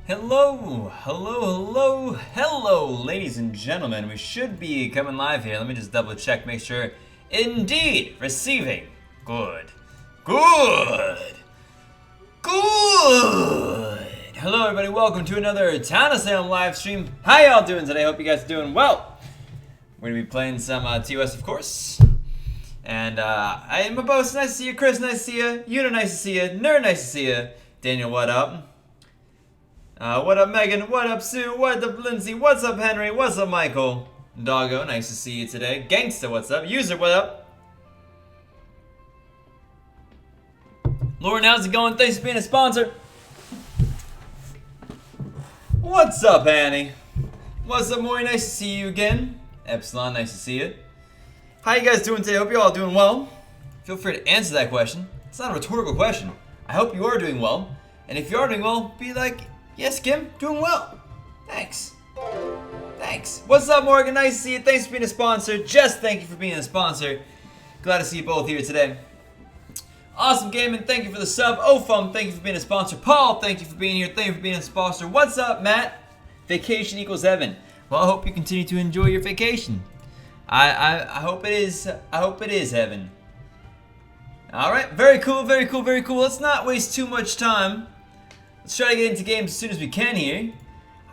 Hello, ladies and gentlemen. We should be coming live here. Let me just double check, make sure. Indeed, receiving. Good. Hello, everybody. Welcome to another Town of Salem live stream. How y'all doing today? Hope you guys are doing well. We're going to be playing some TOS, of course. And I am a boss. Nice to see you. Chris, nice to see you. Una, nice to see you. Nerd, nice to see you. Daniel, what up? What up, Megan? What up, Sue? What up, Lindsay? What's up, Henry? What's up, Michael? Doggo, nice to see you today. Gangsta, what's up? User, what up? Lauren, how's it going? Thanks for being a sponsor. What's up, Annie? What's up, Maury? Nice to see you again. Epsilon, nice to see you. How you guys doing today? Hope you're all doing well. Feel free to answer that question. It's not a rhetorical question. I hope you are doing well. And if you are doing well, be like, yes, Kim, doing well. Thanks. What's up, Morgan? Nice to see you. Thanks for being a sponsor. Jess, thank you for being a sponsor. Glad to see you both here today. Awesome Gaming, thank you for the sub. Ofum, thank you for being a sponsor. Paul, thank you for being here. Thank you for being a sponsor. What's up, Matt? Vacation equals heaven. Well, I hope you continue to enjoy your vacation. I hope it is. I hope it is heaven. All right, very cool. Let's not waste too much time. Let's try to get into games as soon as we can here.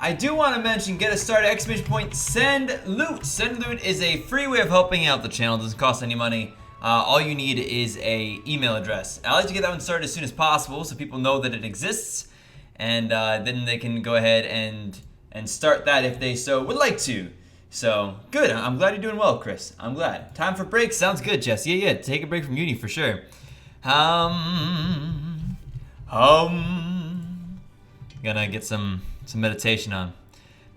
I do want to mention, get us started, exclamation point, send loot. Send loot is a free way of helping out the channel. It doesn't cost any money. All you need is a email address. I like to get that one started as soon as possible so people know that it exists. And then they can go ahead and start that if they so would like to. So, good. I'm glad you're doing well, Chris. I'm glad. Time for break. Sounds good, Jess. Yeah. Take a break from uni for sure. Gonna get some meditation on.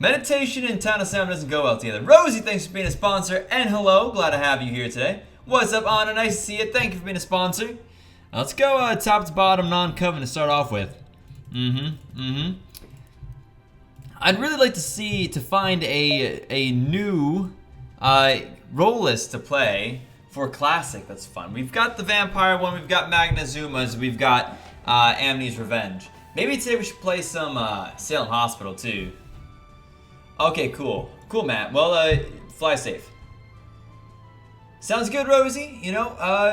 Meditation and Town of Salem doesn't go well together. Rosie, thanks for being a sponsor. And hello. Glad to have you here today. What's up, Anna? Nice to see you. Thank you for being a sponsor. Let's go top to bottom non-coven to start off with. I'd really like to find a new role list to play for Classic. That's fun. We've got the Vampire one, we've got Magnazuma's, we've got Amni's Revenge. Maybe today we should play some Salem Hospital too. Okay, cool. Cool, Matt. Well, fly safe. Sounds good, Rosie. You know,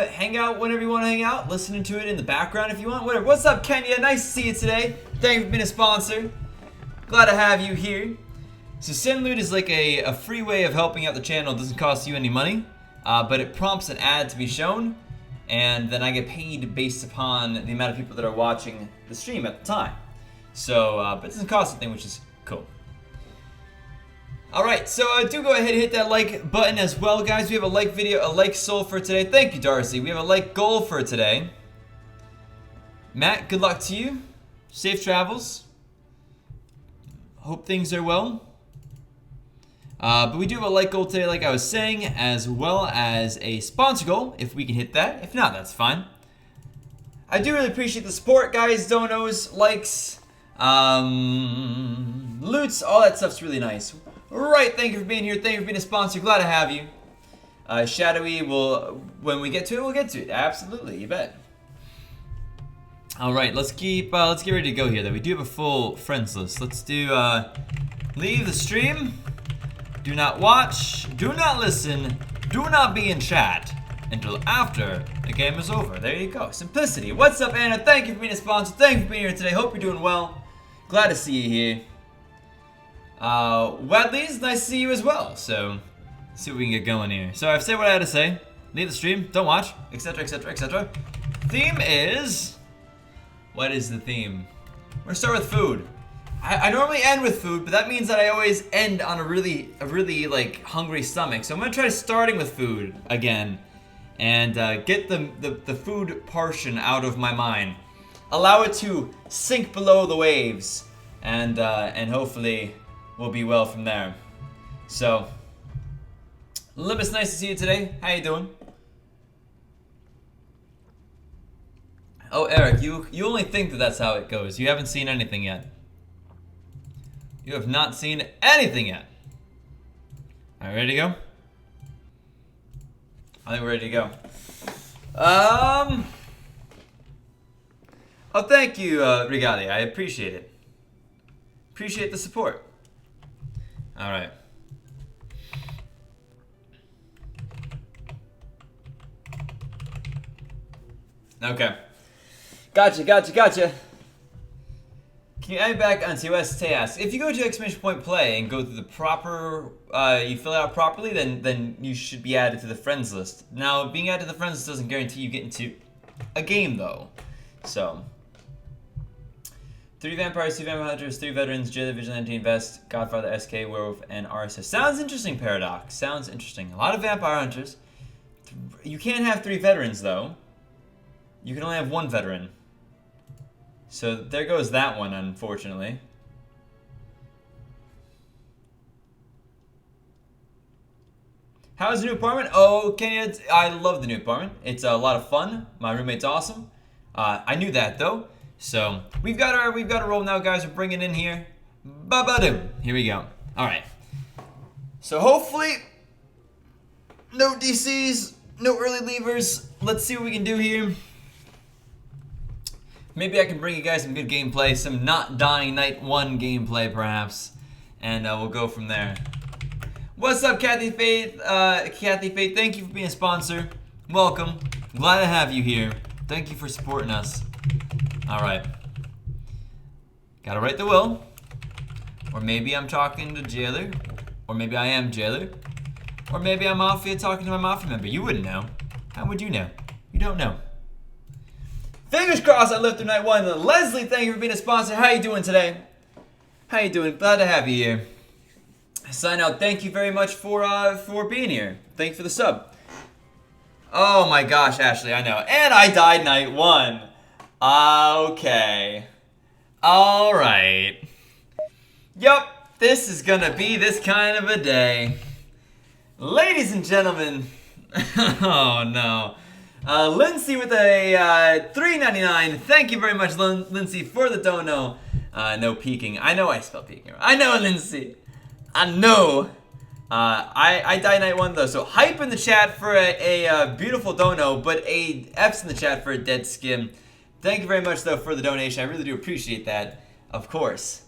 hang out whenever you want to hang out. Listening to it in the background if you want. Whatever. What's up, Kenya? Nice to see you today. Thank you for being a sponsor. Glad to have you here. So send loot is like a free way of helping out the channel. It doesn't cost you any money, but it prompts an ad to be shown, and then I get paid based upon the amount of people that are watching the stream at the time. So, but it doesn't cost anything, which is cool. Alright, so do go ahead and hit that like button as well, guys. We have a like video, a like soul for today. Thank you, Darcy. We have a like goal for today. Matt, good luck to you. Safe travels. Hope things are well. But we do have a like goal today, like I was saying, as well as a sponsor goal, if we can hit that. If not, that's fine. I do really appreciate the support, guys. Donos, likes, loots, all that stuff's really nice. Right, thank you for being here. Thank you for being a sponsor. Glad to have you. Shadowy will, when we get to it, we'll get to it. Absolutely, you bet. All right, let's get ready to go here. Though we do have a full friends list. Let's do leave the stream. Do not watch. Do not listen. Do not be in chat until after the game is over. There you go. Simplicity. What's up, Anna? Thank you for being a sponsor. Thank you for being here today. Hope you're doing well. Glad to see you here. Wadley's nice to see you as well. So, let's see what we can get going here. So I've said what I had to say. Leave the stream. Don't watch. Etc. Theme is. What is the theme? We're gonna start with food. I normally end with food, but that means that I always end on a really like hungry stomach. So I'm gonna try starting with food again, and get the food portion out of my mind. Allow it to sink below the waves, and hopefully we'll be well from there. So, Libus, nice to see you today. How you doing? Oh, Eric, you only think that that's how it goes. You haven't seen anything yet. You have not seen anything yet. All right, ready to go? I think we're ready to go. Oh, thank you, Regalia. I appreciate it. Appreciate the support. All right. Okay. Gotcha. Can you add me back on TOS tasks? If you go to exclamation point play and go through the proper, you fill it out properly, then you should be added to the friends list. Now, being added to the friends list doesn't guarantee you get into a game, though. So, 3 vampires, 2 vampire hunters, 3 veterans, jailer, vigilante, vest, godfather, SK, werewolf, and RSS. Sounds interesting, Paradox. Sounds interesting. A lot of vampire hunters. You can't have 3 veterans, though. You can only have 1 veteran. So there goes that one, unfortunately. How's the new apartment? Oh, Kenya, I love the new apartment. It's a lot of fun. My roommate's awesome. I knew that though. So we've got a roll now, guys. We're bringing in here. Ba-ba-doo. Here we go. All right. So hopefully, no DCs, no early leavers. Let's see what we can do here. Maybe I can bring you guys some good gameplay, some not dying night 1 gameplay perhaps, and we'll go from there. What's up, Kathy Faith? Kathy Faith, thank you for being a sponsor. Welcome. Glad to have you here. Thank you for supporting us. All right. Gotta write the will. Or maybe I'm talking to Jailer. Or maybe I am Jailer. Or maybe I'm Mafia talking to my Mafia member. You wouldn't know. How would you know? You don't know. Fingers crossed I lived through night 1. Leslie, thank you for being a sponsor. How you doing today? How you doing? Glad to have you here. Sign out. Thank you very much for being here. Thank you for the sub. Oh my gosh, Ashley, I know. And I died night 1. Okay. All right. Yup, this is gonna be this kind of a day. Ladies and gentlemen. Oh no. Lindsay with a $3.99. Thank you very much, Lindsay, for the dono. No peeking. I know I spelled peeking. I know, Lindsay. I know. I died night 1 though, so hype in the chat for a beautiful dono, but a F's in the chat for a dead skim. Thank you very much though for the donation. I really do appreciate that, of course.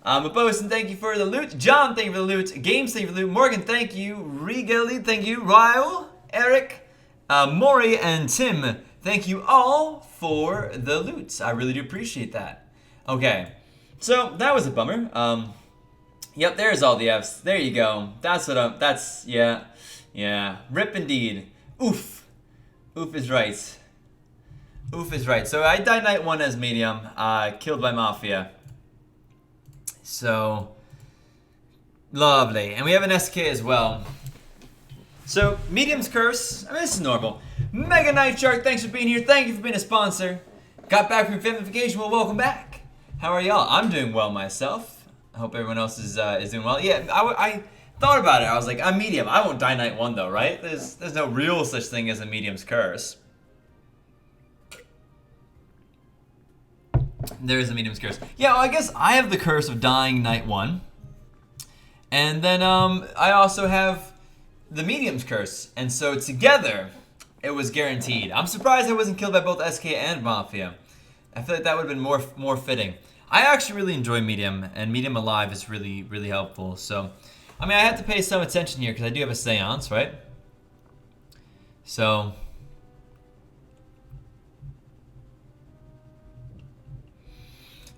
Bosun, thank you for the loot. John, thank you for the loot. Games, thank you for the loot. Morgan, thank you. Regali, thank you. Ryle, Eric. Maury and Tim, thank you all for the loot. I really do appreciate that. Okay, so that was a bummer. Yep, there's all the F's. There you go. That's what yeah. Rip indeed. Oof. Oof is right. Oof is right. So I died night 1 as medium, killed by Mafia. So, lovely. And we have an SK as well. So, Medium's Curse, I mean, this is normal. Mega Night Shark, thanks for being here. Thank you for being a sponsor. Got back from family vacation, well, welcome back. How are y'all? I'm doing well myself. I hope everyone else is doing well. Yeah, I thought about it. I was like, I'm medium. I won't die night 1 though, right? There's no real such thing as a Medium's Curse. There is a Medium's Curse. Yeah, well, I guess I have the curse of dying night 1. And then I also have the Medium's Curse, and so together, it was guaranteed. I'm surprised I wasn't killed by both SK and Mafia. I feel like that would have been more fitting. I actually really enjoy Medium, and Medium Alive is really, really helpful. So, I mean, I have to pay some attention here, because I do have a seance, right? So,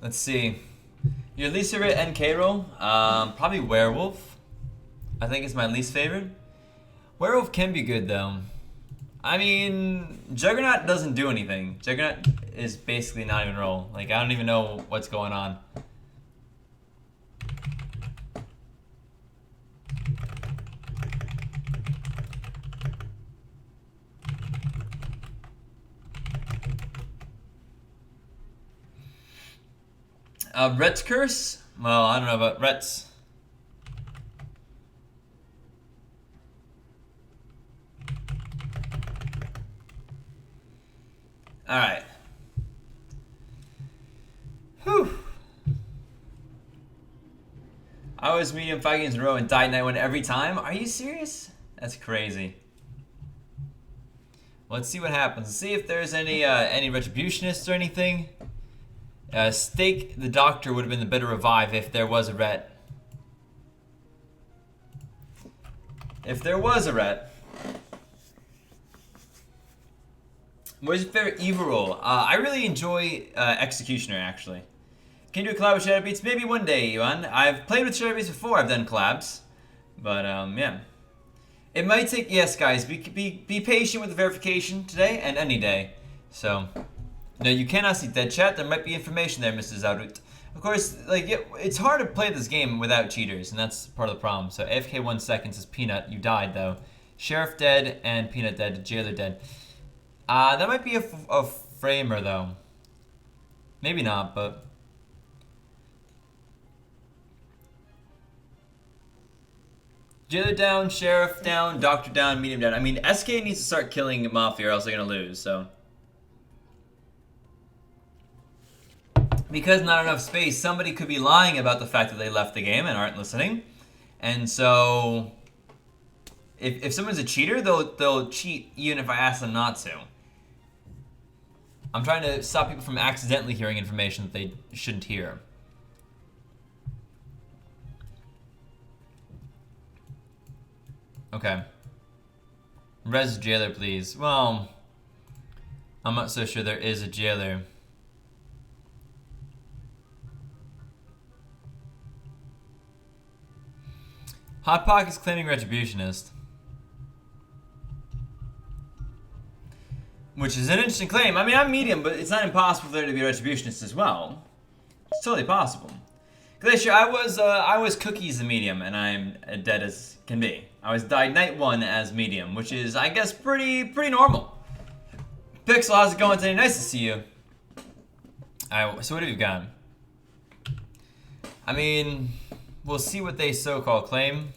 let's see. Your least favorite NK role? Probably Werewolf. I think it's my least favorite. Werewolf can be good though. I mean, Juggernaut doesn't do anything. Juggernaut is basically not even roll. Like, I don't even know what's going on. Rhett's Curse? Well, I don't know about Rhett's. Alright. Whew. I was medium 5 games in a row and died night 1 every time? Are you serious? That's crazy. Let's see what happens. Let's see if there's any retributionists or anything. Stake the doctor would have been the better revive if there was a ret. If there was a ret. What is your favorite evil role? I really enjoy Executioner, actually. Can you do a collab with Shadow Beats? Maybe one day, Yuan. I've played with Shadow Beats before. I've done collabs. But, yeah. It might take... Yes, guys. Be patient with the verification today and any day. So... No, you cannot see dead chat. There might be information there, Mrs. Zarut. Of course, like, it's hard to play this game without cheaters, and that's part of the problem. So, AFK 1 second says Peanut. You died, though. Sheriff dead and Peanut dead. Jailer dead. That might be a framer, though. Maybe not, but... Jailer down, Sheriff down, Doctor down, Medium down. I mean, SK needs to start killing Mafia or else they're gonna lose, so... Because not enough space, somebody could be lying about the fact that they left the game and aren't listening. And so... If someone's a cheater, they'll cheat even if I ask them not to. I'm trying to stop people from accidentally hearing information that they shouldn't hear. Okay. Res jailer, please. Well, I'm not so sure there is a jailer. Hot Pocket's claiming Retributionist. Which is an interesting claim. I mean, I'm medium, but it's not impossible for there to be a Retributionist as well. It's totally possible. Glacier, I was Cookies the medium, and I'm dead as can be. I died night 1 as medium, which is, I guess, pretty normal. Pixel, how's it going today? Nice to see you. Alright, so what have you got? I mean, we'll see what they so-called claim.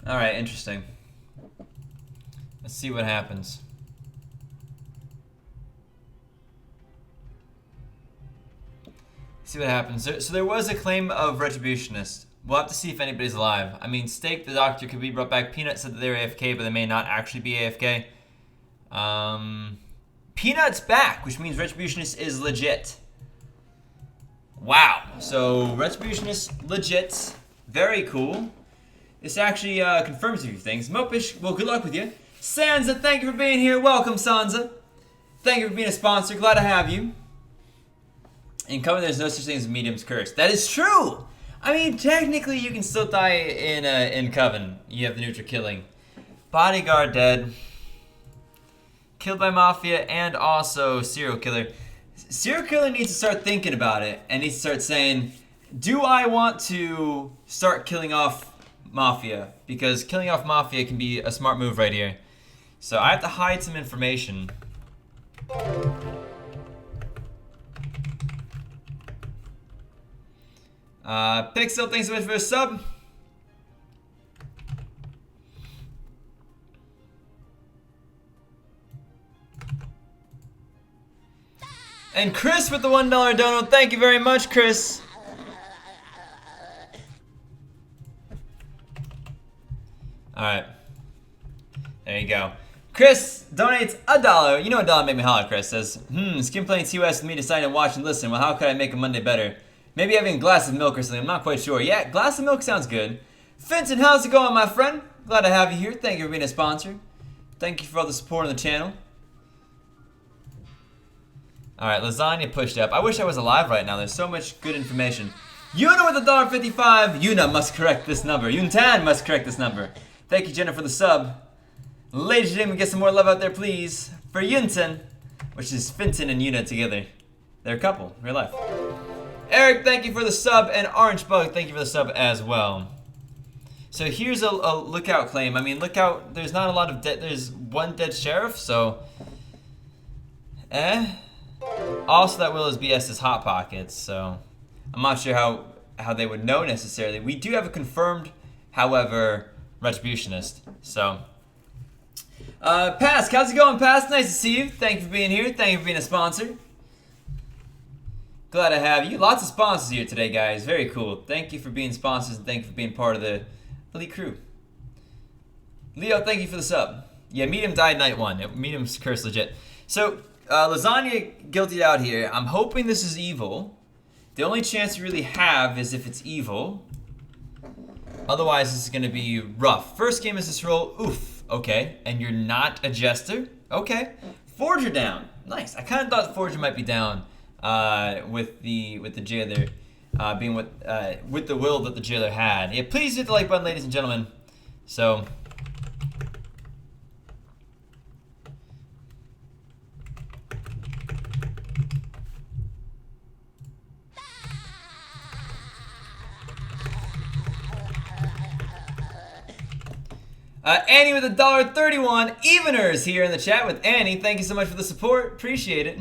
Alright, interesting. Let's see what happens. See what happens. So there was a claim of Retributionist. We'll have to see if anybody's alive. I mean, Stake the Doctor could be brought back. Peanut said that they were AFK, but they may not actually be AFK. Peanut's back, which means Retributionist is legit. Wow. So Retributionist legit. Very cool. This actually confirms a few things. Mopish, well, good luck with you. Sansa, thank you for being here. Welcome, Sansa. Thank you for being a sponsor. Glad to have you. In Coven, there's no such thing as Medium's Curse. That is true. I mean, technically, you can still die in Coven. You have the neutral killing. Bodyguard dead. Killed by Mafia and also Serial Killer. Serial Killer needs to start thinking about it and needs to start saying, do I want to start killing off Mafia? Because killing off Mafia can be a smart move right here. So I have to hide some information. Pixel, thanks so much for a sub. And Chris with the $1 dono. Thank you very much, Chris. Alright. There you go. Chris donates $1. You know $1 made me holler, Chris. Says, skin playing TOS with me deciding to watch and listen. Well, how could I make a Monday better? Maybe having a glass of milk or something. I'm not quite sure. Yeah, glass of milk sounds good. Vincent, how's it going, my friend? Glad to have you here. Thank you for being a sponsor. Thank you for all the support on the channel. Alright, lasagna pushed up. I wish I was alive right now. There's so much good information. Yuna with $1.55. Yuna must correct this number. Yuntan must correct this number. Thank you, Jenna, for the sub. Ladies and gentlemen, get some more love out there, please. For Yuntan, which is Finton and Yuna together. They're a couple, real life. Eric, thank you for the sub. And Orange Bug, thank you for the sub as well. So here's a lookout claim. I mean, lookout, there's not a lot of dead. There's one dead sheriff, so. Also, that will is BS's Hot Pockets, so. I'm not sure how they would know necessarily. We do have a confirmed, however, Retributionist. So, Pask, how's it going, Pask? Nice to see you. Thank you for being here. Thank you for being a sponsor. Glad to have you. Lots of sponsors here today, guys. Very cool. Thank you for being sponsors and thank you for being part of the elite crew. Leo, thank you for the sub. Yeah, Medium died night one. Medium's cursed legit. So, Lasagna guiltied out here. I'm hoping this is evil. The only chance we really have is if it's evil. Otherwise, this is going to be rough. First game is this roll. Oof. Okay. And you're not a jester? Okay. Forger down. Nice. I kind of thought Forger might be down with the jailer being with the will that the jailer had. Yeah, please hit the like button, ladies and gentlemen. So... Annie with $1.31. Eveners here in the chat with Annie. Thank you so much for the support. Appreciate it.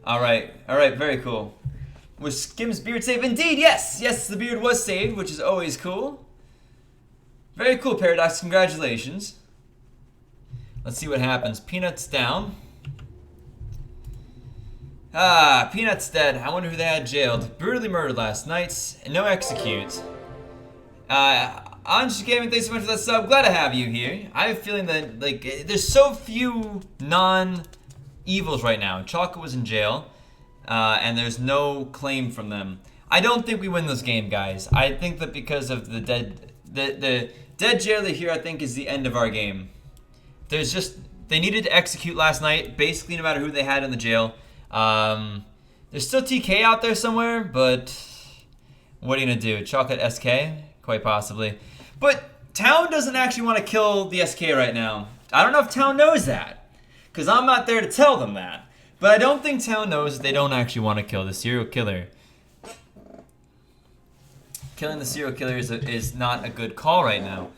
All right, very cool. Was Skim's beard saved? Indeed, yes. Yes, the beard was saved, which is always cool. Very cool, Paradox. Congratulations. Let's see what happens. Peanut's down. Peanut's dead. I wonder who they had jailed. Brutally murdered last night. No execute. Anj Gaming, thanks so much for that sub. Glad to have you here. I have a feeling that, like, there's so few non-evils right now. Chocolate was in jail, and there's no claim from them. I don't think we win this game, guys. I think that because of the dead jailer here, I think is the end of our game. There's just, they needed to execute last night, basically no matter who they had in the jail. There's still TK out there somewhere, but what are you gonna do? Chocolate SK? Quite possibly. But Town doesn't actually want to kill the SK right now. I don't know if Town knows that, because I'm not there to tell them that. But I don't think Town knows that they don't actually want to kill the serial killer. Killing the serial killer is not a good call right now,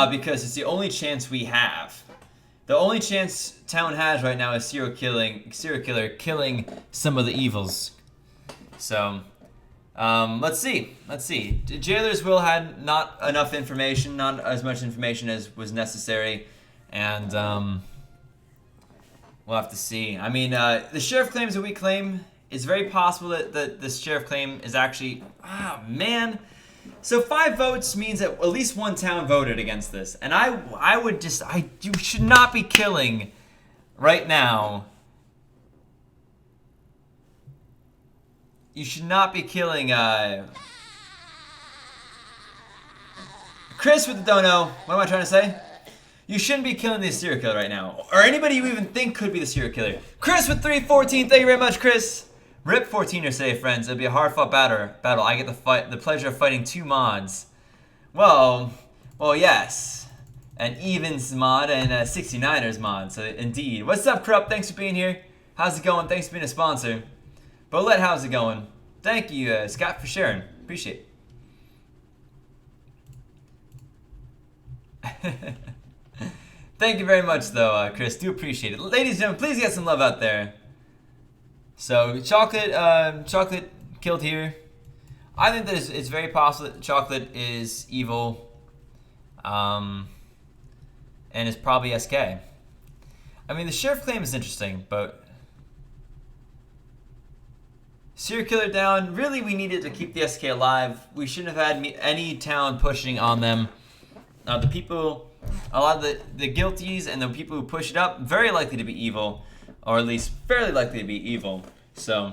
because it's the only chance we have. The only chance Town has right now is serial killer killing some of the evils. So, let's see. The jailers will had not enough information, not as much information as was necessary, and we'll have to see. I mean, the sheriff claims that we claim. It's very possible that the sheriff claim is actually, man. So 5 votes means that at least one town voted against this. And you should not be killing right now. You should not be killing, Chris with the dono. What am I trying to say? You shouldn't be killing this serial killer right now. Or anybody you even think could be the serial killer. Chris with 314. Thank you very much, Chris. Rip 14er say, friends, it'll be a hard-fought battle. I get the pleasure of fighting 2 mods. Well, yes. An Evens mod and a 69ers mod, so indeed. What's up, Corrupt? Thanks for being here. How's it going? Thanks for being a sponsor. Bolette, how's it going? Thank you, Scott, for sharing. Appreciate it. Thank you very much, though, Chris. Do appreciate it. Ladies and gentlemen, please get some love out there. So, Chocolate killed here. I think that it's very possible that Chocolate is evil. And is probably SK. I mean, the sheriff claim is interesting, but... serial killer down. Really, we needed to keep the SK alive. We shouldn't have had any town pushing on them. The people... a lot of the guilties and the people who push it up, very likely to be evil. Or at least fairly likely to be evil. So...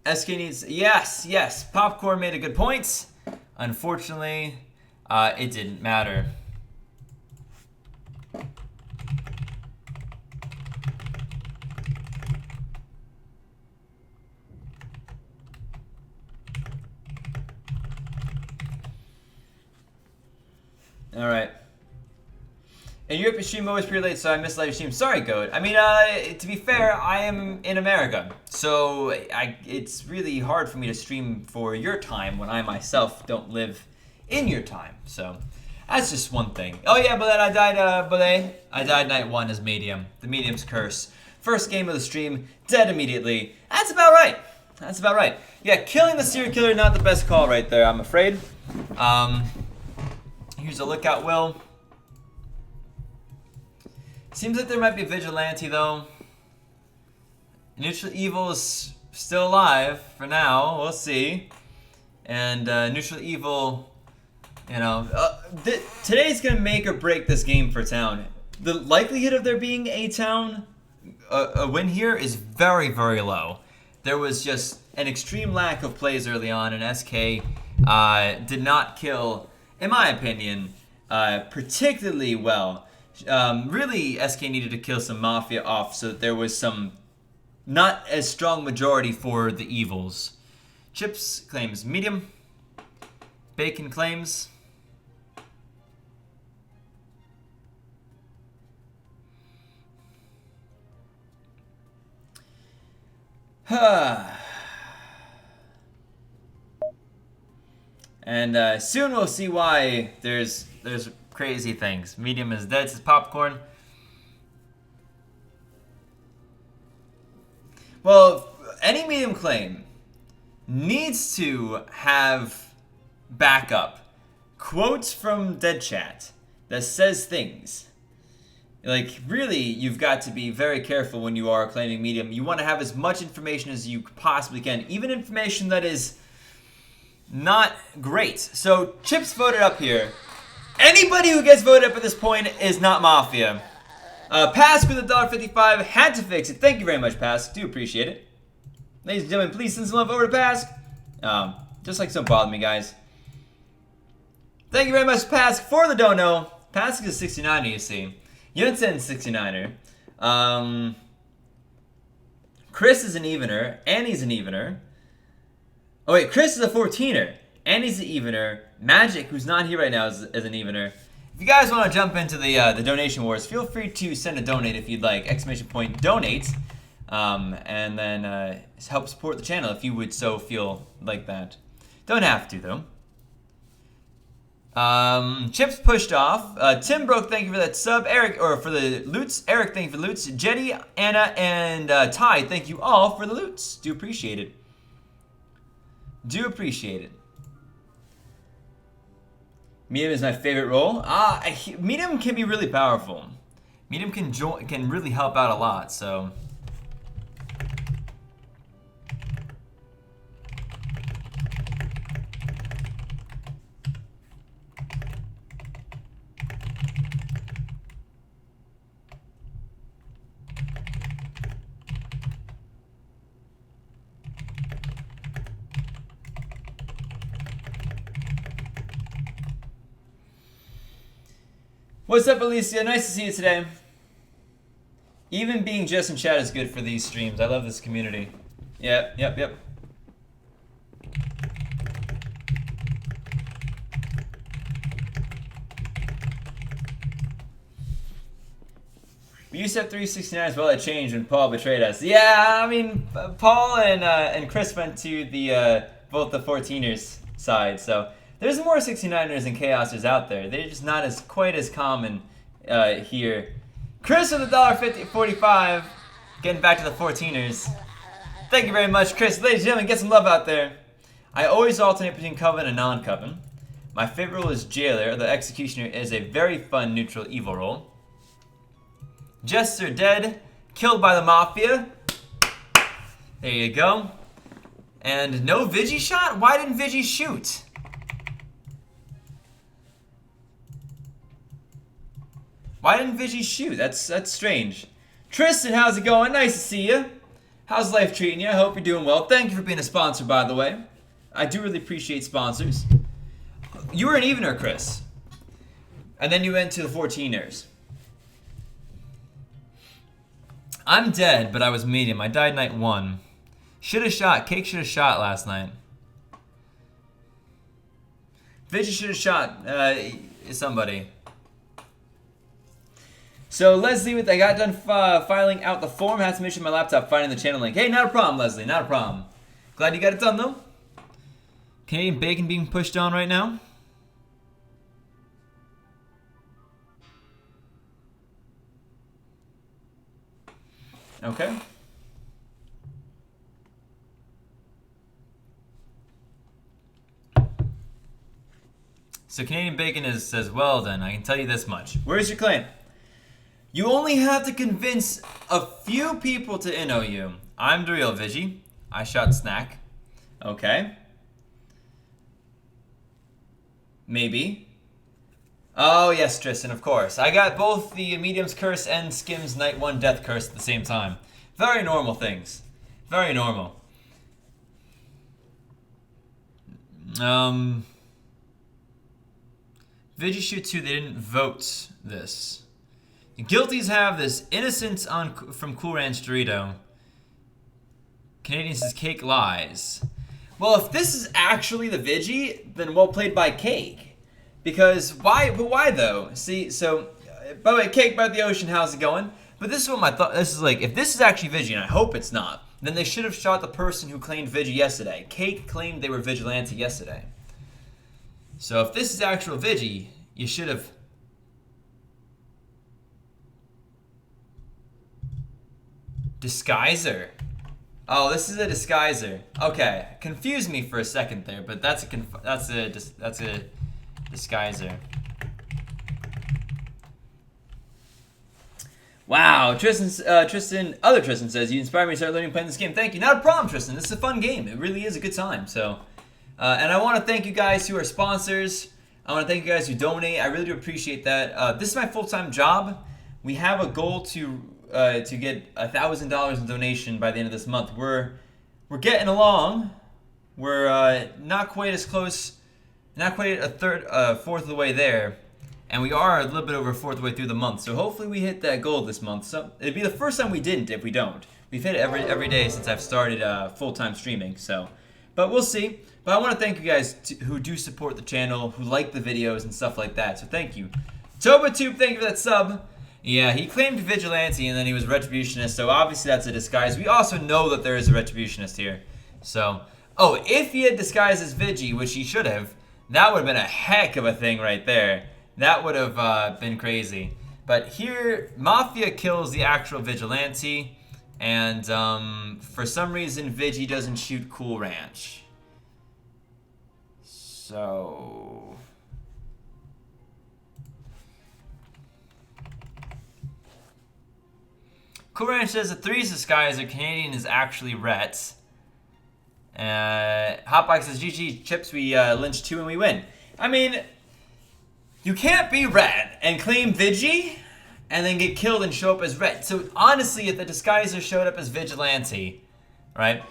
SK needs... yes. Popcorn made a good point. Unfortunately, it didn't matter. All right. And Europe stream always pretty late, so I missed live stream. Sorry, Goat. I mean, to be fair, I am in America, so it's really hard for me to stream for your time when I myself don't live in your time. So, That's just one thing. Oh yeah, but then I died night 1 as medium. The medium's curse. First game of the stream, dead immediately. That's about right. That's about right. Yeah, killing the serial killer, not the best call right there, I'm afraid. Here's a lookout will. Seems like there might be a vigilante though. Neutral Evil is still alive for now. We'll see. And Neutral Evil, you know, today's gonna make or break this game for town. The likelihood of there being a town a win here is very, very low. There was just an extreme lack of plays early on, and SK did not kill, in my opinion, particularly well. Really, SK needed to kill some Mafia off so that there was some not as strong majority for the evils. Chips claims medium. Bacon claims. And soon we'll see why there's crazy things. Medium is dead, says Popcorn. Well, any medium claim needs to have backup. Quotes from Dead Chat that says things. Like, really, you've got to be very careful when you are claiming medium. You want to have as much information as you possibly can, even information that is not great. So, Chips voted up here. Anybody who gets voted up at this point is not Mafia. Pask with $1.55 had to fix it. Thank you very much, Pask. Do appreciate it. Ladies and gentlemen, please send some love over to Pask. Just like don't bother me, guys. Thank you very much, Pask, for the dono. Pask is a 69er, you see. Yunsen's 69er. Chris is an evener. Annie's an evener. Oh wait, Chris is a 14er. Annie's an evener. Magic, who's not here right now, is an evener. If you guys want to jump into the donation wars, feel free to send a donate if you'd like. ! Donate. And then help support the channel if you would so feel like that. Don't have to though. Chips pushed off. Tim Broke, thank you for that sub. Eric, or for the loots. Eric, thank you for the loots. Jetty, Anna, and Ty, thank you all for the loots. Do appreciate it. Do appreciate it. Medium is my favorite role. Medium can be really powerful. Medium can really help out a lot, so. What's up, Alicia? Nice to see you today. Even being just in chat is good for these streams. I love this community. Yep. We used to have 369 as well. It changed when Paul betrayed us. Yeah, I mean, Paul and Chris went to the both the 14ers side, so there's more 69ers and Chaosers out there. They're just not quite as common here. Chris with $1.45, getting back to the 14ers. Thank you very much, Chris. Ladies and gentlemen, get some love out there. I always alternate between Coven and non-Coven. My favorite role is Jailer. The Executioner is a very fun neutral evil role. Jester dead, killed by the Mafia. There you go. And no Vigi shot? Why didn't Vigi shoot? Why didn't Vigi shoot? That's strange. Tristan, how's it going? Nice to see you. How's life treating you? I hope you're doing well. Thank you for being a sponsor, by the way. I do really appreciate sponsors. You were an evener, Chris. And then you went to the 14ers. I'm dead, but I was medium. I died night 1. Shoulda shot. Cake shoulda shot last night. Vigi shoulda shot somebody. So Leslie, I got done filing out the form. Had some issue with my laptop finding the channel link. Hey, not a problem, Leslie. Not a problem. Glad you got it done, though. Canadian bacon being pushed on right now. Okay. So Canadian Bacon says, well then, I can tell you this much. Where's your claim? You only have to convince a few people to inno you. I'm the real Vigi. I shot Snack. Okay. Maybe. Oh yes, Tristan, of course. I got both the Medium's Curse and Skim's Night 1 Death Curse at the same time. Very normal things. Very normal. Vigi Shoot 2, they didn't vote this. The Guilties have this. Innocence from Cool Ranch Dorito. Canadian says Cake lies. Well, if this is actually the Vigi, then well played by Cake. Because why? But why though? See, so by the way, Cake by the Ocean, how's it going? But this is what my thought. This is like, if this is actually Vigi, and I hope it's not, then they should have shot the person who claimed Vigi yesterday. Cake claimed they were Vigilante yesterday. So if this is actual Vigi, you should have. Disguiser. Oh, this is a disguiser. Okay, confused me for a second there, but that's a disguiser. Wow, Tristan says, you inspired me to start learning playing this game. Thank you. Not a problem, Tristan. This is a fun game. It really is a good time. So, and I want to thank you guys who are sponsors. I want to thank you guys who donate. I really do appreciate that. This is my full-time job. We have a goal to get $1,000 in donation by the end of this month. We're getting along. We're not quite as close, not quite a fourth of the way there, and we are a little bit over a fourth of the way through the month. So hopefully we hit that goal this month. So it'd be the first time we didn't if we don't. We've hit it every day since I've started full-time streaming. So, but we'll see. But I want to thank you guys who do support the channel, who like the videos and stuff like that. So thank you. TobaTube, thank you for that sub. Yeah, he claimed Vigilante and then he was Retributionist, so obviously that's a disguise. We also know that there is a Retributionist here. So, oh, if he had disguised as Vigi, which he should have, that would have been a heck of a thing right there. That would have been crazy. But here, Mafia kills the actual Vigilante, and for some reason, Vigi doesn't shoot Cool Ranch. So... Cool Ranch says the 3's disguiser, Canadian is actually Rhett. Hotbox says, GG Chips, we lynch 2 and we win. I mean, you can't be Rhett and claim Vigi and then get killed and show up as Rhett. So honestly, if the disguiser showed up as Vigilante, right?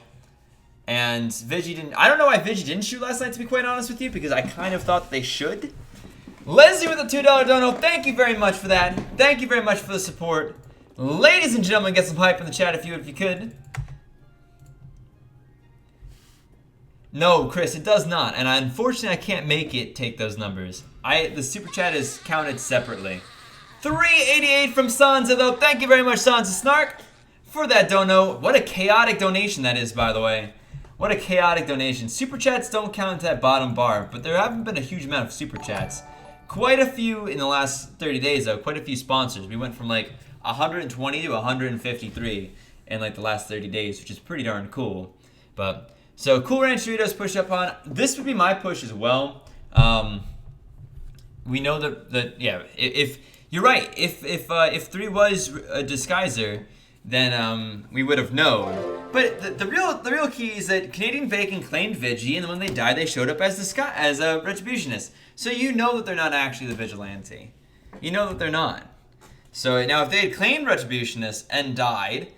And Vigi didn't, I don't know why Vigi didn't shoot last night, to be quite honest with you, because I kind of thought they should. Leslie with a $2 dono, thank you very much for that. Thank you very much for the support. Ladies and gentlemen, get some hype in the chat if you could. No, Chris, it does not. And unfortunately, I can't make it take those numbers. The super chat is counted separately. 388 from Sansa, though. Thank you very much, Sansa Snark, for that dono. What a chaotic donation that is, by the way. What a chaotic donation. Super chats don't count into that bottom bar, but there haven't been a huge amount of super chats. Quite a few in the last 30 days, though. Quite a few sponsors. We went from like 120 to 153 in like the last 30 days, which is pretty darn cool. But so Cool Ranch Doritos push up on. This would be my push as well. We know that yeah, if you're right, if 3 was a disguiser, then we would have known. But the real key is that Canadian Bacon claimed Vigi, and then when they died, they showed up as a Retributionist. So you know that they're not actually the Vigilante. You know that they're not. So now if they had claimed Retributionist and died,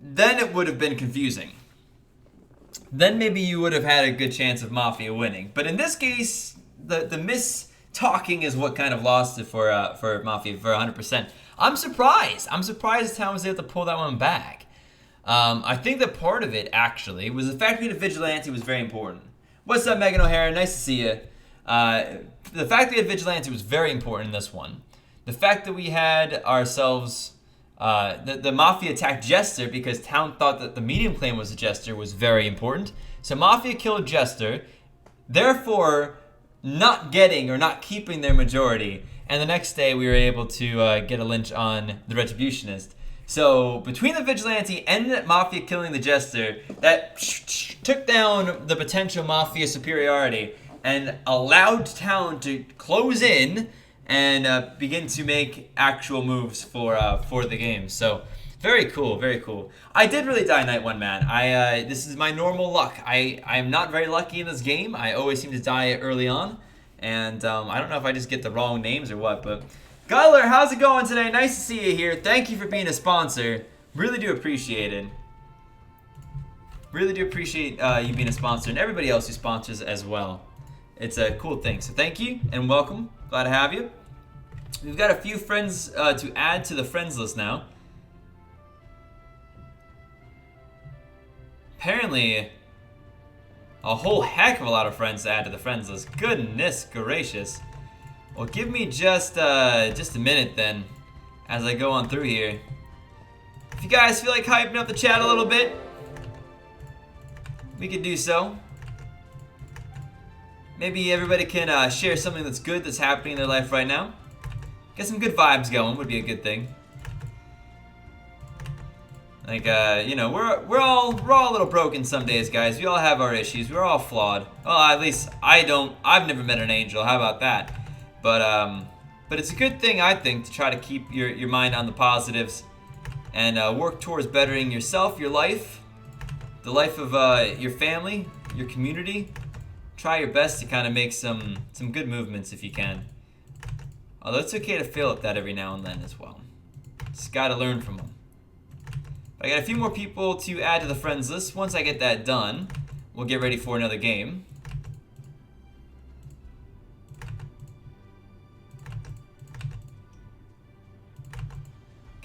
then it would have been confusing. Then maybe you would have had a good chance of Mafia winning. But in this case, the mis-talking is what kind of lost it for Mafia for 100%. I'm surprised. I'm surprised Town was able to pull that one back. I think that part of it, actually, was the fact that the Vigilante was very important. What's up, Megan O'Hara? Nice to see you. The fact that we had Vigilante was very important in this one. The fact that we had ourselves, the Mafia attacked Jester because Town thought that the medium claim was a Jester was very important. So Mafia killed Jester, therefore not getting or not keeping their majority. And the next day we were able to get a lynch on the Retributionist. So between the vigilante and the mafia killing the jester, that took down the potential mafia superiority and allowed town to close in and begin to make actual moves for the game. So very cool, very cool. I did really die night one, man. This is my normal luck. I'm not very lucky in this game. I always seem to die early on, and I don't know if I just get the wrong names or what, but Guyler, how's it going today? Nice to see you here. Thank you for being a sponsor. Really do appreciate it. Really do appreciate you being a sponsor and everybody else who sponsors as well. It's a cool thing. So thank you and welcome. Glad to have you. We've got a few friends to add to the friends list now. Apparently, a whole heck of a lot of friends to add to the friends list. Goodness gracious. Well, give me just a minute then, as I go on through here. If you guys feel like hyping up the chat a little bit, we could do so. Maybe everybody can share something that's good that's happening in their life right now. Get some good vibes going would be a good thing. Like, you know, we're all a little broken some days, guys. We all have our issues. We're all flawed. Well, at least I don't. I've never met an angel. How about that? But it's a good thing, I think, to try to keep your mind on the positives and work towards bettering yourself, your life, the life of your family, your community. Try your best to kind of make some good movements if you can. Although it's okay to fail at that every now and then as well. Just gotta learn from them. But I got a few more people to add to the friends list. Once I get that done, we'll get ready for another game.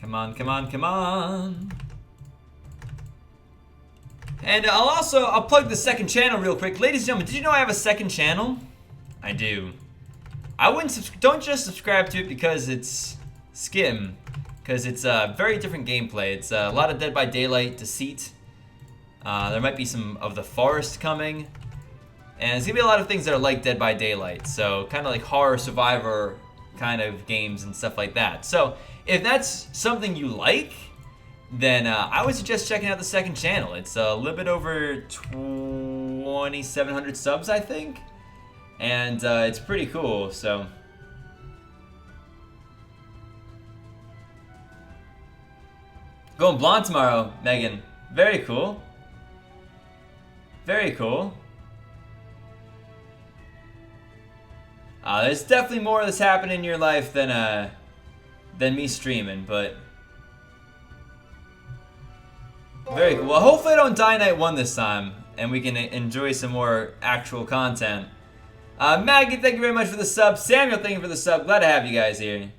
Come on, come on, come on. And I'll plug the second channel real quick. Ladies and gentlemen, did you know I have a second channel? I do. Don't just subscribe to it because it's skim. Because it's a very different gameplay. It's a lot of Dead by Daylight, Deceit. There might be some of the Forest coming. And it's gonna be a lot of things that are like Dead by Daylight. So kind of like horror survivor kind of games and stuff like that. So if that's something you like, then I would suggest checking out the second channel. It's a little bit over 2,700 subs, I think. And it's pretty cool, so. Going blonde tomorrow, Megan. Very cool. Very cool. There's definitely more that's happening in your life than me streaming, but very cool. Well, hopefully I don't die night one this time, and we can enjoy some more actual content. Maggie, thank you very much for the sub. Samuel, thank you for the sub. Glad to have you guys here.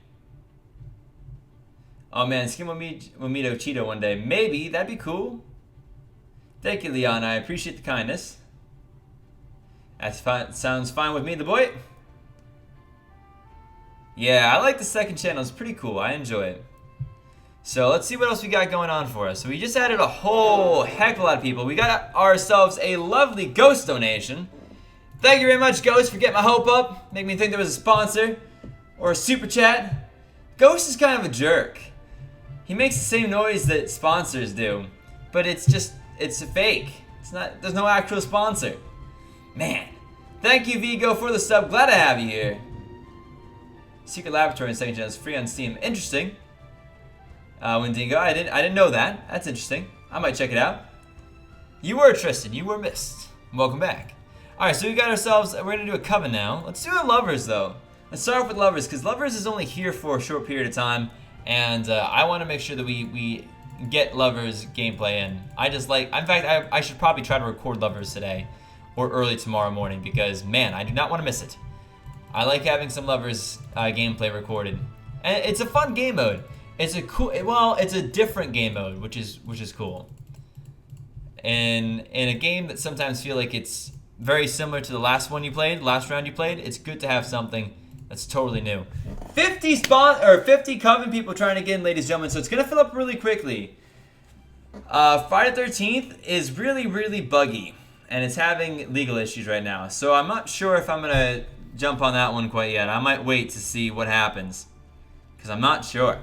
Oh man, Skim will meet Cheeto one day. Maybe, that'd be cool. Thank you, Leon. I appreciate the kindness. That sounds fine with me, the boy. Yeah, I like the second channel. It's pretty cool. I enjoy it. So let's see what else we got going on for us. So we just added a whole heck of a lot of people. We got ourselves a lovely Ghost donation. Thank you very much, Ghost, for getting my hope up. Make me think there was a sponsor or a super chat. Ghost is kind of a jerk. He makes the same noise that sponsors do, but it's a fake. It's not. There's no actual sponsor. Man, thank you, Vigo, for the sub. Glad to have you here. Secret Laboratory in second gen is free on Steam. Interesting. Wendigo, I didn't know that. That's interesting. I might check it out. You were Tristan. You were missed. Welcome back. All right, so we got ourselves. We're gonna do a coven now. Let's do a lovers though. Let's start off with lovers because lovers is only here for a short period of time. And I want to make sure that we get lovers gameplay in. In fact, I should probably try to record lovers today or early tomorrow morning because, man, I do not want to miss it. I like having some lovers gameplay recorded. And it's a fun game mode. It's a different game mode, which is cool. And in a game that sometimes feel like it's very similar to the last round you played, it's good to have something that's totally new. 50 coven people trying to get in, ladies and gentlemen, so it's gonna fill up really quickly. Friday the 13th is really, really buggy, and it's having legal issues right now. So I'm not sure if I'm gonna jump on that one quite yet. I might wait to see what happens, because I'm not sure.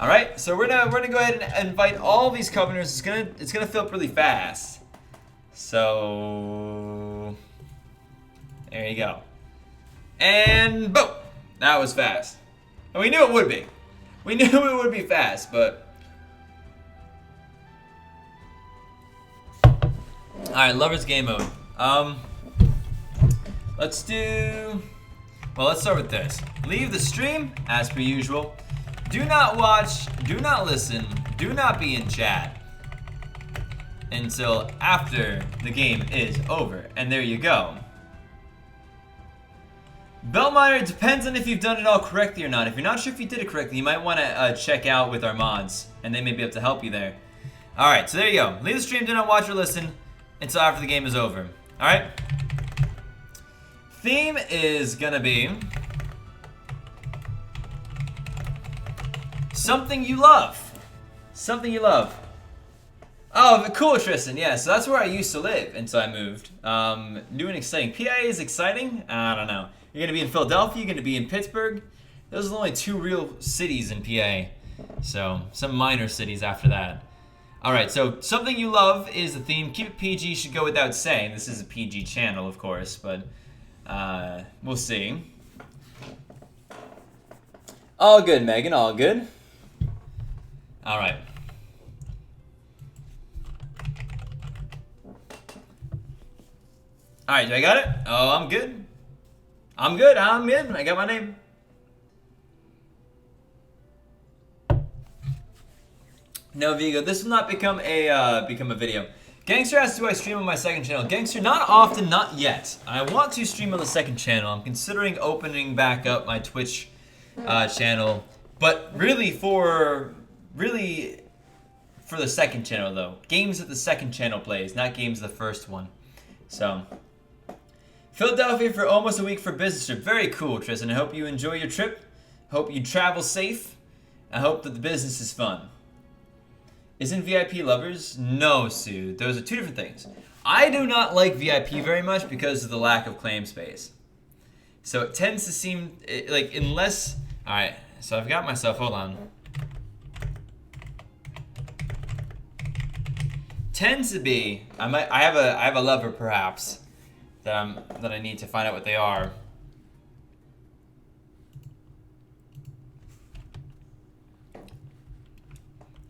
All right, so we're gonna go ahead and invite all these governors. It's gonna fill up really fast. So there you go. And boom, that was fast. And we knew it would be. We knew it would be fast, but all right, lovers game mode. Let's do. Well, let's start with this. Leave the stream as per usual. Do not watch, do not listen, do not be in chat until after the game is over. And there you go. Bellminer, it depends on if you've done it all correctly or not. If you're not sure if you did it correctly, you might want to check out with our mods, and they may be able to help you there. Alright, so there you go. Leave the stream, do not watch or listen until after the game is over. Alright? Theme is gonna be something you love. Something you love. Oh, cool, Tristan. Yeah, so that's where I used to live until I moved. New and exciting. PA is exciting? I don't know. You're going to be in Philadelphia. You're going to be in Pittsburgh. Those are only 2 real cities in PA. So, some minor cities after that. Alright, so something you love is the theme. Keep it PG should go without saying. This is a PG channel, of course, but we'll see. All good, Megan. All good. Alright. Alright, do I got it? Oh, I'm good. I'm good. I got my name. No, Vigo, this will not become a video. Gangster asks, do I stream on my second channel? Gangster, not often, not yet. I want to stream on the second channel. I'm considering opening back up my Twitch channel, but really for the second channel though. Games that the second channel plays, not games the first one. So, Philadelphia for almost a week for business trip. Very cool, Tristan. I hope you enjoy your trip. Hope you travel safe. I hope that the business is fun. Isn't VIP lovers? No, Sue. Those are 2 different things. I do not like VIP very much because of the lack of claim space. So it tends to seem like unless... Alright, so I've got myself... Hold on. Tends to be... I have a lover perhaps that I need to find out what they are.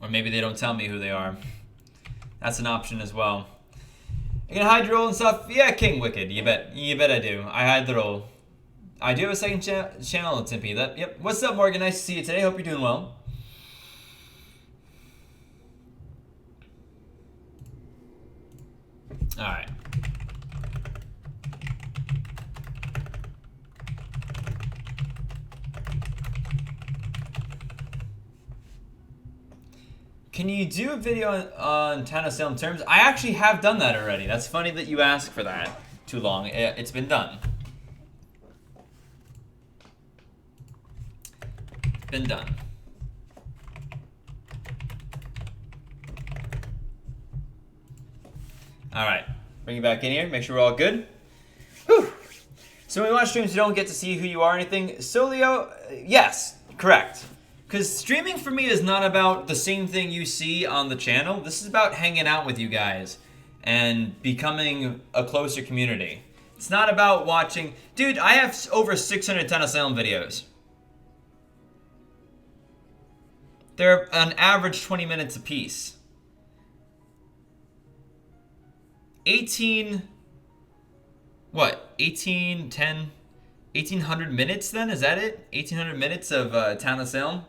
Or maybe they don't tell me who they are. That's an option as well. You can hide your role and stuff? Yeah, King Wicked. You bet I do. I hide the role. I do have a second channel, Timpy. Yep. What's up, Morgan? Nice to see you today. Hope you're doing well. Alright. Can you do a video on Town of Salem terms? I actually have done that already. That's funny that you asked for that too long. It's been done. Been done. Alright. Bring you back in here. Make sure we're all good. Whew. So when we watch streams, you don't get to see who you are or anything. Solio, yes, correct. Because streaming for me is not about the same thing you see on the channel. This is about hanging out with you guys and becoming a closer community. It's not about watching... Dude, I have over 600 Town of Salem videos. They're on average 20 minutes a piece. 1800 minutes then? Is that it? 1800 minutes of Town of Salem?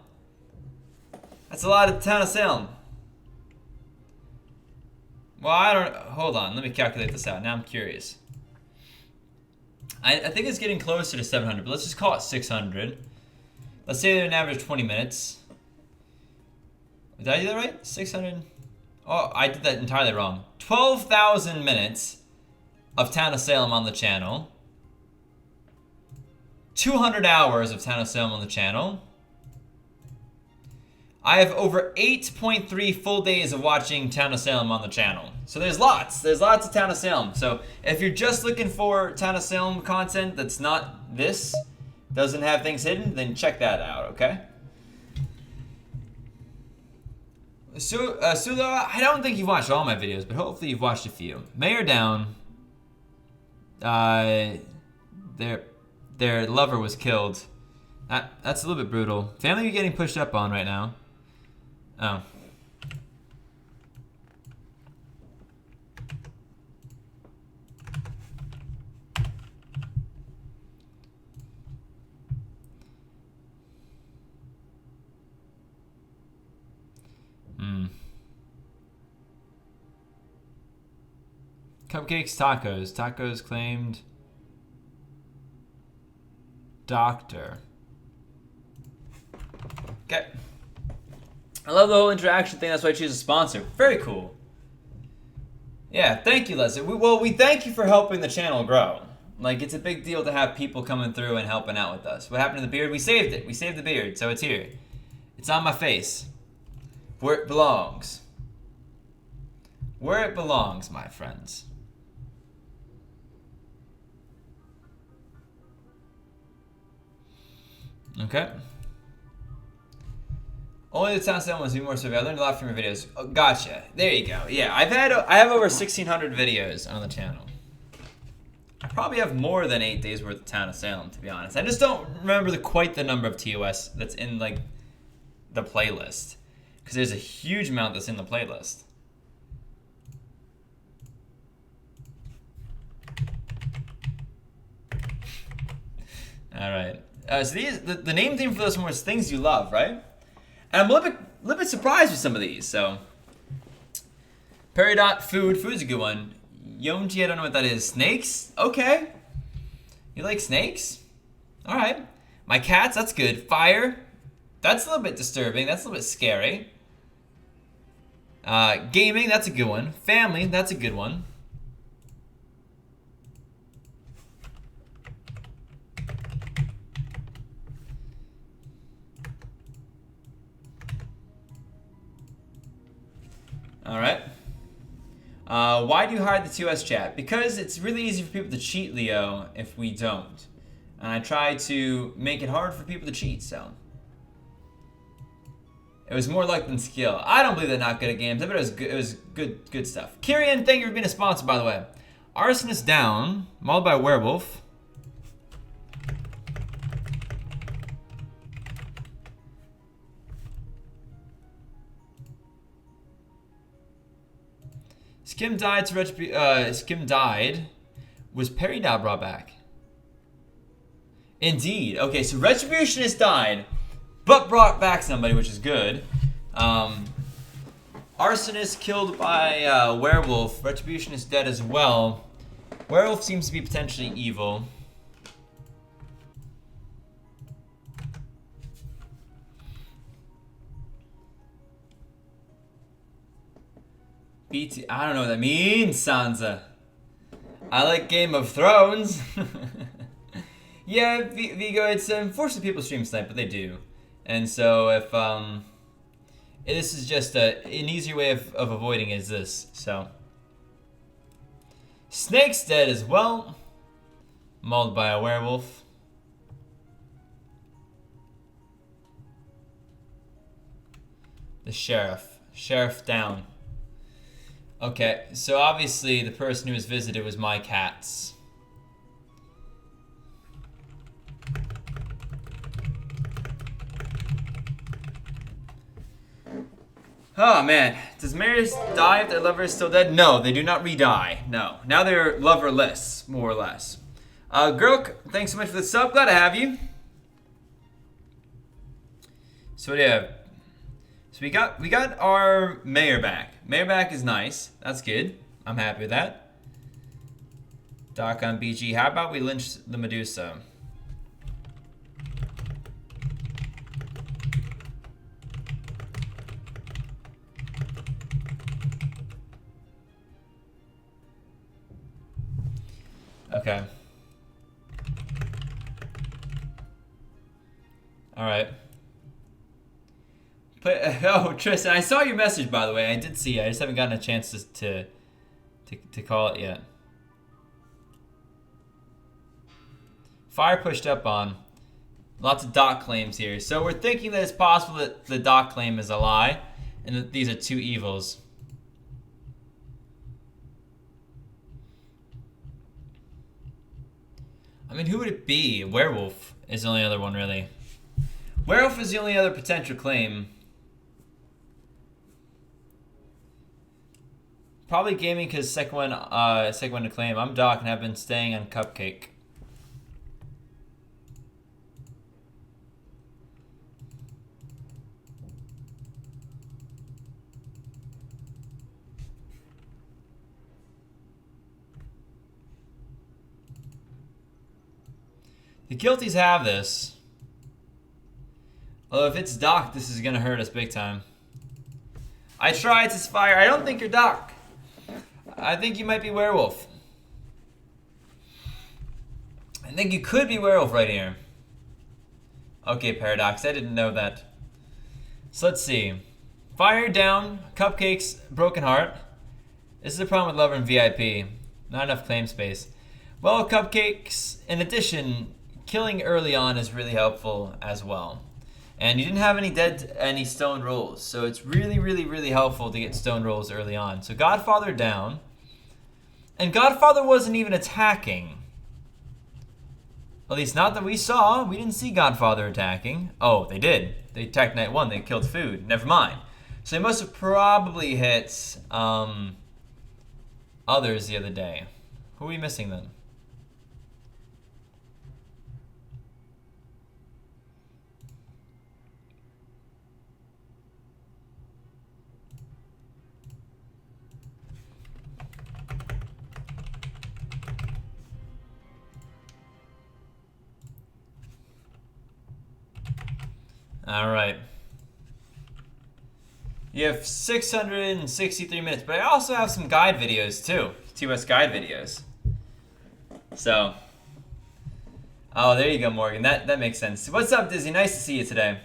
That's a lot of Town of Salem. Well, I don't... Hold on, let me calculate this out. Now I'm curious. I think it's getting closer to 700, but let's just call it 600. Let's say they're an average 20 minutes. Did I do that right? 600... Oh, I did that entirely wrong. 12,000 minutes of Town of Salem on the channel. 200 hours of Town of Salem on the channel. I have over 8.3 full days of watching Town of Salem on the channel. So there's lots of Town of Salem. So if you're just looking for Town of Salem content that's not this, doesn't have things hidden, then check that out, okay? Sulo, I don't think you've watched all my videos, but hopefully you've watched a few. Mayor down. Their lover was killed. That's a little bit brutal. Family you're getting pushed up on right now. Oh. Cupcakes, tacos. Tacos claimed. Doctor. Okay. I love the whole interaction thing. That's why I choose a sponsor. Very cool. Yeah, thank you, Leslie. We thank you for helping the channel grow. Like, it's a big deal to have people coming through and helping out with us. What happened to the beard? We saved it. We saved the beard, so it's here. It's on my face. Where it belongs. Where it belongs, my friends. Okay. Only the town Salem was more survey. I learned a lot from your videos. Oh, gotcha. There you go. Yeah, I have over 1,600 videos on the channel. I probably have more than 8 days worth of town of Salem, to be honest. I just don't remember quite the number of TOS that's in like the playlist, because there's a huge amount that's in the playlist. All right. So the name theme for this one was things you love, right? And I'm a little bit surprised with some of these. So, Peridot food. Food's a good one. Yonji, I don't know what that is. Snakes? Okay. You like snakes? All right. My cats, that's good. Fire. That's a little bit disturbing. That's a little bit scary. Gaming, that's a good one. Family, that's a good one. All right. Why do you hide the 2S chat? Because it's really easy for people to cheat, Leo, if we don't. And I try to make it hard for people to cheat, so. It was more luck than skill. I don't believe they're not good at games. I bet it was good stuff. Kyrian, thank you for being a sponsor, by the way. Arsonist down, mauled by a werewolf. Skim died to Skim died. Was Peridot brought back? Indeed. Okay, so Retributionist died, but brought back somebody, which is good. Arsonist killed by werewolf. Retributionist dead as well. Werewolf seems to be potentially evil. BT, I don't know what that means, Sansa. I like Game of Thrones. Yeah, Vigo, it's unfortunate people stream snipe, but they do. And so if, this is just an easier way of avoiding is this, so. Snake's dead as well. Mauled by a werewolf. The sheriff. Sheriff down. Okay, so obviously the person who was visited was my cats. Oh man, does Maris die if their lover is still dead? No, they do not re-die. No, now they're loverless, more or less. Girl, thanks so much for the sub. Glad to have you. So what do you have? So we got our mayor back. Mayor back is nice. That's good. I'm happy with that. Doc on BG. How about we lynch the Medusa? Okay. All right. Oh, Tristan, I saw your message, by the way. I did see it. I just haven't gotten a chance to call it yet. Fire pushed up on. Lots of doc claims here. So we're thinking that it's possible that the doc claim is a lie. and that these are two evils. I mean, who would it be? Werewolf is the only other one, really. Werewolf is the only other potential claim. Probably gaming because second one to claim. I'm Doc and have been staying on Cupcake. The guilties have this. Although if it's Doc, this is gonna hurt us big time. I tried to fire. I don't think you're Doc. I think you might be Werewolf. I think you could be Werewolf right here. Okay, Paradox, I didn't know that. So let's see. Fire down, Cupcake's Broken Heart. This is the problem with Lover and VIP. Not enough claim space. Well, Cupcakes, in addition, killing early on is really helpful as well. And you didn't have any stone rolls, so it's really, really, really helpful to get stone rolls early on. So Godfather down. And Godfather wasn't even attacking. At least not that we saw. We didn't see Godfather attacking. Oh, they did. They attacked night one. They killed food. Never mind. So they must have probably hit others the other day. Who are we missing then? All right. You have 663 minutes, but I also have some guide videos too. TOS guide videos. So. Oh, there you go, Morgan. That makes sense. What's up, Dizzy? Nice to see you today.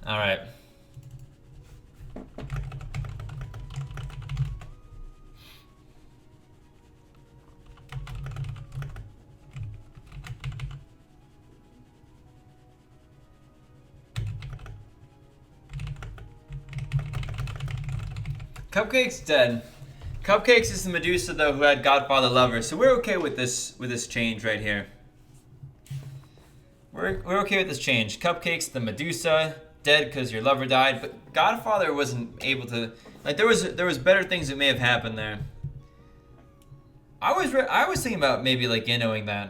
All right. Cupcake's dead. Cupcakes is the Medusa though who had Godfather Lover, so we're okay with this change right here. We're okay with this change. Cupcakes the Medusa dead because your lover died, but Godfather wasn't able to. Like there was better things that may have happened there. I was thinking about maybe like knowing that.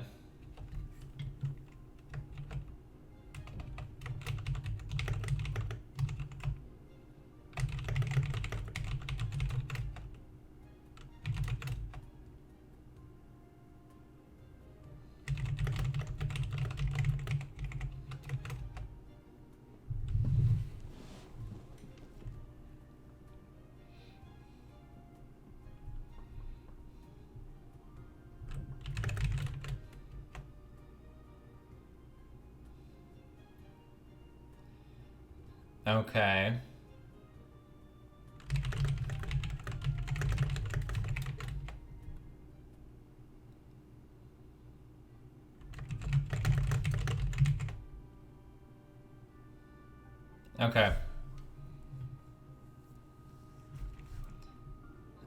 Okay. Okay.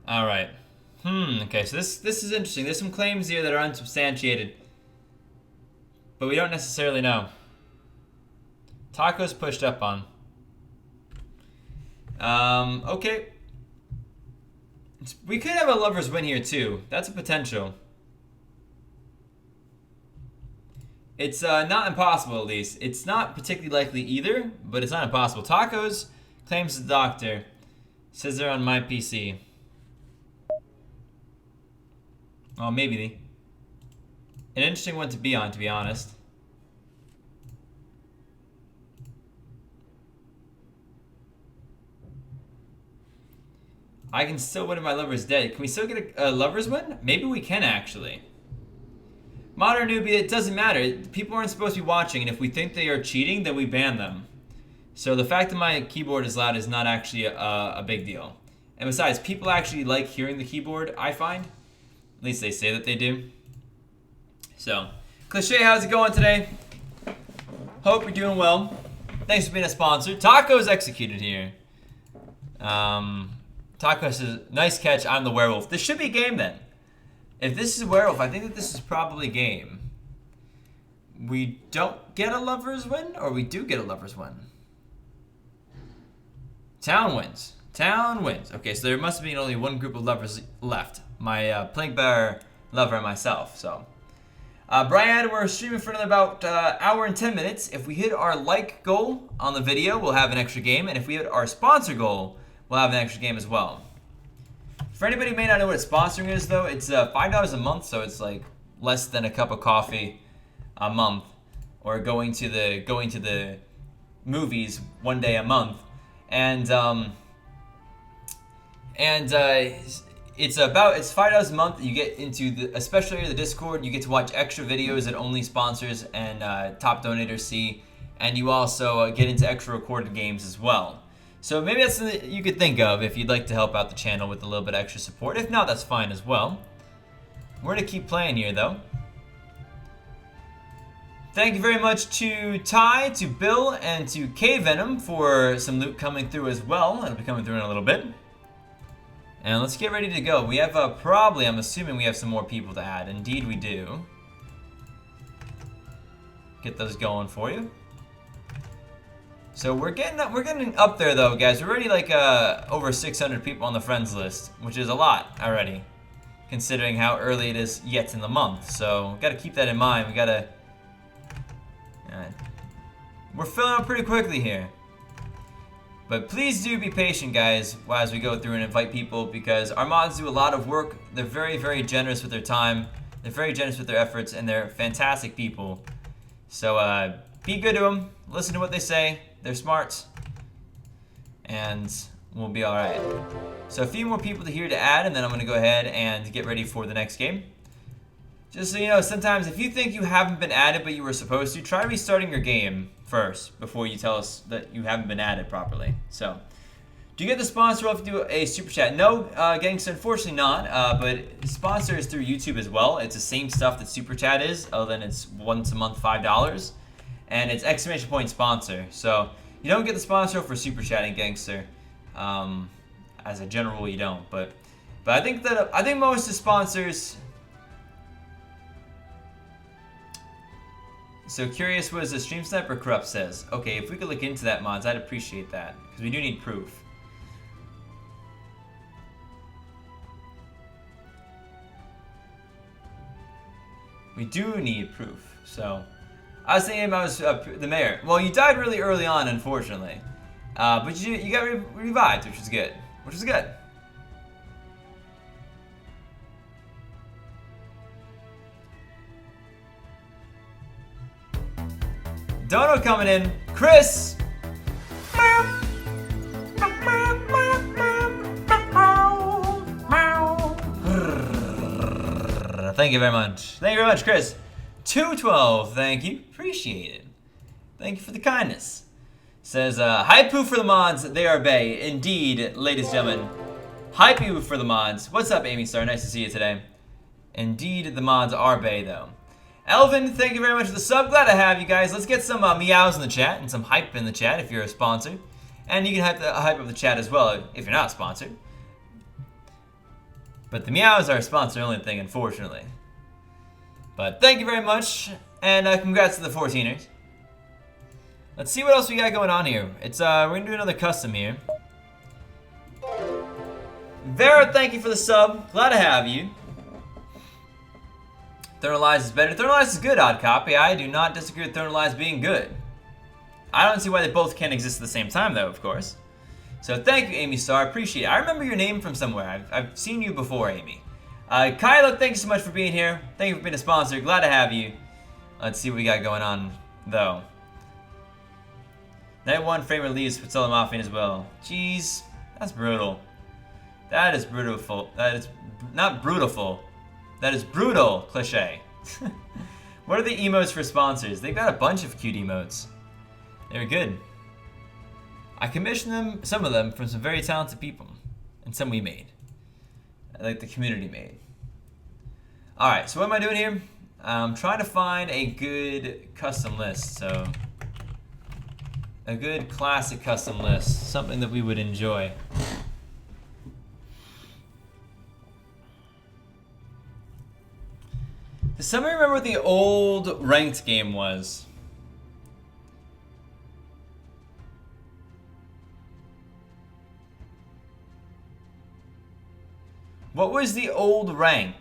All right. Okay, so this is interesting. There's some claims here that are unsubstantiated, but we don't necessarily know. Taco's pushed up on. Okay. We could have a lover's win here too. That's a potential. It's not impossible, at least. It's not particularly likely either, but it's not impossible. Tacos claims the doctor. Says they're on my PC. Oh, maybe. An interesting one to be on, to be honest. I can still win if my lover's dead. Can we still get a lover's win? Maybe we can, actually. Modern newbie, it doesn't matter. People aren't supposed to be watching, and if we think they are cheating, then we ban them. So the fact that my keyboard is loud is not actually a big deal. And besides, people actually like hearing the keyboard, I find. At least they say that they do. So, Cliché, how's it going today? Hope you're doing well. Thanks for being a sponsor. Taco's executed here. Taco says, nice catch, I'm the werewolf. This should be game then. If this is werewolf, I think that this is probably game. We don't get a lover's win, or we do get a lover's win? Town wins. Town wins. Okay, so there must be only one group of lovers left. My Plank Bear lover and myself, so. Brian, we're streaming for another about hour and 10 minutes. If we hit our like goal on the video, we'll have an extra game. And if we hit our sponsor goal, we'll have an extra game as well. For anybody who may not know what sponsoring is, though, it's $5 a month, so it's like less than a cup of coffee a month, or going to the movies one day a month, and it's $5 a month. You get into especially the Discord. You get to watch extra videos that only sponsors and top donators see, and you also get into extra recorded games as well. So maybe that's something that you could think of if you'd like to help out the channel with a little bit extra support. If not, that's fine as well. We're gonna keep playing here though. Thank you very much to Ty, to Bill, and to K-Venom for some loot coming through as well. It'll be coming through in a little bit. And let's get ready to go. We have probably, I'm assuming we have some more people to add. Indeed we do. Get those going for you. So we're getting up there though, guys. We're already like over 600 people on the friends list, which is a lot already, considering how early it is yet in the month. So gotta keep that in mind. We gotta. We're filling up pretty quickly here. But please do be patient, guys, as we go through and invite people, because our mods do a lot of work. They're very, very generous with their time. They're very generous with their efforts, and they're fantastic people. So be good to them. Listen to what they say. They're smart. And we'll be all right. So a few more people here to add, and then I'm going to go ahead and get ready for the next game. Just so you know, sometimes if you think you haven't been added but you were supposed to, try restarting your game first before you tell us that you haven't been added properly. So, do you get the sponsor if you do a super chat? No, Gangsta, unfortunately not. But sponsor is through YouTube as well. It's the same stuff that super chat is, other than it's once a month $5, and it's exclamation point sponsor. So you don't get the sponsor for super chatting, Gangster. As a general rule, you don't. But I think most of the sponsors. So curious what the Stream Sniper Corrupt says. Okay, if we could look into that, mods, I'd appreciate that, because we do need proof. We do need proof. So I was thinking about the mayor. Well, you died really early on, unfortunately, but you got revived, which is good. Which is good. Dono coming in. Chris! Thank you very much. Thank you very much, Chris. 212, thank you. Appreciate it. Thank you for the kindness. Says, hype poo for the mods. They are bae. Indeed, ladies and gentlemen. Hype you for the mods. What's up, Amy Star? Nice to see you today. Indeed, the mods are bae, though. Elvin, thank you very much for the sub. Glad to have you guys. Let's get some meows in the chat and some hype in the chat if you're a sponsor. And you can hype up the chat as well if you're not sponsored. But the meows are a sponsor-only thing, unfortunately. But thank you very much, and congrats to the 14ers. Let's see what else we got going on here. It's we're gonna do another custom here. Vera, thank you for the sub. Glad to have you. Thermalize is better. Thermalize is good, Odd Copy. I do not disagree with Thermalize being good. I don't see why they both can't exist at the same time, though, of course. So thank you, Amy Star. Appreciate it. I remember your name from somewhere. I've seen you before, Amy. Kyla, thank you so much for being here. Thank you for being a sponsor. Glad to have you. Let's see what we got going on, though. Night 1 frame release with Salem Mafia as well. Jeez, that's brutal. That is brutal. That is not brutal. That is brutal, cliche. What are the emotes for sponsors? They've got a bunch of cute emotes. They're good. I commissioned them, some of them, from some very talented people. And some we made. Like the community made. Alright, so what am I doing here? I'm trying to find a good custom list, so... A good classic custom list. Something that we would enjoy. Does somebody remember what the old ranked game was? What was the old rank?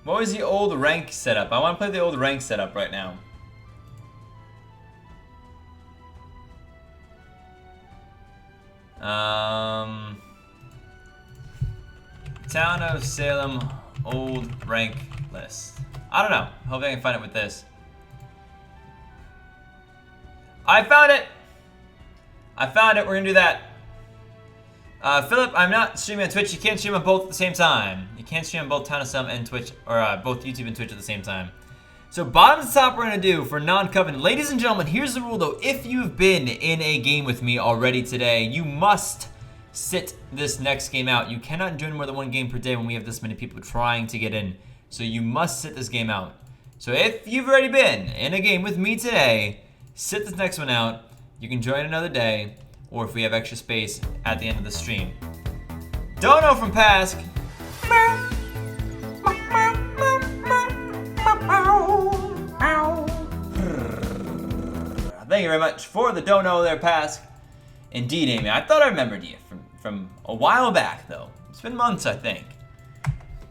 What was the old rank setup? I want to play the old rank setup right now. Town of Salem old rank list. I don't know. Hope I can find it with this. I found it! I found it. We're gonna do that. Philip, I'm not streaming on Twitch. You can't stream on both at the same time. You can't stream on both Town of Salem and Twitch, or both YouTube and Twitch at the same time. So bottom to top we're gonna do for non-covenant. Ladies and gentlemen, here's the rule though. If you've been in a game with me already today, you must sit this next game out. You cannot join more than one game per day when we have this many people trying to get in. So you must sit this game out. So if you've already been in a game with me today, sit this next one out. You can join another day, or if we have extra space at the end of the stream. Dono from Pask. Thank you very much for the dono there, Pask. Indeed, Amy. I thought I remembered you from a while back, though. It's been months, I think.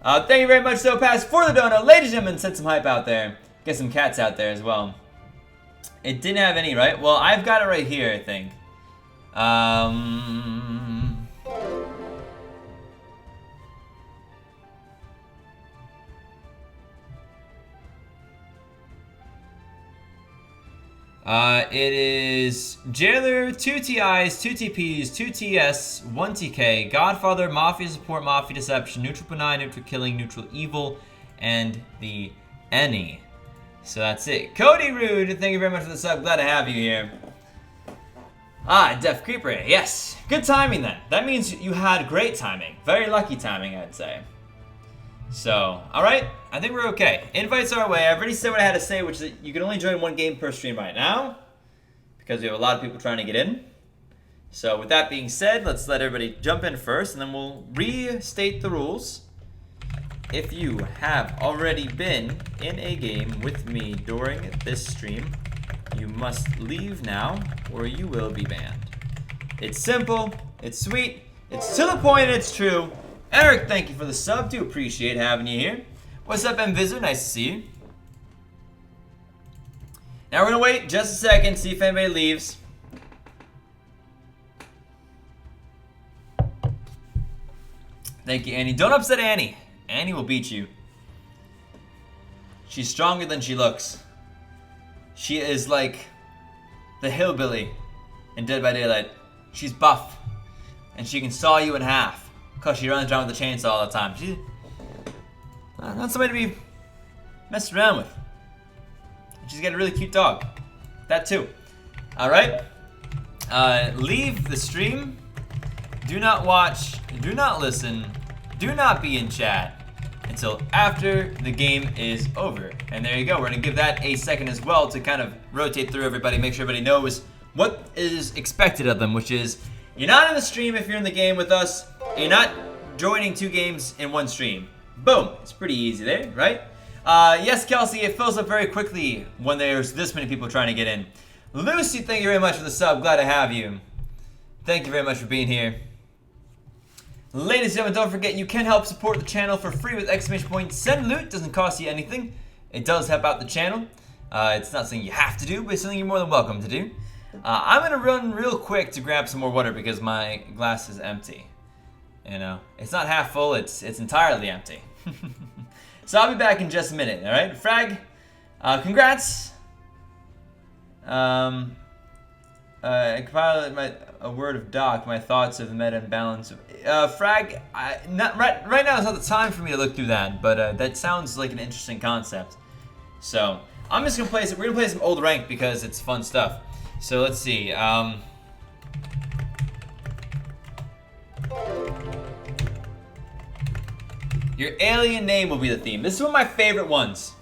Thank you very much, though, Pask, for the dono. Ladies and gentlemen, set some hype out there. Get some cats out there as well. It didn't have any, right? Well, I've got it right here, I think. It is Jailer, 2 TIs, 2 TPs, 2 TS, 1 TK, Godfather, Mafia Support, Mafia Deception, Neutral Benign, Neutral Killing, Neutral Evil, and the Any. So that's it. Cody Rude, thank you very much for the sub. Glad to have you here. Def Creeper, yes. Good timing then. That means you had great timing. Very lucky timing, I'd say. So, alright. I think we're okay. Invites our way. I've already said what I had to say, which is that you can only join one game per stream right now, because we have a lot of people trying to get in. So with that being said, let's let everybody jump in first, and then we'll restate the rules. If you have already been in a game with me during this stream, you must leave now, or you will be banned. It's simple, it's sweet, it's to the point, and it's true. Eric, thank you for the sub. Do appreciate having you here. What's up, M-Visitor? Nice to see you. Now we're gonna wait just a second, see if anybody leaves. Thank you, Annie. Don't upset Annie. Annie will beat you. She's stronger than she looks. She is like the hillbilly in Dead by Daylight. She's buff, and she can saw you in half because she runs around with a chainsaw all the time. She's not somebody to be messed around with. She's got a really cute dog. That too. All right. Leave the stream. Do not watch. Do not listen. Do not be in chat until after the game is over. And there you go. We're gonna give that a second as well to kind of rotate through everybody, make sure everybody knows what is expected of them, which is you're not in the stream if you're in the game with us. You're not joining 2 games in one stream. Boom. It's pretty easy there, right? Yes, Kelsey, it fills up very quickly when there's this many people trying to get in. Lucy, thank you very much for the sub. Glad to have you. Thank you very much for being here. Ladies and gentlemen, don't forget you can help support the channel for free with exclamation point send loot. Doesn't cost you anything. It does help out the channel. It's not something you have to do, but it's something you're more than welcome to do. I'm gonna run real quick to grab some more water because my glass is empty. You know, it's not half full, it's entirely empty. So I'll be back in just a minute, all right? Frag, congrats. I compiled a word of doc, my thoughts of the meta and balance. Frag, right now is not the time for me to look through that, but that sounds like an interesting concept. So I'm just gonna play some. We're gonna play some old rank because it's fun stuff. So let's see. Your alien name will be the theme. This is one of my favorite ones.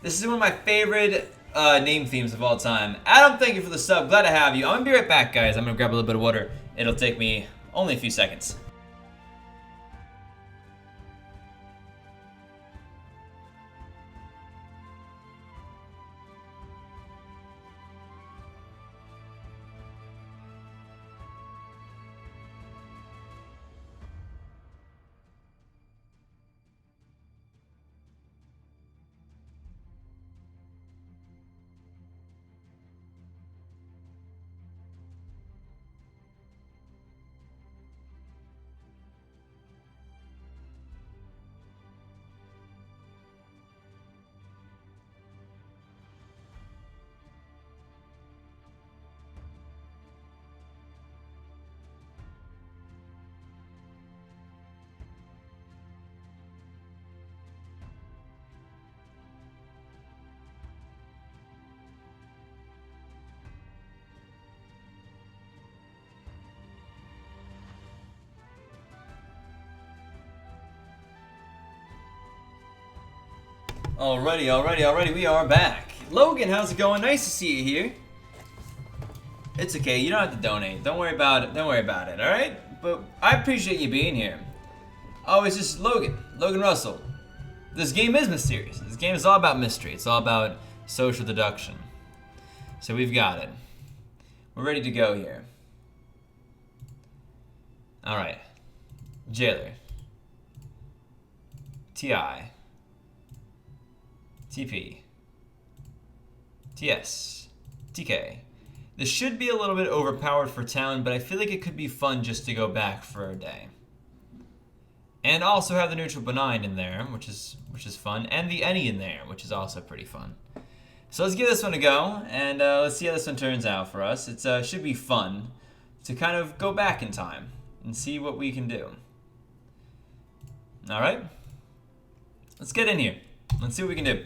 This is one of my favorite name themes of all time. Adam, thank you for the sub. Glad to have you. I'm gonna be right back, guys. I'm gonna grab a little bit of water. It'll take me only a few seconds. Alrighty, we are back. Logan, how's it going? Nice to see you here. It's okay, you don't have to donate. Don't worry about it, alright? But I appreciate you being here. Oh, it's just Logan Russell. This game is mysterious. This game is all about mystery. It's all about social deduction. So we've got it. We're ready to go here. Alright. Jailer. TI. TP. TS. TK. This should be a little bit overpowered for town, but I feel like it could be fun just to go back for a day. And also have the neutral benign in there, which is fun, and the any in there, which is also pretty fun. So let's give this one a go, and let's see how this one turns out for us. It should be fun to kind of go back in time and see what we can do. All right, let's get in here. Let's see what we can do.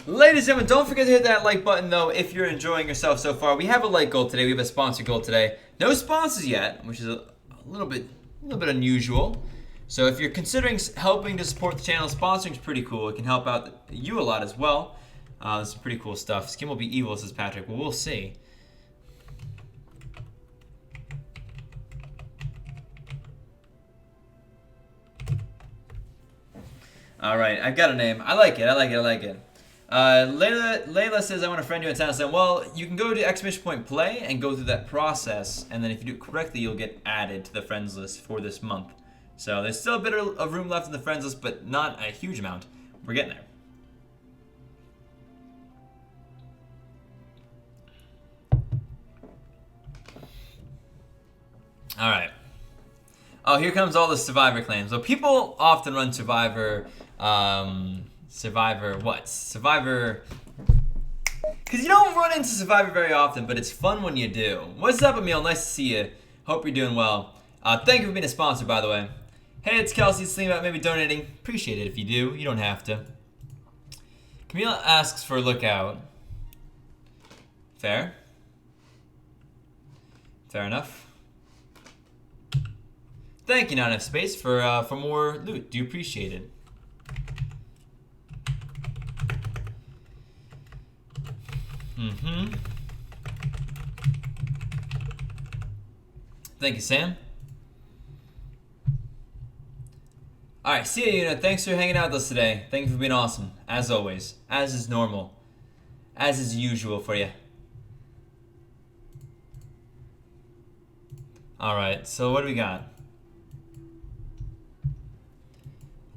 Ladies and gentlemen, don't forget to hit that like button, though, if you're enjoying yourself so far. We have a like goal today. We have a sponsor goal today. No sponsors yet, which is a little bit unusual. So if you're considering helping to support the channel, sponsoring is pretty cool. It can help out you a lot as well. This is pretty cool stuff. Skin will be evil, says Patrick. Well, we'll see. All right, I've got a name. I like it. Layla says, I want to friend you in town. So, well, you can go to exclamation point play and go through that process, and then if you do it correctly, you'll get added to the friends list for this month. So there's still a bit of room left in the friends list, but not a huge amount. We're getting there. All right. Oh, here comes all the Survivor claims. So people often run Survivor, Survivor, because you don't run into Survivor very often, but it's fun when you do. What's up, Emil? Nice to see you. Hope you're doing well. Thank you for being a sponsor, by the way. Hey, it's Kelsey. Thinking about maybe donating. Appreciate it if you do. You don't have to. Camila asks for a lookout. Fair. Fair enough. Thank you, Not Enough Space, for more loot. Do appreciate it. Thank you, Sam. All right, see you, Una. Thanks for hanging out with us today. Thank you for being awesome, as always, as is normal, as is usual for you. All right, so what do we got?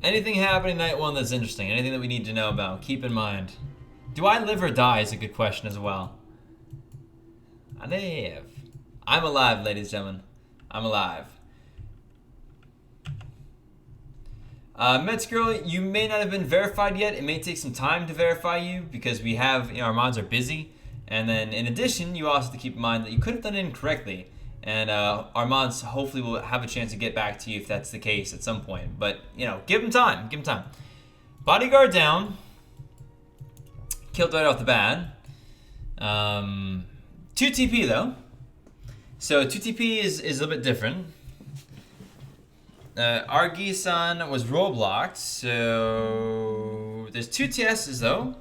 Anything happening night one that's interesting? Anything that we need to know about? Keep in mind. Do I live or die is a good question as well. I live. I'm alive, ladies and gentlemen. I'm alive. Mets girl, you may not have been verified yet. It may take some time to verify you because we have, our mods are busy. And then in addition, you also have to keep in mind that you could have done it incorrectly. And our mods hopefully will have a chance to get back to you if that's the case at some point. But, give them time. Give them time. Bodyguard down. Killed right off the bat. 2 2TP though. So 2TP is a little bit different. Argi-san was Roblox, so there's 2 TSs though.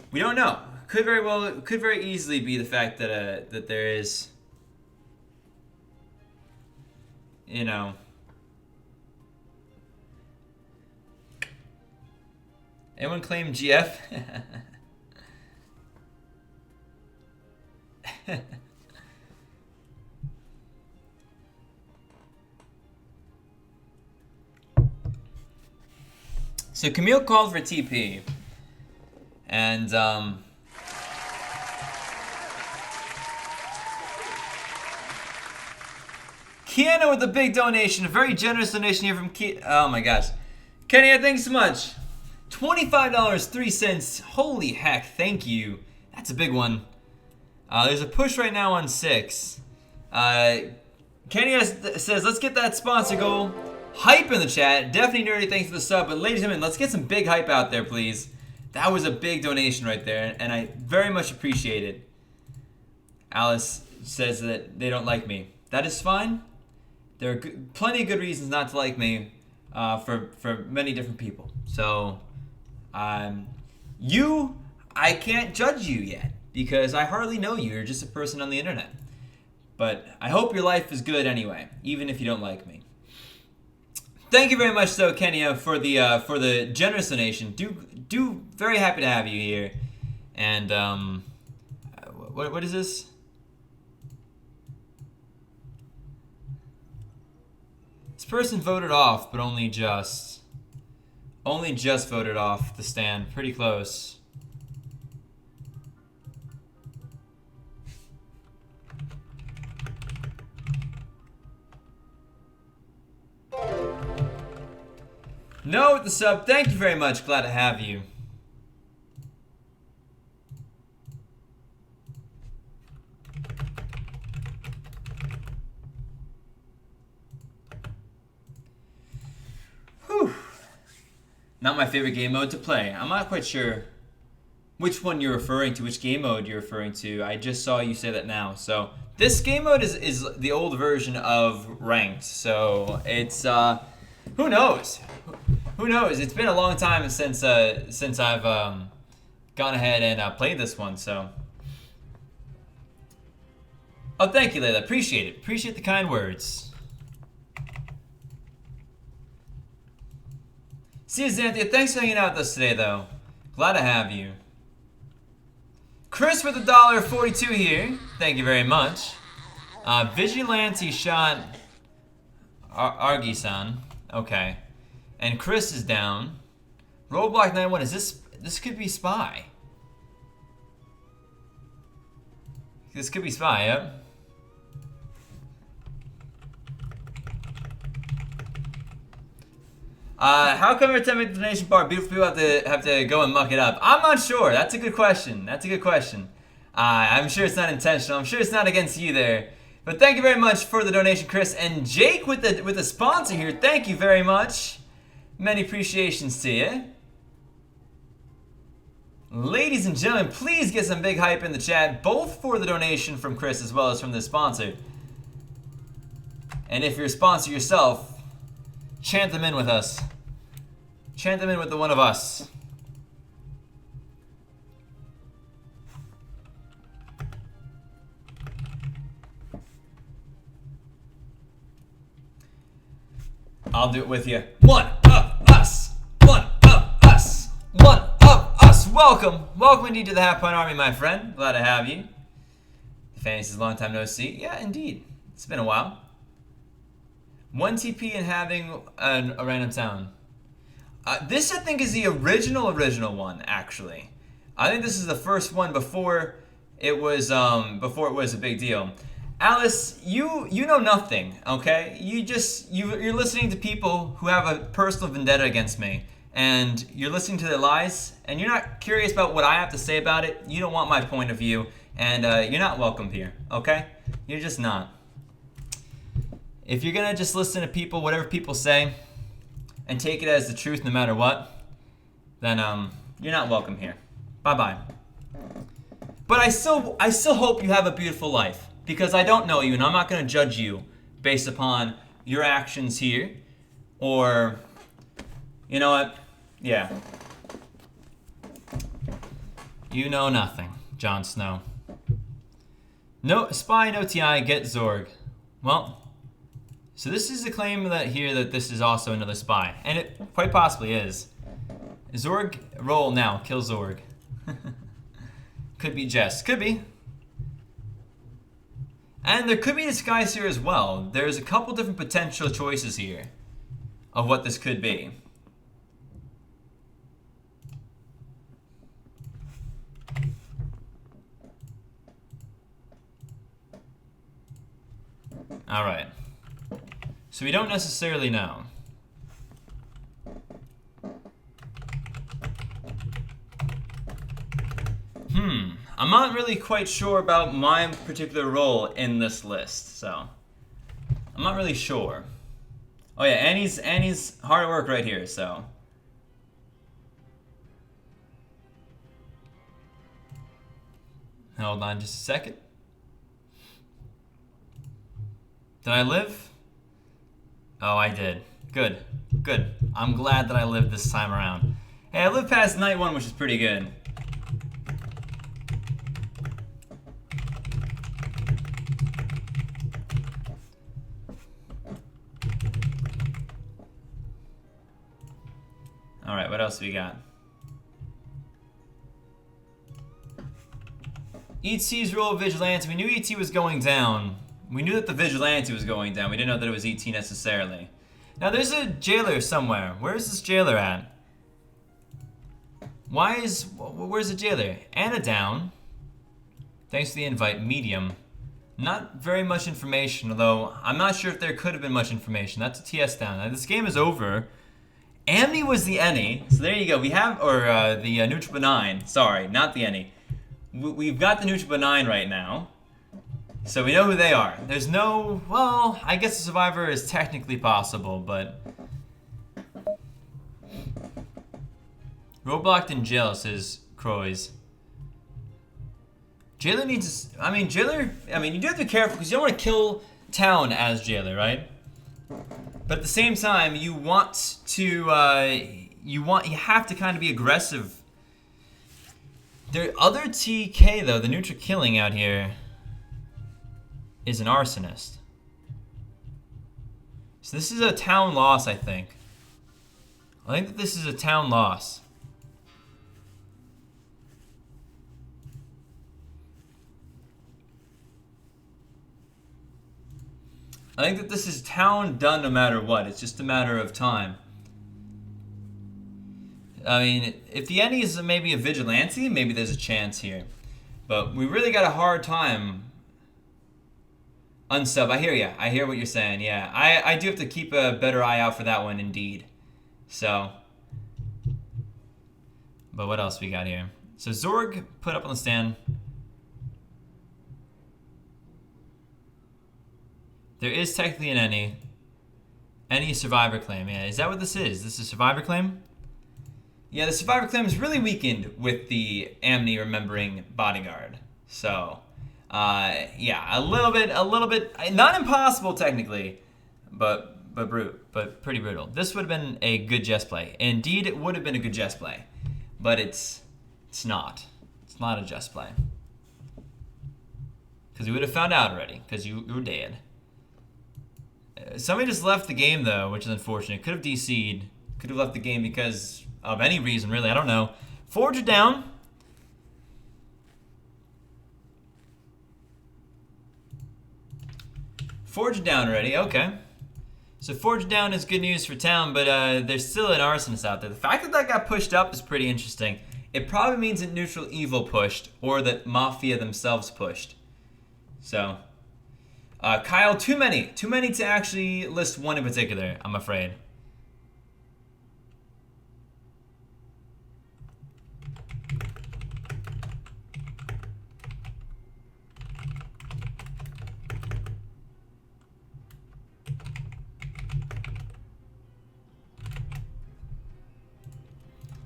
We don't know. Could very easily be the fact that that there is, you know. Anyone claim GF? So Camille called for TP, and Kiana with a big donation, a very generous donation here from oh my gosh, Kenya, thanks so much. $25.03. Holy heck, thank you. That's a big one. There's a push right now on 6. Kenya says, let's get that sponsor goal. Hype in the chat. Definitely nerdy, thanks for the sub. But ladies and gentlemen, let's get some big hype out there, please. That was a big donation right there, and I very much appreciate it. Alice says that they don't like me. That is fine. There are plenty of good reasons not to like me for many different people. So, I can't judge you yet because I hardly know you. You're just a person on the internet. But I hope your life is good anyway, even if you don't like me. Thank you very much, though, Kenya, for the generous donation. Very happy to have you here. And what is this? This person voted off, but only just voted off the stand. Pretty close. No with the sub. Thank you very much. Glad to have you. Whew. Not my favorite game mode to play. I'm not quite sure which one you're referring to, which game mode you're referring to. I just saw you say that now. So this game mode is the old version of ranked. So it's who knows? Who knows? It's been a long time since I've gone ahead and played this one. So, oh, thank you, Layla. Appreciate it. Appreciate the kind words. See you, Xanthia. Thanks for hanging out with us today, though. Glad to have you. Chris with $1.42 here. Thank you very much. Vigilante shot Argi-san. Okay. And Chris is down. Roblox 91, is this could be Spy. This could be Spy, yep. How come every time we make the donation bar, beautiful people have to go and muck it up? I'm not sure. That's a good question. I'm sure it's not intentional. I'm sure it's not against you there. But thank you very much for the donation, Chris. And Jake with the sponsor here. Thank you very much. Many appreciations to you. Ladies and gentlemen, please get some big hype in the chat, both for the donation from Chris as well as from the sponsor. And if you're a sponsor yourself, chant them in with us. Chant them in with the one of us. I'll do it with you. One of us. One of us. One of us. Welcome. Welcome indeed to the Half Pint Army, my friend. Glad to have you. Fanny says, long time no see. Yeah, indeed. It's been a while. 1 TP and having a random town. This, I think, is the original one, actually. I think this is the first one before it was a big deal. Alice, you know nothing, okay? You're listening to people who have a personal vendetta against me, and you're listening to their lies, and you're not curious about what I have to say about it. You don't want my point of view, and you're not welcome here, okay? You're just not. If you're gonna just listen to people, whatever people say, and take it as the truth no matter what, then you're not welcome here. Bye-bye. But I still hope you have a beautiful life, because I don't know you and I'm not going to judge you based upon your actions here, or you know what? Yeah. You know nothing, Jon Snow. No spy, no TI, get Zorg. Well, so this is a claim that here that this is also another spy, and it quite possibly is. Zorg, roll now, kill Zorg. Could be Jess, could be. And there could be disguise here as well. There's a couple different potential choices here of what this could be. All right. So we don't necessarily know. I'm not really quite sure about my particular role in this list, so I'm not really sure. Oh yeah, Annie's hard at work right here, so. Hold on just a second. Did I live? Oh, I did. Good. Good. I'm glad that I lived this time around. Hey, I lived past night 1, which is pretty good. Alright, what else we got? ET's role of Vigilante. We knew ET was going down. We knew that the Vigilante was going down. We didn't know that it was ET necessarily. Now there's a jailer somewhere. Where is this jailer at? Where's the jailer? Anna down. Thanks for the invite. Medium. Not very much information, although I'm not sure if there could have been much information. That's a TS down. Now, this game is over. Amni was the Any, so there you go. We have, or the neutral benign. Sorry, not the Any. We've got the neutral benign right now, so we know who they are. There's no, well, I guess the survivor is technically possible, but roadblocked in jail, says Croys. Jailer needs to, you do have to be careful because you don't want to kill town as jailer, right? But at the same time, you want to, you have to kind of be aggressive. The other TK though, the neutral killing out here, is an arsonist. So this is a town loss, I think. I think that this is a town loss. I think that this is town done no matter what. It's just a matter of time. I mean, if the Any is maybe a vigilante, maybe there's a chance here. But we really got a hard time. Unsub, I hear ya. I hear what you're saying, yeah. I do have to keep a better eye out for that one, indeed. So. But what else we got here? So Zorg put up on the stand. There is technically an Any survivor claim. Yeah, is that what this is? This is a survivor claim? Yeah, the survivor claim is really weakened with the Amni remembering bodyguard. So, yeah, a little bit, not impossible technically, but pretty brutal. This would have been a good Jess play. Indeed, it would have been a good Jess play, but it's not. It's not a Jess play because we would have found out already because you were dead. Somebody just left the game though, which is unfortunate. Could have DC'd. Could have left the game because of any reason, really. I don't know. Forger down. Forge down already. Okay. So Forge down is good news for town, but there's still an arsonist out there. The fact that that got pushed up is pretty interesting. It probably means that neutral evil pushed, or that Mafia themselves pushed. So. Kyle, too many to actually list one in particular, I'm afraid.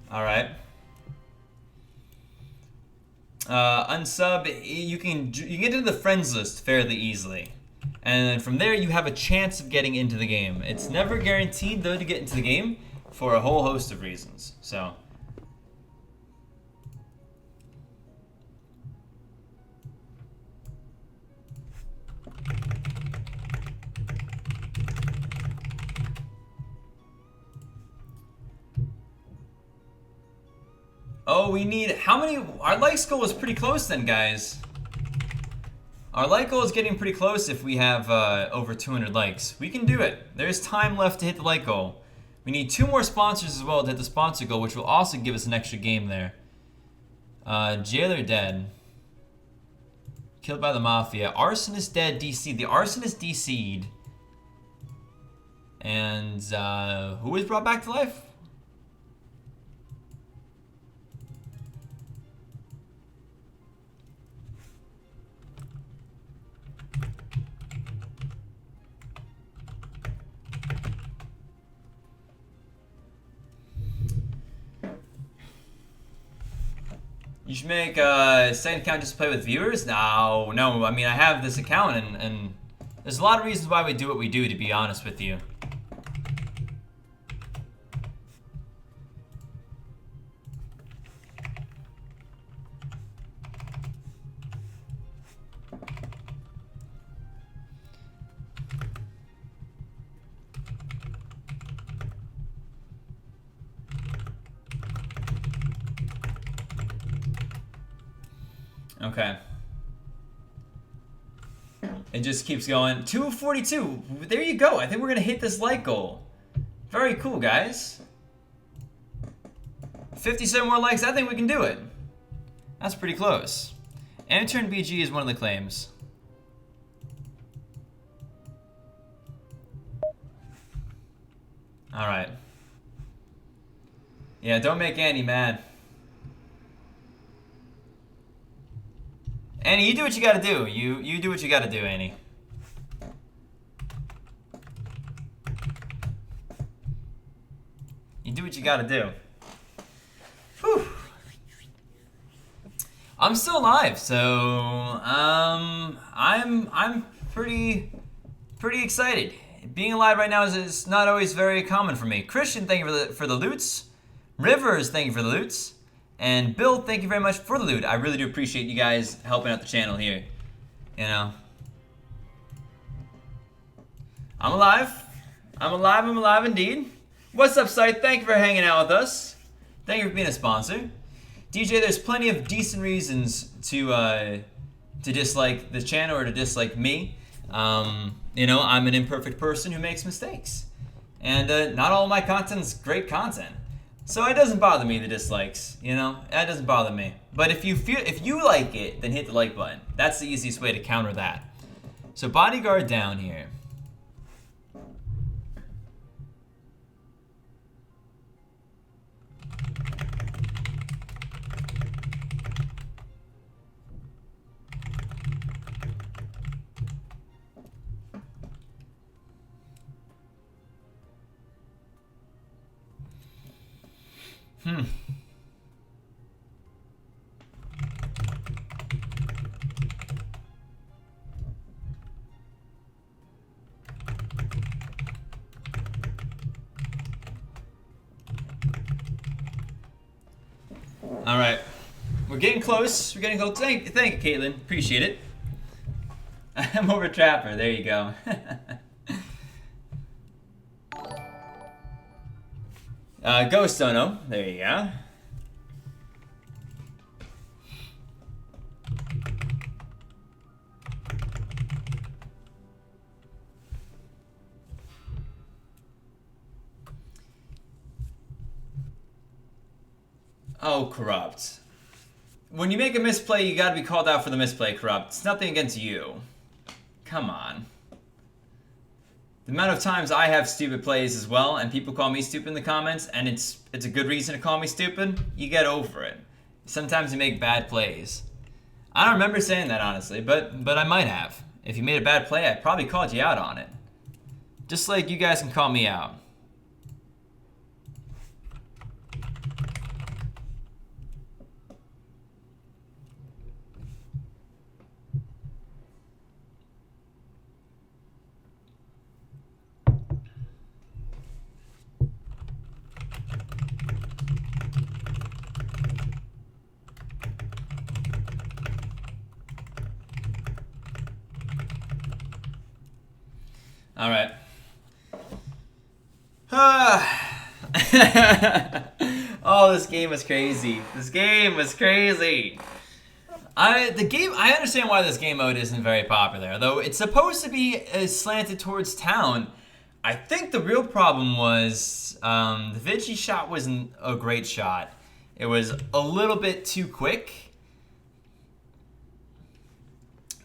All right. unsub, you can get into the friends list fairly easily. And then from there, you have a chance of getting into the game. It's never guaranteed, though, to get into the game for a whole host of reasons. So. Oh, we need, how many, our likes goal is pretty close then, guys. Our like goal is getting pretty close if we have over 200 likes. We can do it. There's time left to hit the like goal. We need 2 more sponsors as well to hit the sponsor goal, which will also give us an extra game there. Jailer dead. Killed by the Mafia. Arsonist dead, DC'd. The Arsonist DC'd. And who was brought back to life? You should make a second account just to play with viewers? No. I mean, I have this account, and there's a lot of reasons why we do what we do, to be honest with you. Okay. It just keeps going. 242. There you go. I think we're going to hit this like goal. Very cool, guys. 57 more likes. I think we can do it. That's pretty close. Intern BG is one of the claims. All right. Yeah, don't make Annie mad. Annie, you do what you gotta do. You do what you gotta do, Annie. You do what you gotta do. Whew. I'm still alive, so I'm pretty excited. Being alive right now is not always very common for me. Christian, thank you for the loots. Rivers, thank you for the loots. And Bill, thank you very much for the loot. I really do appreciate you guys helping out the channel here. You know. I'm alive. I'm alive indeed. What's up, Scythe? Thank you for hanging out with us. Thank you for being a sponsor. DJ, there's plenty of decent reasons to dislike the channel or to dislike me. You know, I'm an imperfect person who makes mistakes. And not all of my content's great content. So it doesn't bother me, the dislikes, you know? That doesn't bother me. But if you like it, then hit the like button. That's the easiest way to counter that. So bodyguard down here. All right, we're getting close. We're getting close. Thank you, Caitlin. Appreciate it. I'm over Trapper. There you go. Ghost Ono. There you go. Oh, Corrupt. When you make a misplay, you gotta be called out for the misplay, Corrupt. It's nothing against you. Come on. The amount of times I have stupid plays as well, and people call me stupid in the comments, and it's a good reason to call me stupid, you get over it. Sometimes you make bad plays. I don't remember saying that, honestly, but I might have. If you made a bad play, I probably called you out on it. Just like you guys can call me out. All right. Oh, this game was crazy. This game was crazy. I understand why this game mode isn't very popular, though it's supposed to be slanted towards town. I think the real problem was the Vigi shot wasn't a great shot. It was a little bit too quick.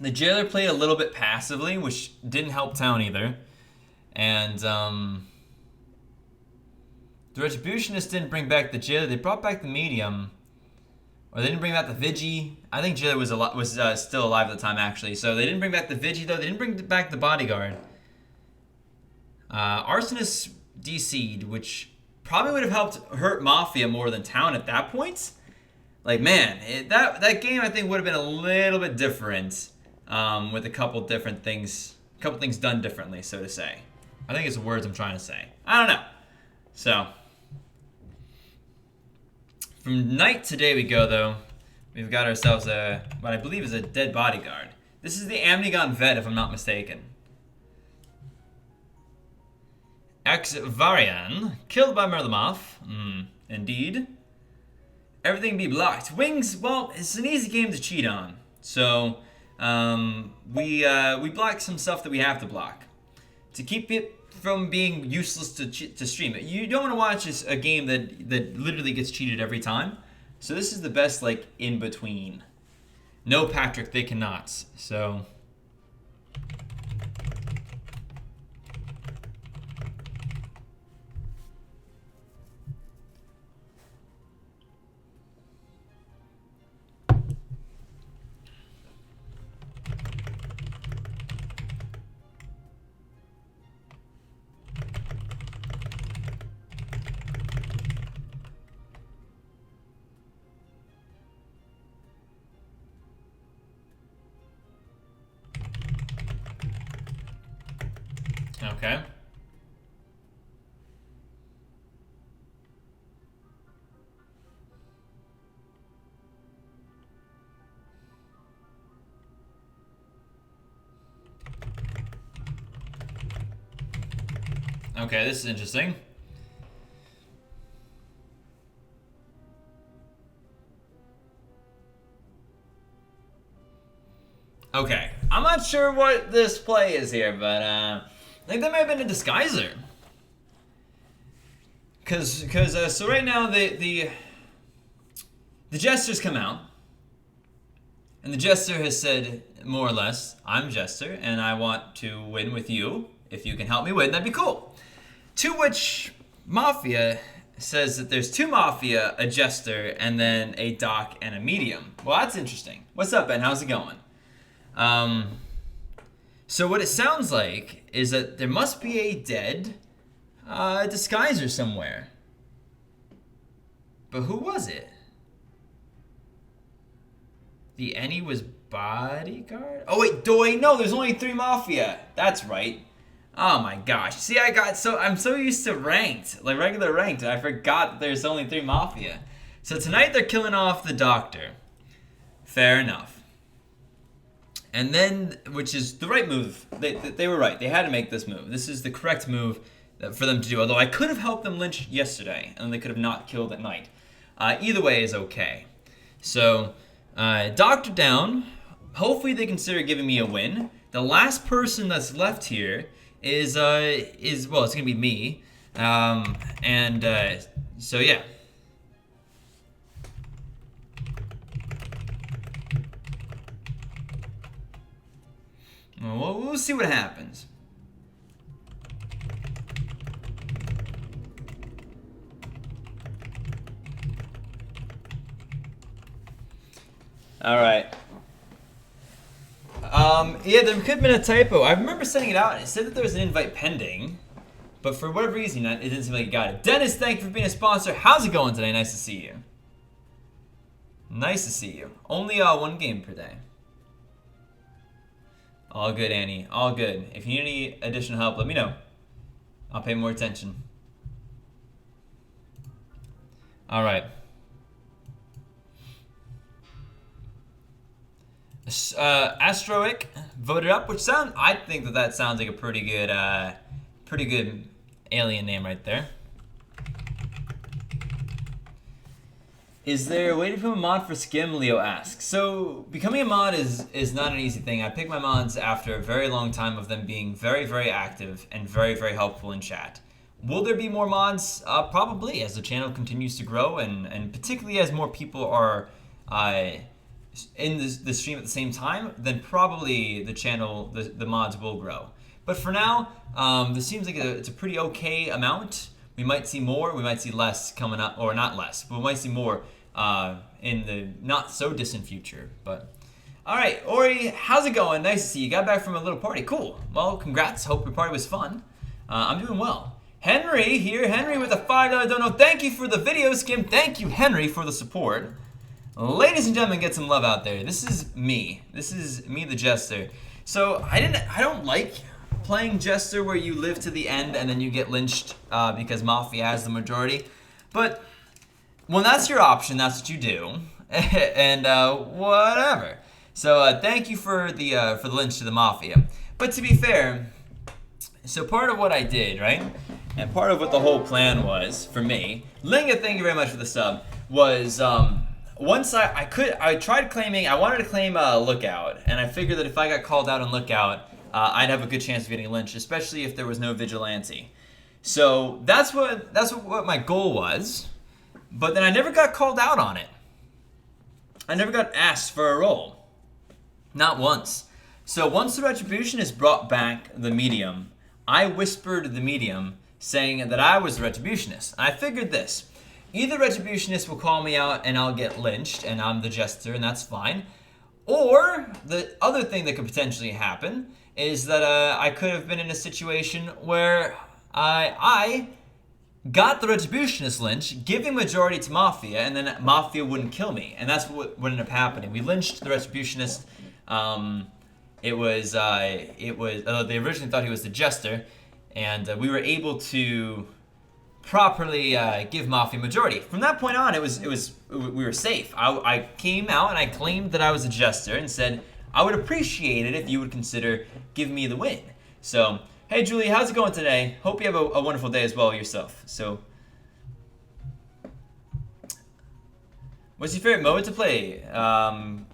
The jailer played a little bit passively, which didn't help town either. And the Retributionist didn't bring back the jailer. They brought back the medium. Or they didn't bring back the Vigi. I think jailer was still alive at the time, actually. So they didn't bring back the Vigi, though. They didn't bring back the bodyguard. Arsonist DC'd, which probably would have helped hurt Mafia more than town at that point. Like, man, that game I think would have been a little bit different with a couple different things, done differently, so to say. I think it's the words I'm trying to say. I don't know. So, from night to day we go, though. We've got ourselves what I believe is a dead bodyguard. This is the Amnigon Vet, if I'm not mistaken. Ex-Varian, killed by Merlimov. Indeed. Everything be blocked. Wings, well, it's an easy game to cheat on. So, we block some stuff that we have to block. To keep it from being useless to stream it. You don't want to watch a game that literally gets cheated every time. So this is the best, like, in between. No, Patrick, they cannot. So. Okay. Okay, this is interesting. Okay, I'm not sure what this play is here, but I think that might have been a disguiser. So right now the Jester's come out, and the Jester has said more or less, I'm Jester, and I want to win with you. If you can help me win, that'd be cool. To which Mafia says that there's two Mafia, a Jester, and then a Doc and a Medium. Well, that's interesting. What's up, Ben? How's it going? So what it sounds like is that there must be a dead disguiser somewhere. But who was it? The Any was bodyguard? Oh wait, no, there's only 3 Mafia. That's right. Oh my gosh. See, I'm so used to ranked, like regular ranked, I forgot that there's only 3 Mafia. So tonight they're killing off the Doctor. Fair enough. And then, which is the right move. They were right. They had to make this move. This is the correct move for them to do. Although I could have helped them lynch yesterday, and they could have not killed at night. Either way is okay. So, Doctor down. Hopefully they consider giving me a win. The last person that's left here is well, it's gonna be me. So yeah. Well, we'll see what happens. All right. Yeah, there could have been a typo. I remember sending it out, and it said that there was an invite pending, but for whatever reason, it didn't seem like it got it. Dennis, thank you for being a sponsor. How's it going today? Nice to see you. Nice to see you. Only 1 game per day. All good, Annie. All good. If you need any additional help, let me know. I'll pay more attention. All right. Astroic voted up, which I think that sounds like a pretty good alien name right there. Is there a way to become a mod for Skim? Leo asks. So becoming a mod is not an easy thing. I pick my mods after a very long time of them being very, very active and very, very helpful in chat. Will there be more mods? Probably, as the channel continues to grow and particularly as more people are in the stream at the same time, then probably the channel, the mods will grow. But for now, this seems like it's a pretty okay amount. We might see more, we might see less coming up, or not less, but we might see more in the not so distant future. But all right, Ori, how's it going? Nice to see you. Got back from a little party. Cool. Well, congrats. Hope your party was fun. I'm doing well. Henry here. Henry with a $5 dono. Thank you for the video, Skim. Thank you, Henry, for the support. Ladies and gentlemen, get some love out there. This is me. This is me, the Jester. So I don't like playing Jester where you live to the end and then you get lynched because Mafia has the majority. But when that's your option, that's what you do. And whatever. So thank you for the lynch to the Mafia. But to be fair, so part of what I did, right, and part of what the whole plan was for me, Linga, thank you very much for the sub, was once I tried claiming, I wanted to claim Lookout, and I figured that if I got called out on Lookout, I'd have a good chance of getting lynched, especially if there was no vigilante. So that's what my goal was, but then I never got called out on it. I never got asked for a role, not once. So once the Retributionist brought back the medium, I whispered the medium saying that I was the Retributionist. I figured this. Either Retributionist will call me out and I'll get lynched and I'm the Jester and that's fine. Or the other thing that could potentially happen is that I could have been in a situation where I got the Retributionist lynch, giving majority to Mafia, and then Mafia wouldn't kill me. And that's what ended up happening. We lynched the Retributionist. They originally thought he was the Jester, and we were able to properly give Mafia majority. From that point on, we were safe. I came out and I claimed that I was a Jester and said I would appreciate it if you would consider giving me the win. So, hey Julie, how's it going today? Hope you have a wonderful day as well yourself. So, what's your favorite mode to play?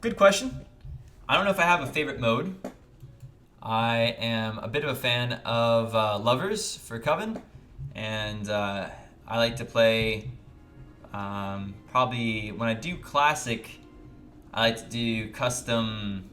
Good question. I don't know if I have a favorite mode. I am a bit of a fan of Lovers for Coven, and I like to play, probably when I do Classic, I like to do Custom.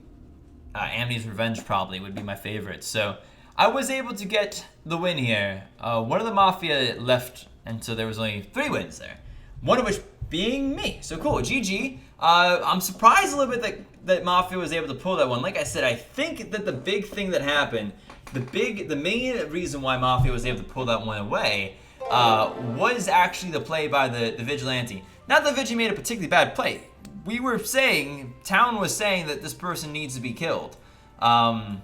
Amne's Revenge probably would be my favorite. So I was able to get the win here. One of the Mafia left, and so there was only 3 wins there. One of which being me. So cool, GG. I'm surprised a little bit that Mafia was able to pull that one. Like I said, I think that the big thing that happened, the main reason why Mafia was able to pull that one away was actually the play by the Vigilante. Not that Vigi made a particularly bad play. We were saying, Town was saying that this person needs to be killed. And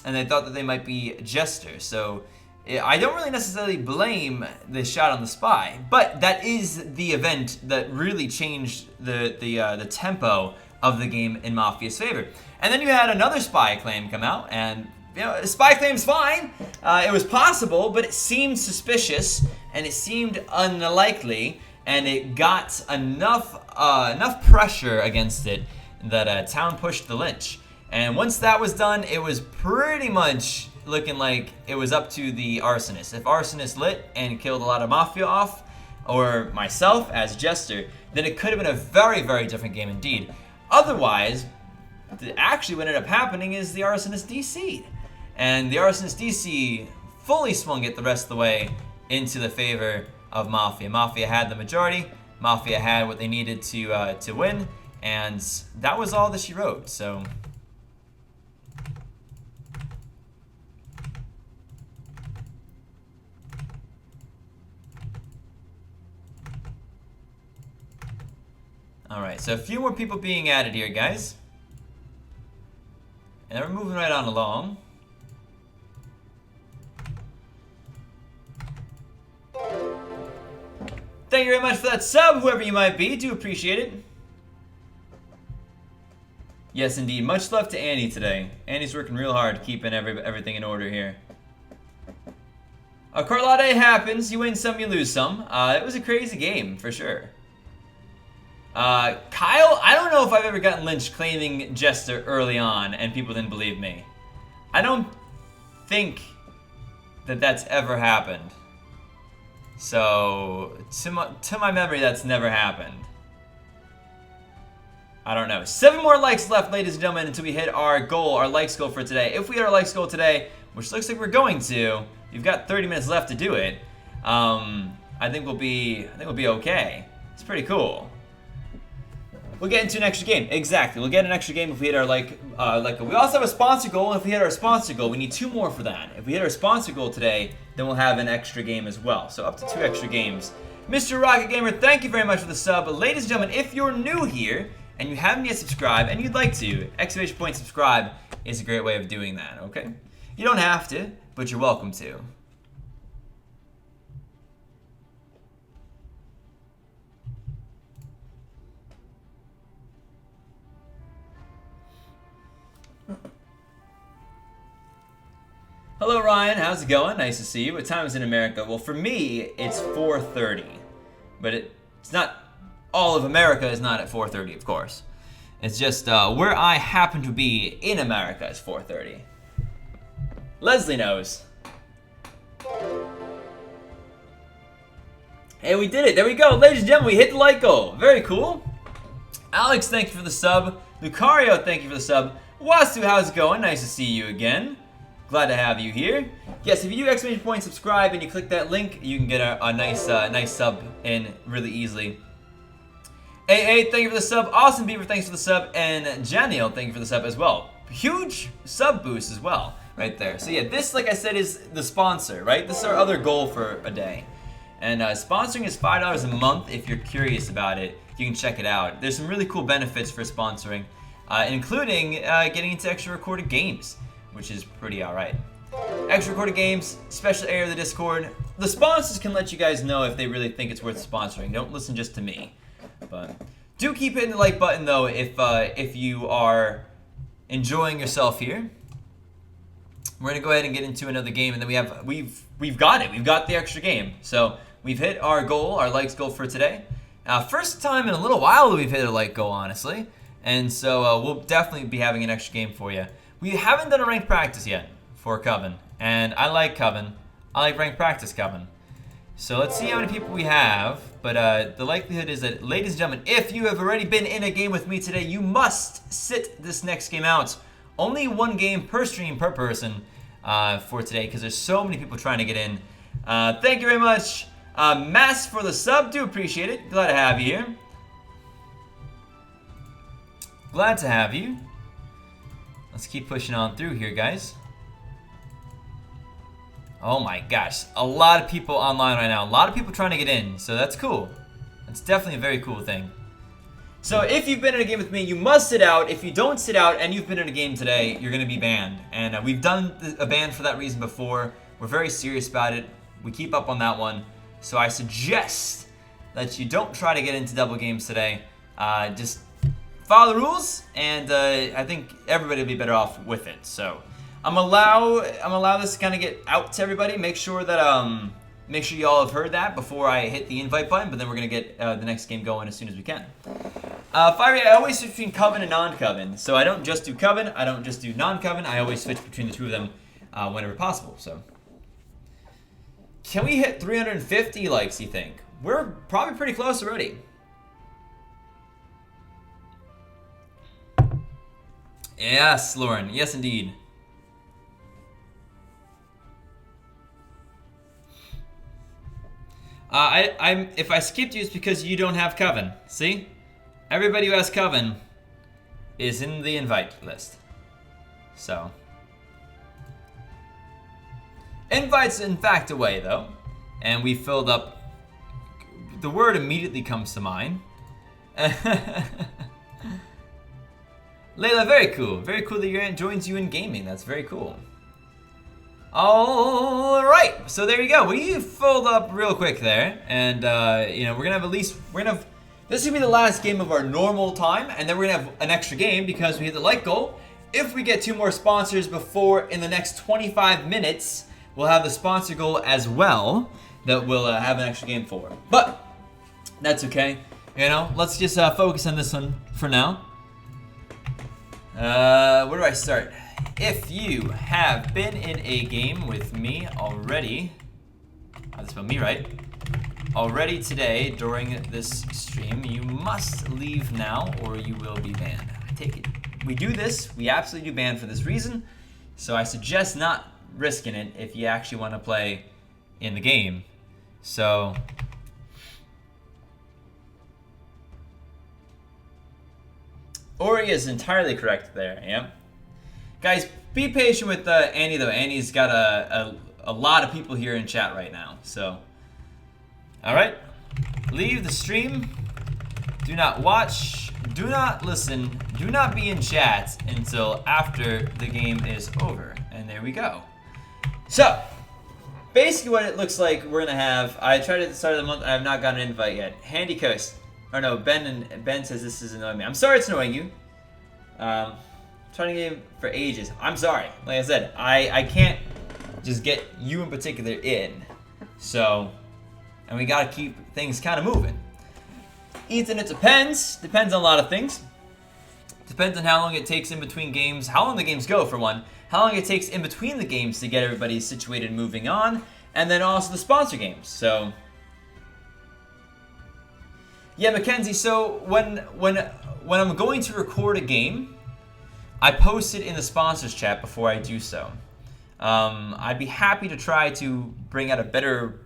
they thought that they might be Jester. So I don't really necessarily blame the shot on the spy, but that is the event that really changed the tempo of the game in Mafia's favor. And then you had another spy claim come out, and you know, a spy claim's fine. It was possible, but it seemed suspicious, and it seemed unlikely, and it got enough pressure against it that Town pushed the lynch. And once that was done, it was pretty much looking like it was up to the Arsonist. If Arsonist lit and killed a lot of Mafia off, or myself as Jester, then it could have been a very, very different game indeed. Otherwise, actually what ended up happening is the Arsonist DC'd. And the Arsonist DC fully swung it the rest of the way into the favor of Mafia. Mafia had the majority, Mafia had what they needed to win, and that was all that she wrote, so... Alright, so a few more people being added here, guys. And we're moving right on along. Thank you very much for that sub, whoever you might be. Do appreciate it. Yes, indeed. Much love to Annie today. Annie's working real hard, keeping everything in order here. Carlotta, happens. You win some, you lose some. It was a crazy game, for sure. Kyle, I don't know if I've ever gotten lynched claiming Jester early on and people didn't believe me. I don't think that that's ever happened. So, to my memory, that's never happened. I don't know. 7 more likes left, ladies and gentlemen, until we hit our goal, our likes goal for today. If we hit our likes goal today, which looks like we're going to, we've got 30 minutes left to do it. I think we'll be okay. It's pretty cool. We'll get into an extra game. Exactly. We'll get an extra game if we hit our like goal. We also have a sponsor goal, and if we hit our sponsor goal, we need 2 more for that. If we hit our sponsor goal today, then we'll have an extra game as well. So up to 2 extra games. Mr. Rocket Gamer, thank you very much for the sub. Ladies and gentlemen, if you're new here and you haven't yet subscribed and you'd like to, exclamation point subscribe is a great way of doing that, okay? You don't have to, but you're welcome to. Hello Ryan, how's it going? Nice to see you. What time is it in America? Well, for me, it's 4:30. But it's not, all of America is not at 4:30, of course. It's just where I happen to be in America is 4:30. Leslie knows. Hey, we did it. There we go. Ladies and gentlemen, we hit the like goal. Very cool. Alex, thank you for the sub. Lucario, thank you for the sub. Wasu, how's it going? Nice to see you again. Glad to have you here. Yes, if you do exclamation point subscribe and you click that link, you can get a nice sub in really easily. AA, thank you for the sub. Awesome Beaver, thanks for the sub. And Janiel, thank you for the sub as well. Huge sub boost as well, right there. So yeah, this, like I said, is the sponsor, right? This is our other goal for a day. And sponsoring is $5 a month. If you're curious about it, you can check it out. There's some really cool benefits for sponsoring, including getting into extra recorded games, which is pretty alright. Extra recorded games, special area of the Discord. The sponsors can let you guys know if they really think it's worth sponsoring. Don't listen just to me. But do keep hitting the like button though if you are enjoying yourself here. We're gonna go ahead and get into another game, and then we've got it. We've got the extra game. So we've hit our goal, our likes goal for today. First time in a little while that we've hit a like goal, honestly. And so we'll definitely be having an extra game for you. We haven't done a ranked practice yet for Coven, and I like Coven. I like ranked practice Coven. So let's see how many people we have, but the likelihood is that, ladies and gentlemen, if you have already been in a game with me today, you must sit this next game out. Only 1 game per stream per person for today, because there's so many people trying to get in. Thank you very much, Mass, for the sub. Do appreciate it. Glad to have you here. Glad to have you. Let's keep pushing on through here, guys. Oh my gosh, a lot of people online right now. A lot of people trying to get in, so that's cool. That's definitely a very cool thing. So if you've been in a game with me, you must sit out. If you don't sit out and you've been in a game today, you're going to be banned. And we've done a ban for that reason before. We're very serious about it. We keep up on that one. So I suggest that you don't try to get into double games today. Just follow the rules, and I think everybody will be better off with it. So I'm allow this to kind of get out to everybody. Make sure that make sure you all have heard that before I hit the invite button. But then we're gonna get the next game going as soon as we can. Fiery, I always switch between Coven and non-Coven. So I don't just do Coven. I don't just do non-Coven. I always switch between the two of them whenever possible. So can we hit 350 likes? You think? We're probably pretty close already. Yes, Lauren. Yes, indeed. If I skipped you, it's because you don't have Coven. See? Everybody who has Coven is in the invite list. So. Invite's in fact away, though. And we filled up. The word immediately comes to mind. Layla, very cool. Very cool that your aunt joins you in gaming. That's very cool. Alright, so there you go. We filled up real quick there. And, you know, we're gonna have This will be the last game of our normal time, and then we're gonna have an extra game because we hit the like goal. If we get 2 more sponsors before in the next 25 minutes, we'll have the sponsor goal as well that we'll have an extra game for. But that's okay. You know, let's just focus on this one for now. Where do I start? If you have been in a game with me already, I'll spell me right, already today during this stream, you must leave now or you will be banned. I take it. We do this, we absolutely do ban for this reason, so I suggest not risking it if you actually want to play in the game. So Ori is entirely correct there, yeah. Guys, be patient with Annie though. Annie's got a lot of people here in chat right now, so. Alright, leave the stream, do not watch, do not listen, do not be in chat until after the game is over, and there we go. So, basically what it looks like we're gonna have, I tried at the start of the month, I have not gotten an invite yet. Handy Coast, or no, Ben says this is annoying me. I'm sorry it's annoying you. Trying to game for ages. I'm sorry, like I said, I can't just get you in particular in, so. And we gotta keep things kind of moving. Ethan, it depends on a lot of things. Depends on how long it takes in between games, how long the games go for one, how long it takes in between the games to get everybody situated and moving on, and then also the sponsor games, so. Yeah, Mackenzie, so when I'm going to record a game, I post it in the sponsors chat before I do so. I'd be happy to try to bring out a better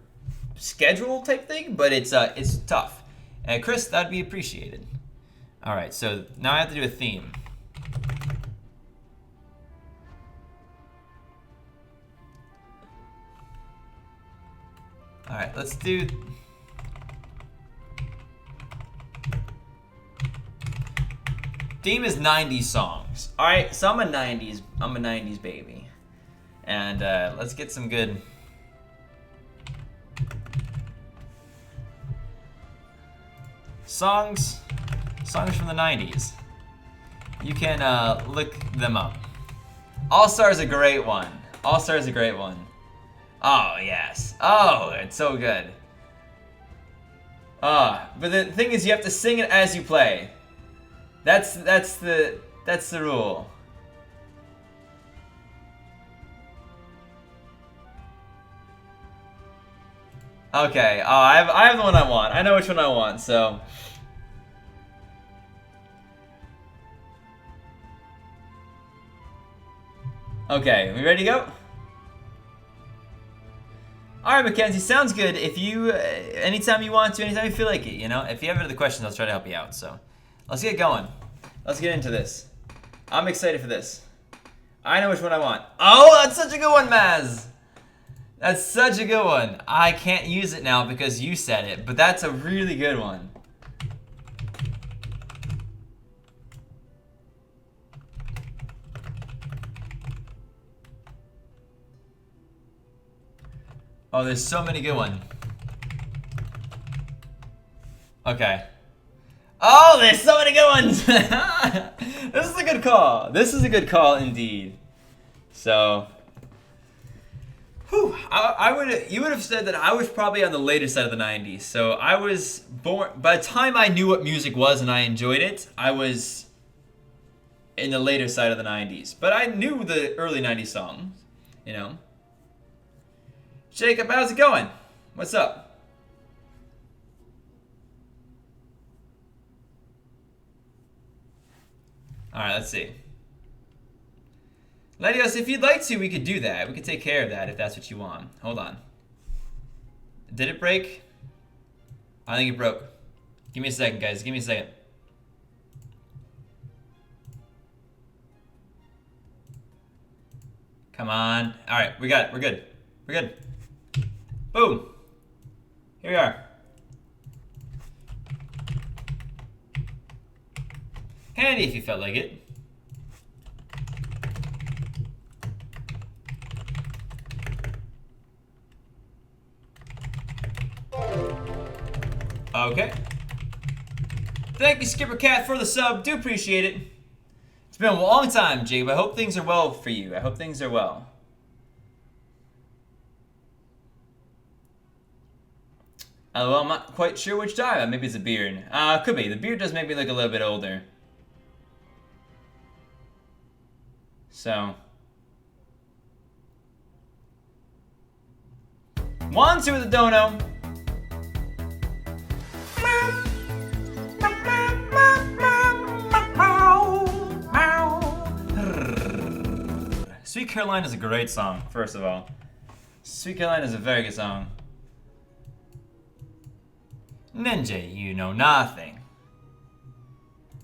schedule type thing, but it's tough. And Chris, that'd be appreciated. All right, so now I have to do a theme. All right, let's do. Theme is 90s songs. All right, so I'm a 90s baby, and let's get some good. Songs from the 90s. You can look them up. All Star is a great one. All Star is a great one. Oh yes. Oh, it's so good. But the thing is, you have to sing it as you play. That's the rule. Okay. Oh, I have the one I want. I know which one I want. So. Okay, we ready to go? Alright, Mackenzie, sounds good. If you, anytime you want to, anytime you feel like it, you know? If you have any other questions, I'll try to help you out, so. Let's get going. Let's get into this. I'm excited for this. I know which one I want. Oh, that's such a good one, Maz! That's such a good one. I can't use it now because you said it, but that's a really good one. Oh, there's so many good ones. Okay. Oh, there's so many good ones! This is a good call. This is a good call indeed. So, whew, you would have said that I was probably on the later side of the 90s. So I was born, by the time I knew what music was and I enjoyed it, I was in the later side of the 90s. But I knew the early 90s songs, you know. Jacob, how's it going? What's up? Alright, let's see. Ledios, if you'd like to, we could do that. We could take care of that if that's what you want. Hold on. Did it break? I think it broke. Give me a second, guys. Give me a second. Come on. Alright, we got it. We're good. We're good. Boom. Here we are. Handy if you felt like it. Okay. Thank you, Skipper Cat, for the sub. Do appreciate it. It's been a long time, Jacob. I hope things are well for you. I hope things are well. Well, I'm not quite sure which dye. Maybe it's a beard. Could be. The beard does make me look a little bit older. So. 1-2 with the dono. Sweet Caroline is a great song, first of all. Sweet Caroline is a very good song. Ninja, you know nothing.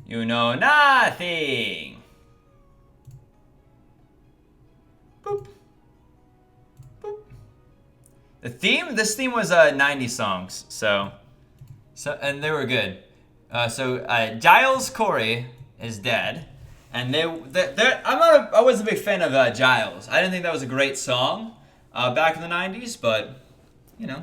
You know nothing. Boop. Boop. This theme was 90 songs, so and they were good. Giles Corey is dead. And I wasn't a big fan of Giles. I didn't think that was a great song back in the 90s, but, you know.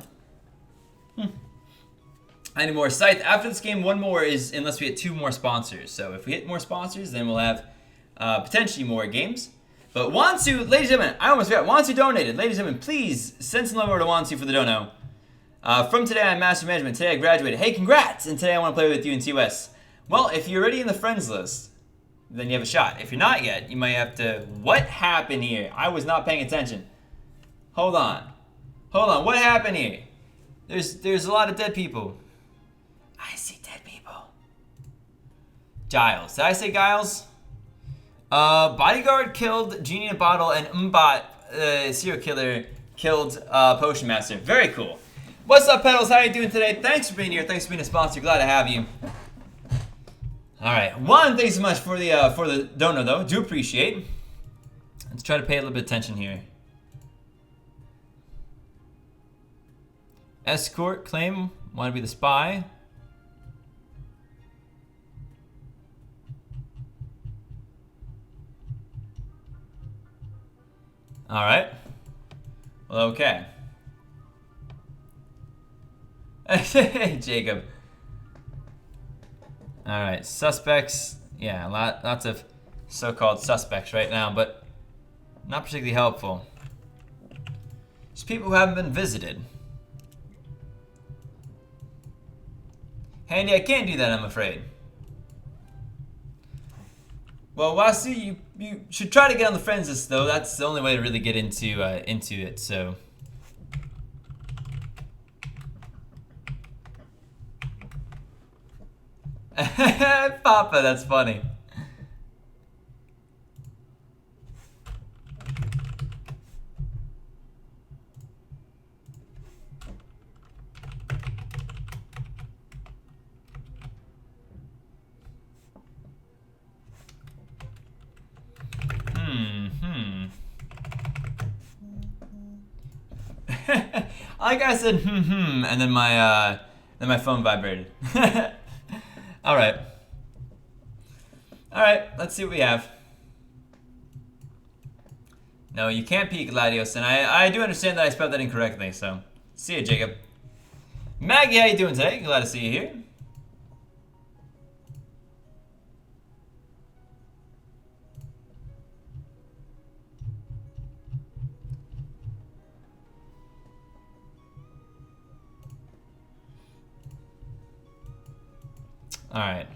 I need more Scythe. After this game, one more is, unless we hit 2 more sponsors. So if we hit more sponsors, then we'll have potentially more games. But Wansu, ladies and gentlemen, I almost forgot. Wansu donated. Ladies and gentlemen, please send some love over to Wansu for the dono. From today, I'm Master Management. Today, I graduated. Hey, congrats! And today, I want to play with you in TOS. Well, if you're already in the friends list, then you have a shot. If you're not yet, you might have to... What happened here? I was not paying attention. Hold on. What happened here? There's a lot of dead people. I see dead people. Giles. Did I say Giles? Bodyguard killed Genie in a Bottle, and Mbot, serial killer, killed Potion Master. Very cool. What's up, Pedals? How are you doing today? Thanks for being here. Thanks for being a sponsor. Glad to have you. Alright, thanks so much for the dono, though. Do appreciate. Let's try to pay a little bit of attention here. Escort claim, want to be the spy. Alright. Well, okay. Hey, Jacob. Alright, suspects. Yeah, lots of so-called suspects right now, but not particularly helpful. Just people who haven't been visited. Handy, I can't do that, I'm afraid. Well, Wasu, you should try to get on the friends list, though. That's the only way to really get into it, so... Papa, that's funny. I like I said and then my phone vibrated. All right, let's see what we have. No, you can't peek, Gladios, and I do understand that I spelled that incorrectly, so see you, Jacob. Maggie, how you doing today? Glad to see you here. Alright.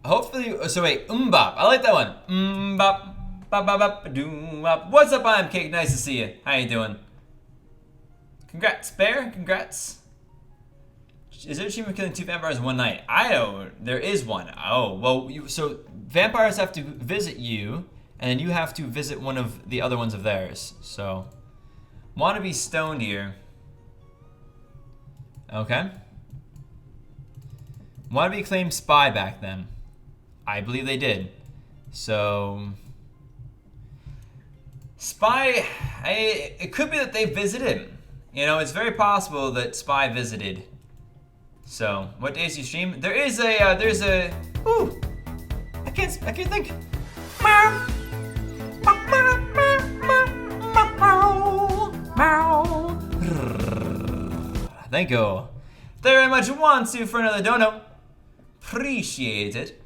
Hopefully, so wait, Mbop. I like that one. Mbop. Bop, bop, bop, doom, bop. What's up, I'm Cake? Nice to see you. How you doing? Congrats, Bear. Congrats. Is there achievement killing 2 vampires in one night? I don't. There is one. Oh, well, so vampires have to visit you, and then you have to visit one of the other ones of theirs. So, want to be stoned here. Okay. Wannabe claimed spy back then. I believe they did. So... Spy... it could be that they visited. You know, it's very possible that Spy visited. So, what days do you stream? There's a... Ooh! I can't think. Thank you. Thank you very much, Wansu, for another dono. appreciate it.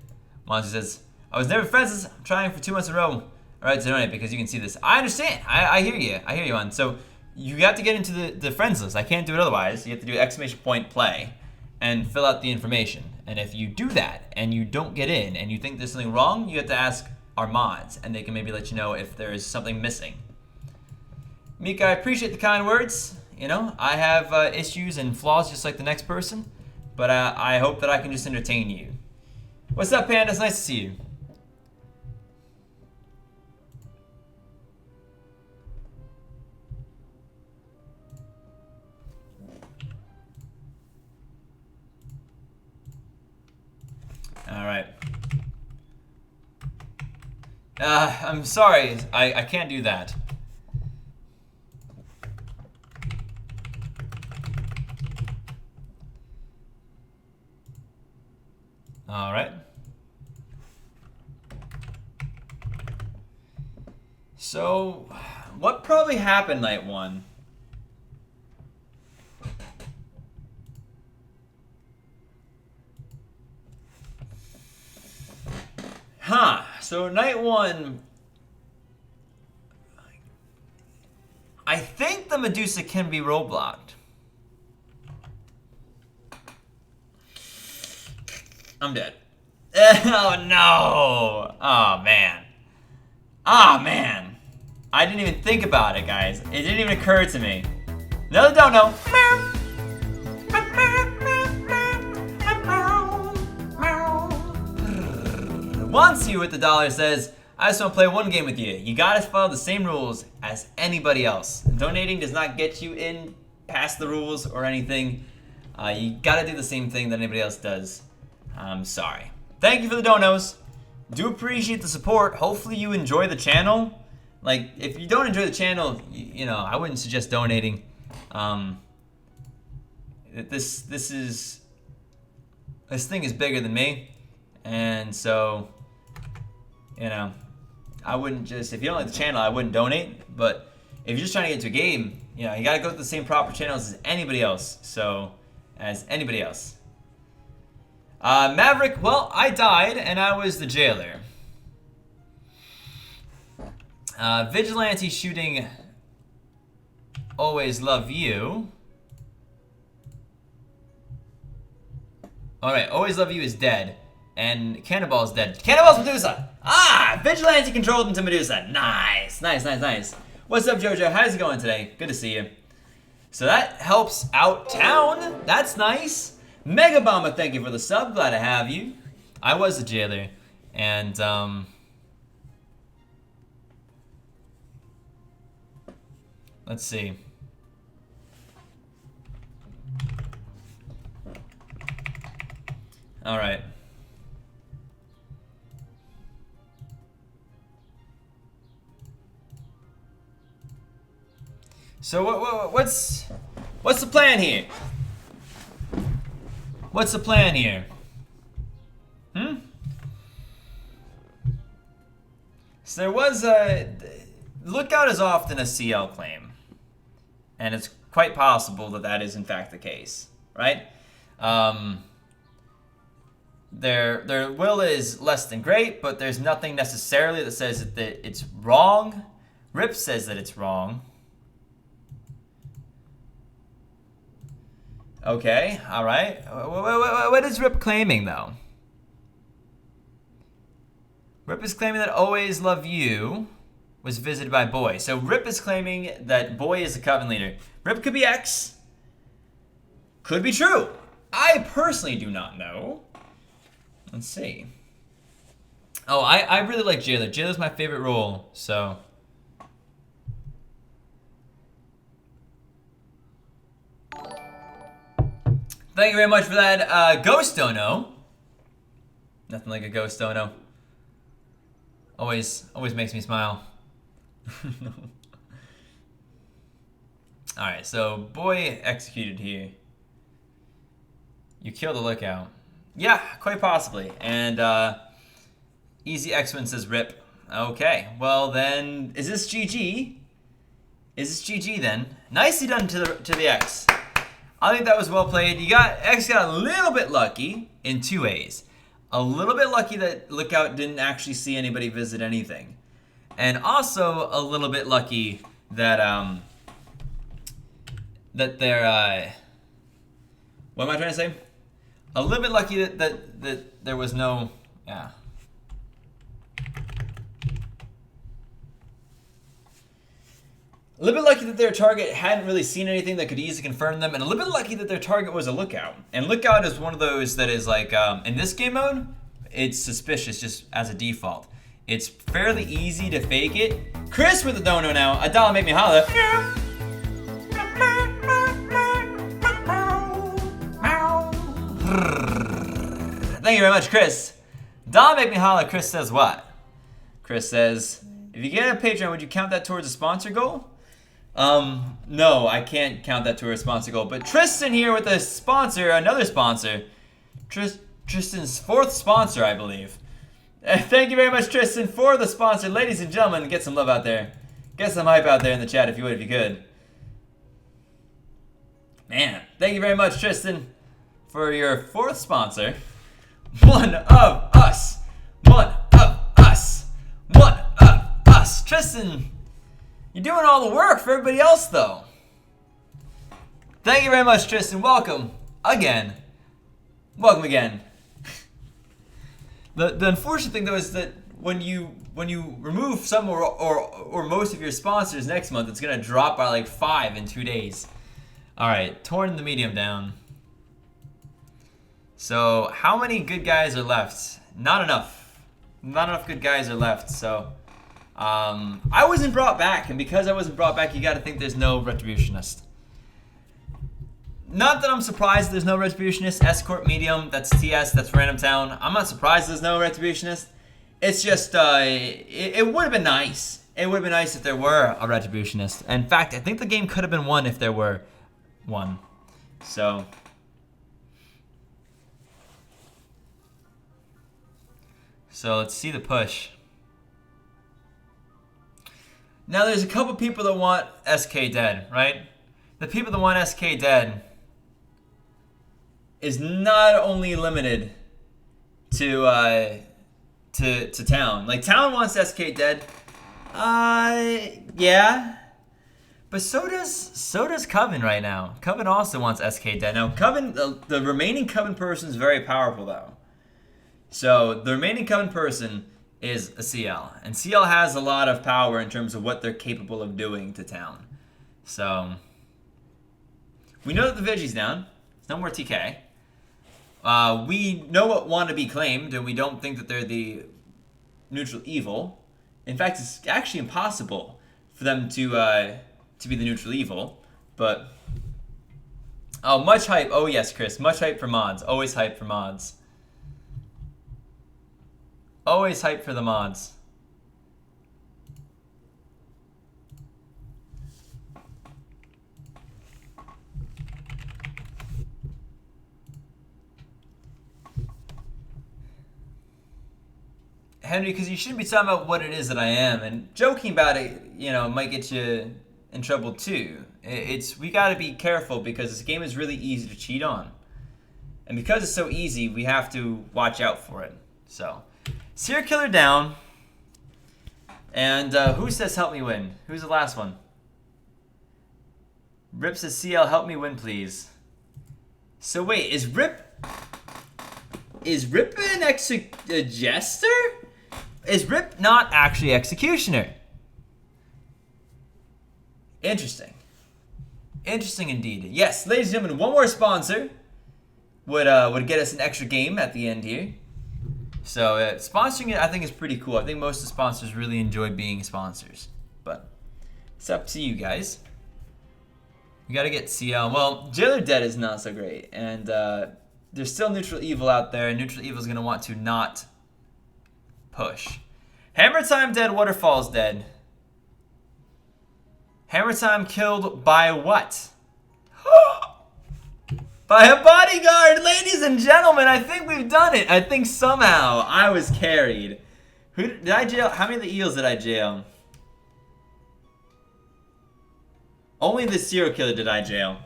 Monty says, I was never friends. I'm trying for 2 months in a row. All right, to donate because you can see this. I understand. I hear you. I hear you, on. So you have to get into the friends list. I can't do it otherwise. You have to do exclamation point play and fill out the information. And if you do that and you don't get in and you think there's something wrong, you have to ask our mods, and they can maybe let you know if there is something missing. Mika, I appreciate the kind words. You know, I have issues and flaws just like the next person, but I hope that I can just entertain you. What's up, Panda? It's nice to see you. All right. I'm sorry. I can't do that. All right. So, what probably happened night one? So night one, I think the Medusa can be roadblocked. I'm dead. Oh no! Oh man. Ah man. I didn't even think about it, guys. It didn't even occur to me. No, don't know. Wants you with the dollar says, I just want to play one game with you. You gotta follow the same rules as anybody else. Donating does not get you in past the rules or anything. You gotta do the same thing that anybody else does. I'm sorry. Thank you for the donos. Do appreciate the support. Hopefully you enjoy the channel. Like, if you don't enjoy the channel, you know, I wouldn't suggest donating. This thing is bigger than me, and so, you know, I wouldn't just, if you don't like the channel, I wouldn't donate. But if you're just trying to get into a game, you know, you gotta go to the same proper channels as anybody else. Maverick, well, I died and I was the jailer. Vigilante shooting, always love you. Alright, always love you is dead. And Cannonball's dead. Cannonball's Medusa! Ah! Vigilante controlled into Medusa. Nice, nice, nice, nice. What's up, Jojo? How's it going today? Good to see you. So that helps out town. That's nice. Mega Bomber, thank you for the sub. Glad to have you. I was a jailer. And, let's see. All right. So what's the plan here? What's the plan here? So there was a lookout is often a CL claim, and it's quite possible that that is in fact the case, right? Their will is less than great, but there's nothing necessarily that says that it's wrong. Rip says that it's wrong. Okay, all right. What is Rip claiming, though? Rip is claiming that Always Love You was visited by Boy. So Rip is claiming that Boy is the Coven leader. Rip could be X. Could be true. I personally do not know. Let's see. Oh, I really like Jailer. Jailer's my favorite role, so. Thank you very much for that, Ghost Dono. Nothing like a Ghost Dono. Always makes me smile. Alright, so Boy executed here. You killed the lookout. Yeah, quite possibly. And Easy X-Win says Rip. Okay, well then, is this GG? Is this GG then? Nicely done to the X. I think that was well played. X got a little bit lucky in 2 ways. A little bit lucky that Lookout didn't actually see anybody visit anything. And also a little bit lucky that that they're what am I trying to say? A little bit lucky that there was no yeah. A little bit lucky that their target hadn't really seen anything that could easily confirm them, and a little bit lucky that their target was a Lookout. And Lookout is one of those that is like, in this game mode, it's suspicious just as a default. It's fairly easy to fake it. Chris with the dono now. A dollar make me holler. Thank you very much, Chris. Dollar make me holler. Chris says what? Chris says, if you get a Patreon, would you count that towards a sponsor goal? No, I can't count that towards a sponsor goal. But Tristan here with a sponsor, another sponsor. Tristan's 4th sponsor, I believe. Thank you very much, Tristan, for the sponsor. Ladies and gentlemen, get some love out there. Get some hype out there in the chat if you would, if you could. Man, thank you very much, Tristan, for your 4th sponsor. One of us. One of us. One of us. Tristan, you're doing all the work for everybody else, though. Thank you very much, Tristan. Welcome again. Welcome again. The unfortunate thing, though, is that when you remove some or most of your sponsors next month, it's gonna drop by like 5 in 2 days. All right, torn the medium down. So how many good guys are left? Not enough. Not enough good guys are left. So I wasn't brought back, and because I wasn't brought back, you got to think there's no Retributionist. Not that I'm surprised there's no Retributionist. Escort Medium, that's TS, that's Random Town. I'm not surprised there's no Retributionist. It's just, it would have been nice. It would have been nice if there were a Retributionist. In fact, I think the game could have been won if there were one. So let's see the push. Now there's a couple people that want SK dead, right? The people that want SK dead is not only limited to Town. Like, Town wants SK dead. Yeah. But so does Coven right now. Coven also wants SK dead. Now, Coven, the remaining Coven person is very powerful, though. So, the remaining Coven person is a CL. And CL has a lot of power in terms of what they're capable of doing to Town. So, we know that the Vigi's down. It's no more TK. We know what want to be claimed, and we don't think that they're the neutral evil. In fact, it's actually impossible for them to be the neutral evil. But oh, much hype. Oh yes, Chris. Much hype for mods. Always hype for mods. Always hype for the mods. Henry, because you shouldn't be talking about what it is that I am, and joking about it, you know, might get you in trouble too. We got to be careful because this game is really easy to cheat on, and because it's so easy, we have to watch out for it. So, Serial Killer down, and who says help me win? Who's the last one? Rip says CL, help me win, please. So wait, is Rip a jester? Is Rip not actually Executioner? Interesting. Interesting indeed. Yes, ladies and gentlemen, one more sponsor would get us an extra game at the end here. So sponsoring it, I think, is pretty cool. I think most of the sponsors really enjoy being sponsors. But it's up to you guys. You gotta get CL. Well, Jailer Dead is not so great. And there's still Neutral Evil out there. And Neutral Evil is going to want to not push. Hammer Time dead, Waterfall's dead. Hammer Time killed by what? By a bodyguard, ladies and gentlemen. I think we've done it. I think somehow I was carried. Who did I jail? How many of the eels did I jail? Only the serial killer did I jail.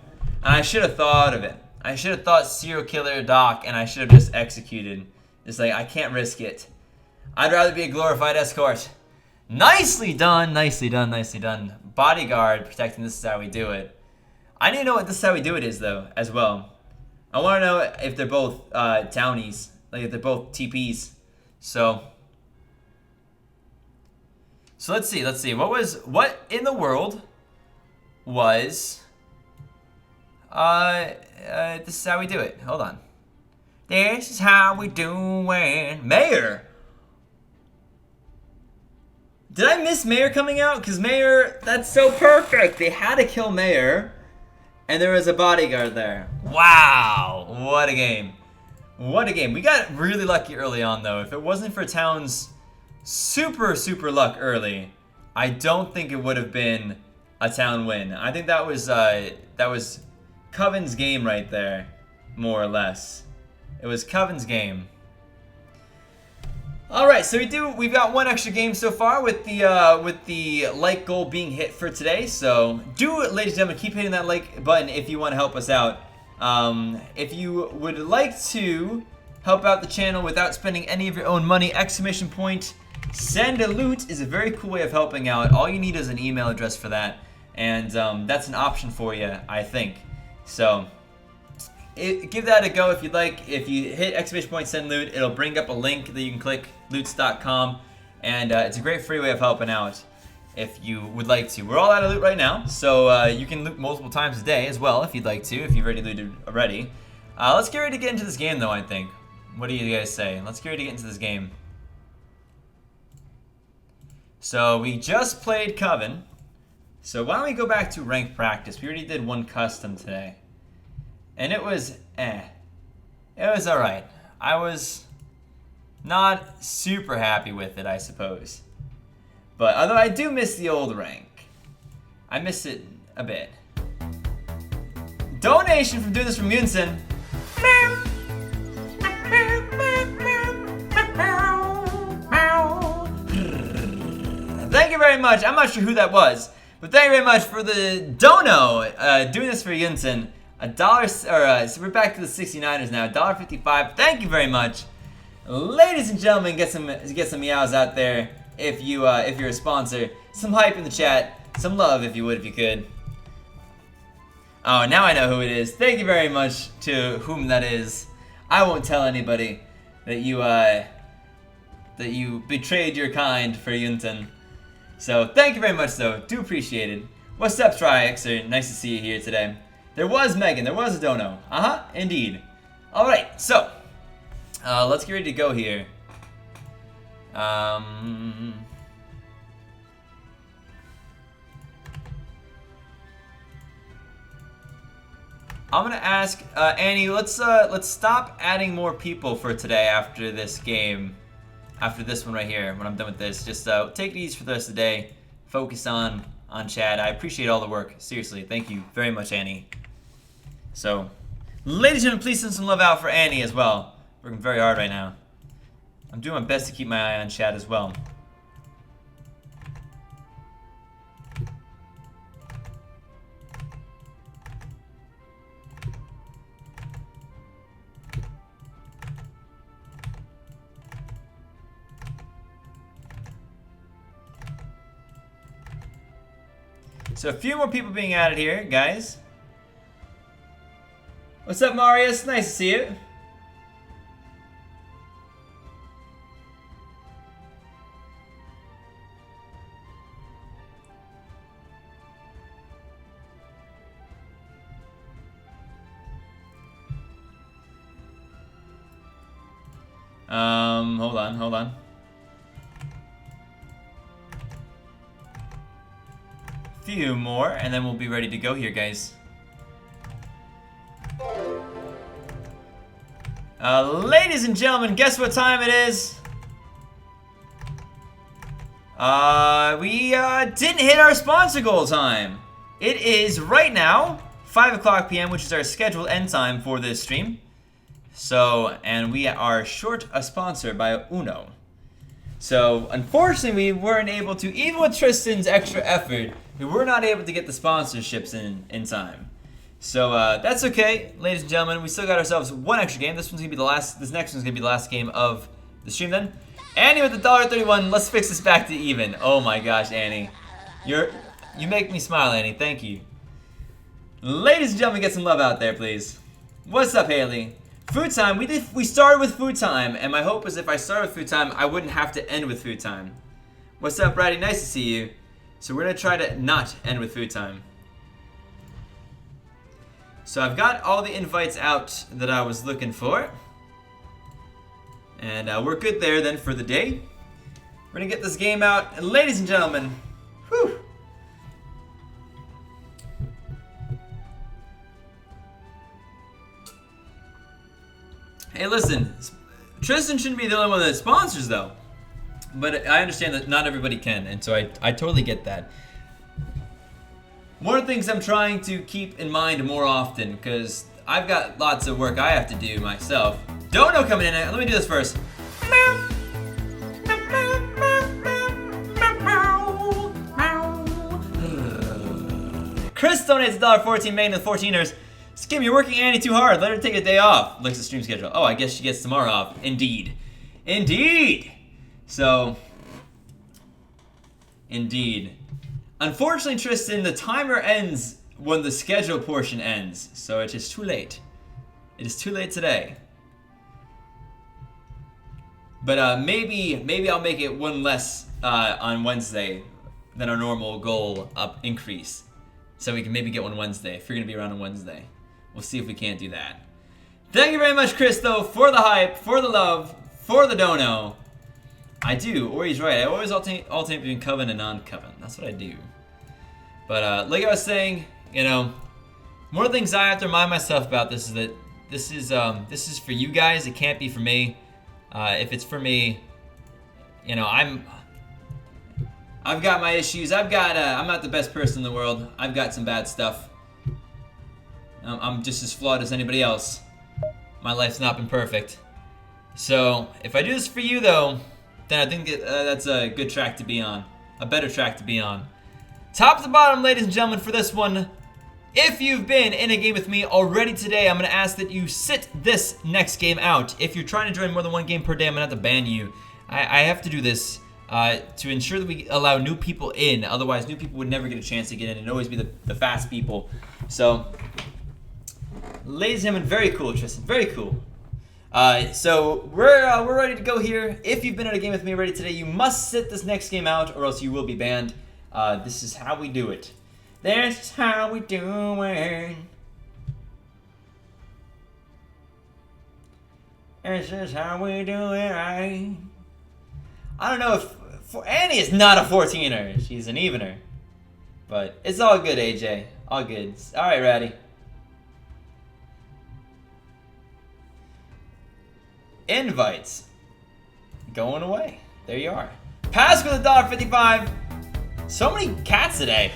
And I should have thought of it. I should have thought serial killer Doc, and I should have just executed Just like, I can't risk it. I'd rather be a glorified escort. Nicely done, nicely done, nicely done. Bodyguard protecting, this is how we do it. I need to know what this is how we do it is, though, as well. I want to know if they're both townies. Like, if they're both TPs. So let's see. What in the world was... this is how we do it. Hold on. This is how we do it. Mayor! Did I miss Mayor coming out? Because Mayor, that's so perfect. They had to kill Mayor. And there was a bodyguard there. Wow. What a game. What a game. We got really lucky early on, though. If it wasn't for Town's super, super luck early, I don't think it would have been a Town win. I think that was Coven's game right there, more or less. It was Coven's game. All right, so we've got one extra game so far with the like goal being hit for today. So ladies and gentlemen, keep hitting that like button if you want to help us out. If you would like to help out the channel without spending any of your own money, exclamation point, send a loot is a very cool way of helping out. All you need is an email address for that, and that's an option for you, I think. So give that a go if you'd like. If you hit exclamation point send loot, it'll bring up a link that you can click, loots.com, and it's a great free way of helping out if you would like to. We're all out of loot right now, so you can loot multiple times a day as well if you'd like to, if you've already looted already. Let's get ready to get into this game though, I think. What do you guys say? Let's get ready to get into this game. So we just played Coven. So why don't we go back to ranked practice? We already did one custom today. And it was It was alright. I was not super happy with it, I suppose. But although I do miss the old rank. I miss it a bit. Donation from doing this from Yunsen. Thank you very much. I'm not sure who that was. But thank you very much for the dono. Doing this for Yunsen. So we're back to the 69ers now. $1.55. Thank you very much, ladies and gentlemen. Get some meows out there if you're a sponsor. Some hype in the chat. Some love if you could. Oh, now I know who it is. Thank you very much to whom that is. I won't tell anybody that you betrayed your kind for Yunten. So thank you very much, though. Do appreciate it. What's up, Triaxer? Nice to see you here today. There was Megan. There was a dono. Indeed. All right. So let's get ready to go here. I'm gonna ask Annie. Let's stop adding more people for today after this game. After this one right here, when I'm done with this, just take it easy for the rest of the day. Focus on chat. I appreciate all the work. Seriously, thank you very much, Annie. So, ladies and gentlemen, please send some love out for Annie as well. Working very hard right now. I'm doing my best to keep my eye on chat as well. So a few more people being added here, guys. What's up, Marius? Nice to see you. Hold on. Few more, and then we'll be ready to go here, guys. Ladies and gentlemen, guess what time it is? We didn't hit our sponsor goal time. It is right now 5 o'clock p.m., which is our scheduled end time for this stream. So, and we are short a sponsor by Uno. So, unfortunately, we weren't able to, even with Tristan's extra effort, we were not able to get the sponsorships in time. So that's okay, ladies and gentlemen. We still got ourselves one extra game. This one's gonna be the last. This next one's gonna be the last game of the stream. Then, Annie with the $1.31. Let's fix this back to even. Oh my gosh, Annie, you make me smile, Annie. Thank you. Ladies and gentlemen, get some love out there, please. What's up, Haley? Food time. We started with food time, and my hope was if I started with food time, I wouldn't have to end with food time. What's up, Brady? Nice to see you. So we're gonna try to not end with food time. So I've got all the invites out that I was looking for. And we're good there then for the day. We're gonna get this game out. And ladies and gentlemen, whew. Hey, listen, Tristan shouldn't be the only one that sponsors though. But I understand that not everybody can, and so I totally get that. One of the things I'm trying to keep in mind more often, because I've got lots of work I have to do myself. Dono coming in. Let me do this first. Chris donates $1.14, making the 14ers. Skim, you're working Annie too hard. Let her take a day off. Looks at stream schedule. Oh, I guess she gets tomorrow off. Indeed. Indeed. So, indeed. Unfortunately, Tristan, the timer ends when the schedule portion ends, so it is too late. It is too late today. But maybe I'll make it one less on Wednesday than our normal goal increase, so we can maybe get one Wednesday if you're gonna be around on Wednesday. We'll see if we can't do that. Thank you very much, Chris, though, for the hype, for the love, for the dono. I do. Ori's right. I always alternate between Coven and non-Coven. That's what I do. But like I was saying, you know, one of the things I have to remind myself about this is that this is for you guys. It can't be for me. If it's for me, you know, I've got my issues. I'm not the best person in the world. I've got some bad stuff. I'm just as flawed as anybody else. My life's not been perfect. So if I do this for you, though, then I think that's a good track to be on. A better track to be on. Top to bottom, ladies and gentlemen, for this one. If you've been in a game with me already today, I'm going to ask that you sit this next game out. If you're trying to join more than one game per day, I'm going to have to ban you. I have to do this to ensure that we allow new people in. Otherwise, new people would never get a chance to get in. It'd always be the fast people. So, ladies and gentlemen, very cool, Tristan. Very cool. So we're ready to go here. If you've been in a game with me already today, you must sit this next game out or else you will be banned. This is how we do it. This is how we do it. This is how we do it right. I don't know if Annie is not a 14er. She's an evener. But it's all good, AJ. All good. Alright, Ratty. Invites. Going away. There you are. Pass with $1.55. So many cats today.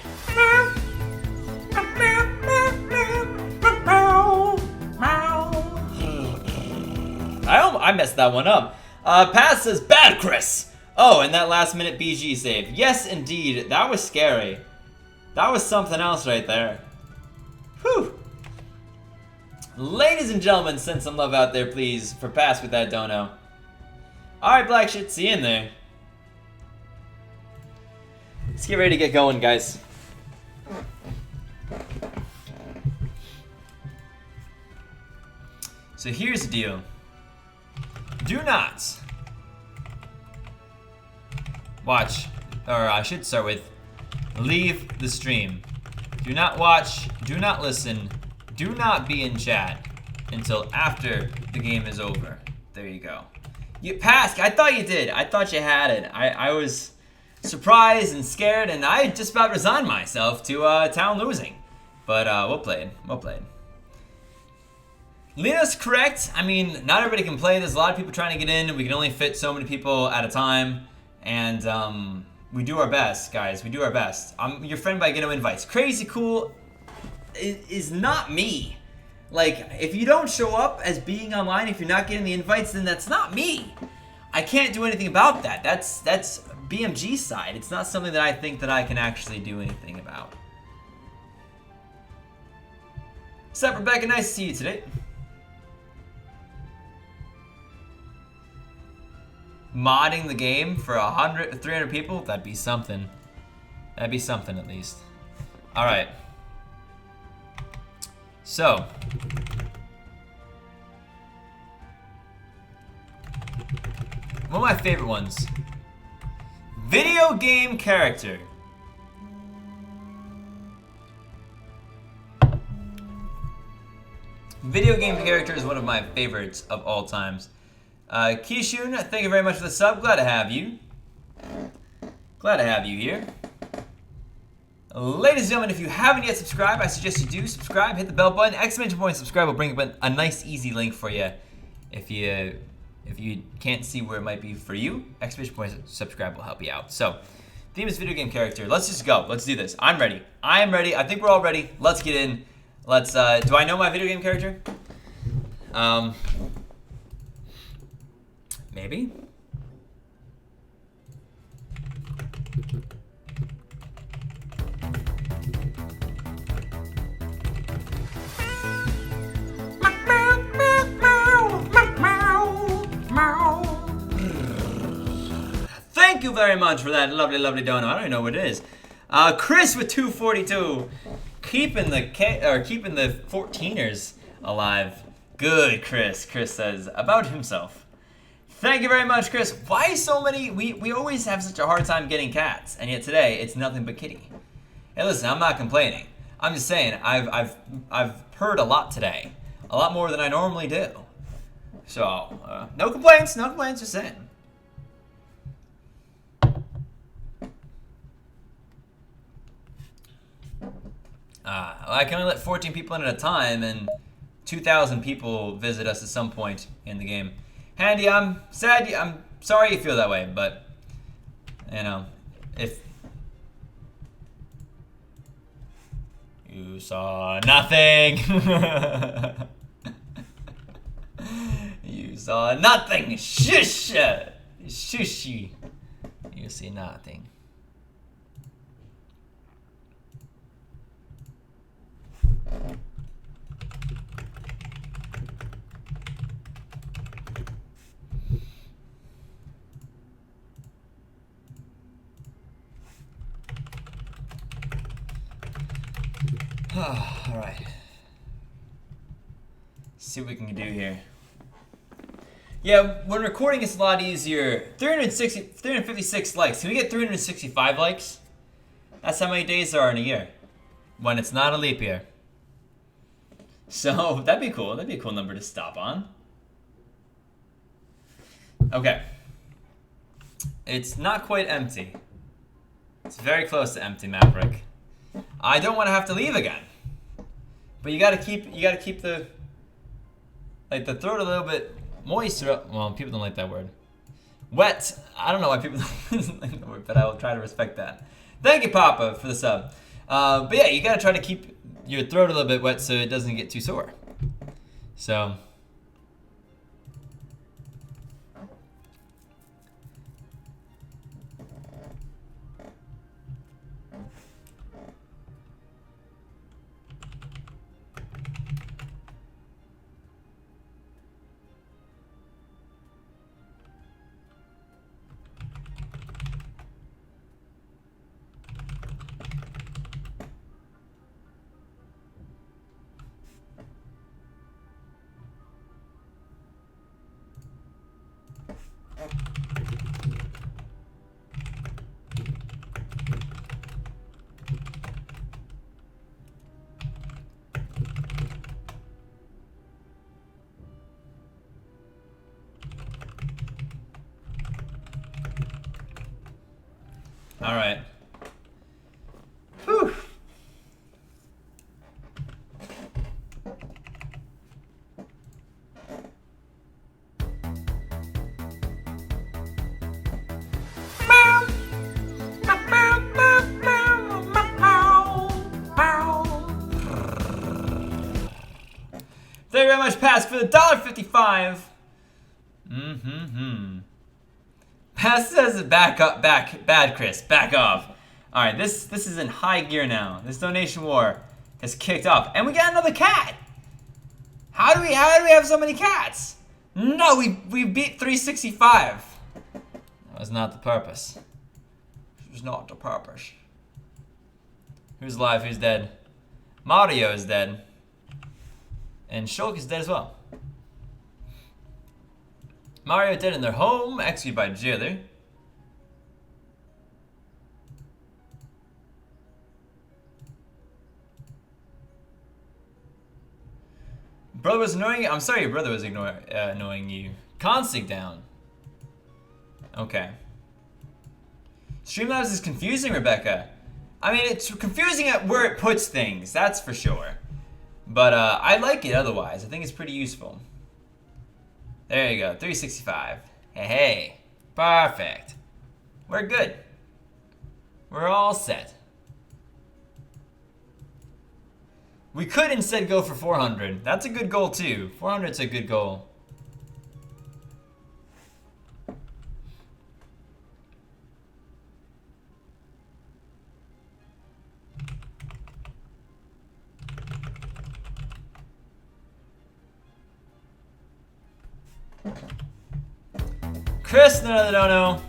I messed that one up. Pass says, bad Chris. Oh, and that last minute BG save. Yes, indeed. That was scary. That was something else right there. Whew. Ladies and gentlemen, send some love out there, please, for Pass with that dono. Alright, Black Shit, see you in there. Let's get ready to get going, guys. So here's the deal. Do not watch, or I should start with, leave the stream. Do not watch, do not listen, do not be in chat until after the game is over. There you go. You passed. I thought you did. I thought you had it. I was surprised and scared, and I just about resigned myself to town losing. But well played. Well played. Lena's correct. I mean, not everybody can play. There's a lot of people trying to get in. We can only fit so many people at a time. And we do our best, guys. We do our best. I'm your friend by getting invites. Crazy cool is not me. Like, if you don't show up as being online, if you're not getting the invites, then that's not me. I can't do anything about that. That's BMG's side. It's not something that I think that I can actually do anything about. What's up, Rebecca? Nice to see you today. Modding the game for 300 people? That'd be something. That'd be something at least. Alright. So. One of my favorite ones. Video game character. Video game character is one of my favorites of all times. Kishun, thank you very much for the sub. Glad to have you. Glad to have you here. Ladies and gentlemen, if you haven't yet subscribed, I suggest you do subscribe. Hit the bell button. Exclamation point subscribe will bring up a nice, easy link for you. If you can't see where it might be for you, exclamation point subscribe will help you out. So, theme is video game character. Let's just go. Let's do this. I'm ready. I am ready. I think we're all ready. Let's get in. Let's. Do I know my video game character? Maybe. Thank you very much for that lovely, lovely donut. I don't even know what it is. Chris with 242, keeping the 14ers alive. Good, Chris. Chris says about himself. Thank you very much, Chris. Why so many? We always have such a hard time getting cats, and yet today it's nothing but kitty. Hey, listen, I'm not complaining. I'm just saying I've heard a lot today, a lot more than I normally do. So no complaints, no complaints. Just saying. I can only let 14 people in at a time, and 2,000 people visit us at some point in the game. Handy, I'm sad. I'm sorry you feel that way, but you know, if you saw nothing, you saw nothing. Shush, shushy. You see nothing. All right. See what we can do here. Yeah, when recording it's a lot easier. 356 likes. Can we get 365 likes? That's how many days there are in a year. When it's not a leap year. So, that'd be cool. That'd be a cool number to stop on. Okay. It's not quite empty. It's very close to empty, Maverick. I don't want to have to leave again. But you gotta keep the throat a little bit moist. Well, people don't like that word. Wet. I don't know why people don't like the word, but I will try to respect that. Thank you, Papa, for the sub. But yeah, you gotta try to keep your throat a little bit wet so it doesn't get too sore. So. All right. Whew. Thank you very much, Pass, for the $1.55. Pass says back up, bad, Chris. Back off. All right, this is in high gear now. This donation war has kicked off, and we got another cat. How do we have so many cats? No, we beat 365. That was not the purpose. It was not the purpose. Who's alive? Who's dead? Mario is dead. And Shulk is dead as well. Mario dead in their home, executed by jailer. Brother was annoying you? I'm sorry your brother was annoying you. Consig down. Okay. Streamlabs is confusing, Rebecca. I mean, it's confusing at where it puts things, that's for sure. But I like it otherwise. I think it's pretty useful. There you go, 365. Hey, hey. Perfect. We're good. We're all set. We could instead go for 400. That's a good goal too. 400's a good goal. Chris, another dono.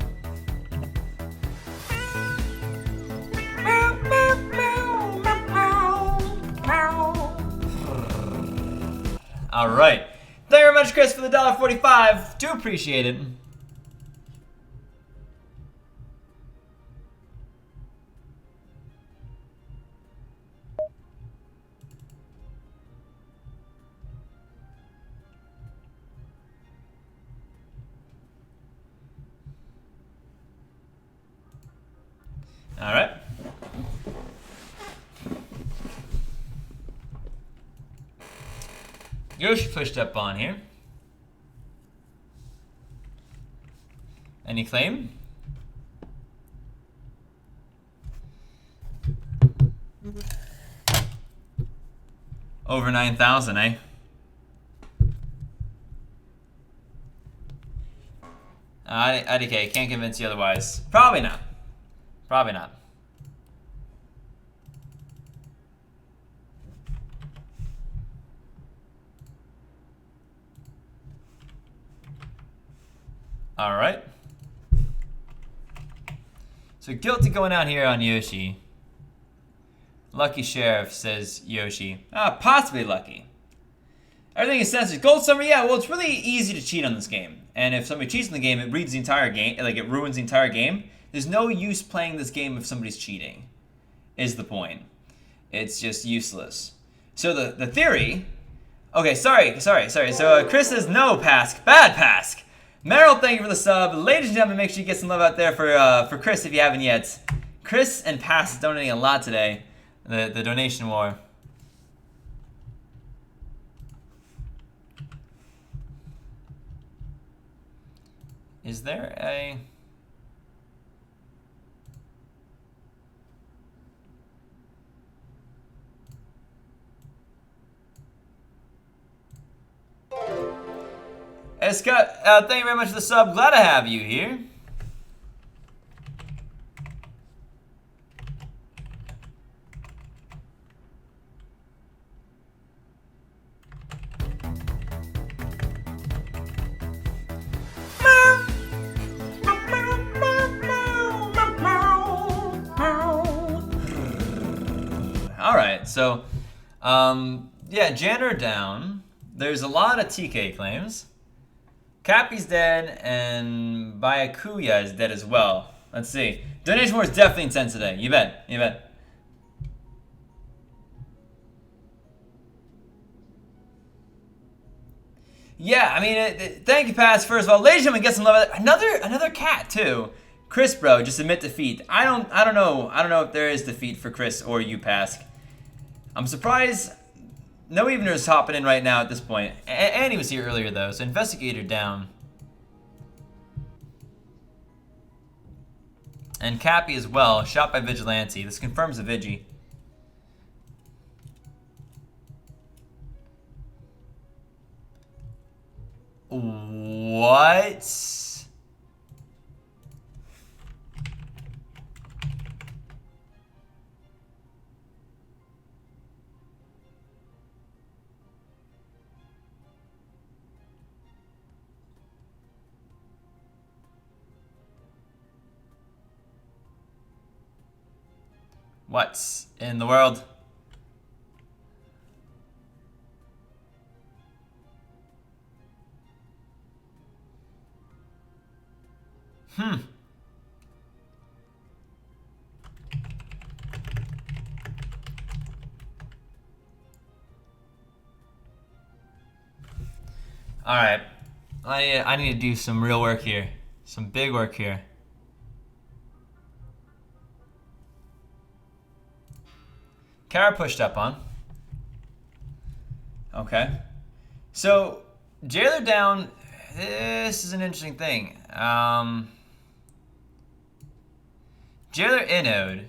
All right. Thank you very much, Chris, for the $1.45. Do appreciate it. All right. Yoshi pushed up on here. Any claim? Over 9,000, eh? IDK, can't convince you otherwise. Probably not. Probably not. All right. So guilty going out here on Yoshi. Lucky Sheriff, says Yoshi. Possibly lucky. Everything is censored. Gold Summer, yeah, well, it's really easy to cheat on this game. And if somebody cheats in the game, it reads the entire game, like it ruins the entire game. There's no use playing this game if somebody's cheating, is the point. It's just useless. So the theory... Okay, sorry. So Chris says no, Pask. Bad Pask. Meryl, thank you for the sub. Ladies and gentlemen, make sure you get some love out there for Chris if you haven't yet. Chris and Pask donating a lot today. The donation war. Is there a... Hey, Scott, thank you very much for the sub. Glad to have you here. All right, so, yeah, Janner down. There's a lot of TK claims. Cappy's dead, and Byakuya is dead as well. Let's see. Donation war is definitely intense today. You bet. You bet. Yeah, I mean, thank you, Pass. First of all, ladies and gentlemen, get some love. Another cat too. Chris, bro, just admit defeat. I don't know if there is defeat for Chris or you, Pask. I'm surprised. No eveners hopping in right now at this point. Annie was here earlier though, so investigator down. And Cappy as well, shot by Vigilante. This confirms a Vigi. What? What's in the world? Alright. I need to do some real work here. Some big work here. Kara pushed up on. Okay. So, jailer down. This is an interesting thing. Jailer inode.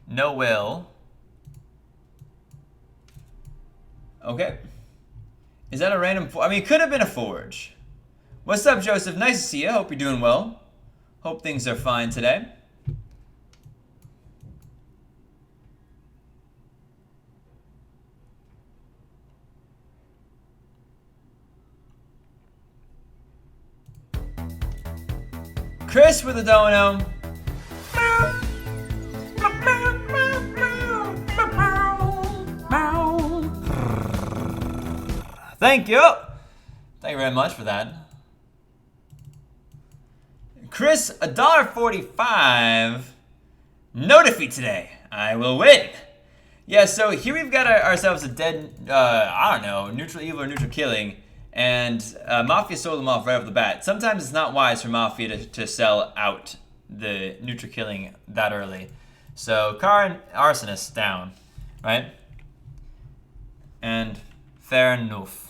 No will. Okay. Is that a random... I mean, it could have been a forge. What's up, Joseph? Nice to see you. Hope you're doing well. Hope things are fine today. Chris with a dono. Thank you. Thank you very much for that. Chris, $1.45. No defeat today. I will win. Yeah, so here we've got ourselves a dead, I don't know, neutral evil or neutral killing. And Mafia sold them off right off the bat. Sometimes it's not wise for Mafia to sell out the neutral killing that early. So Car and Arsonist down, right? And fair enough.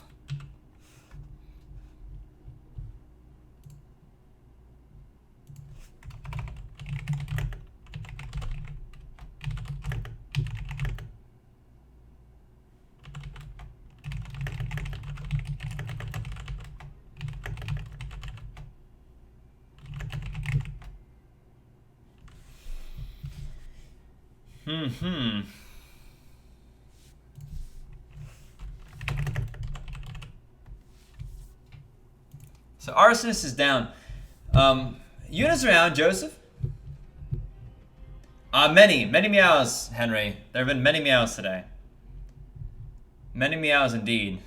So Arsonist is down. Units around, Joseph? Many meows, Henry. There have been many meows today. Many meows indeed.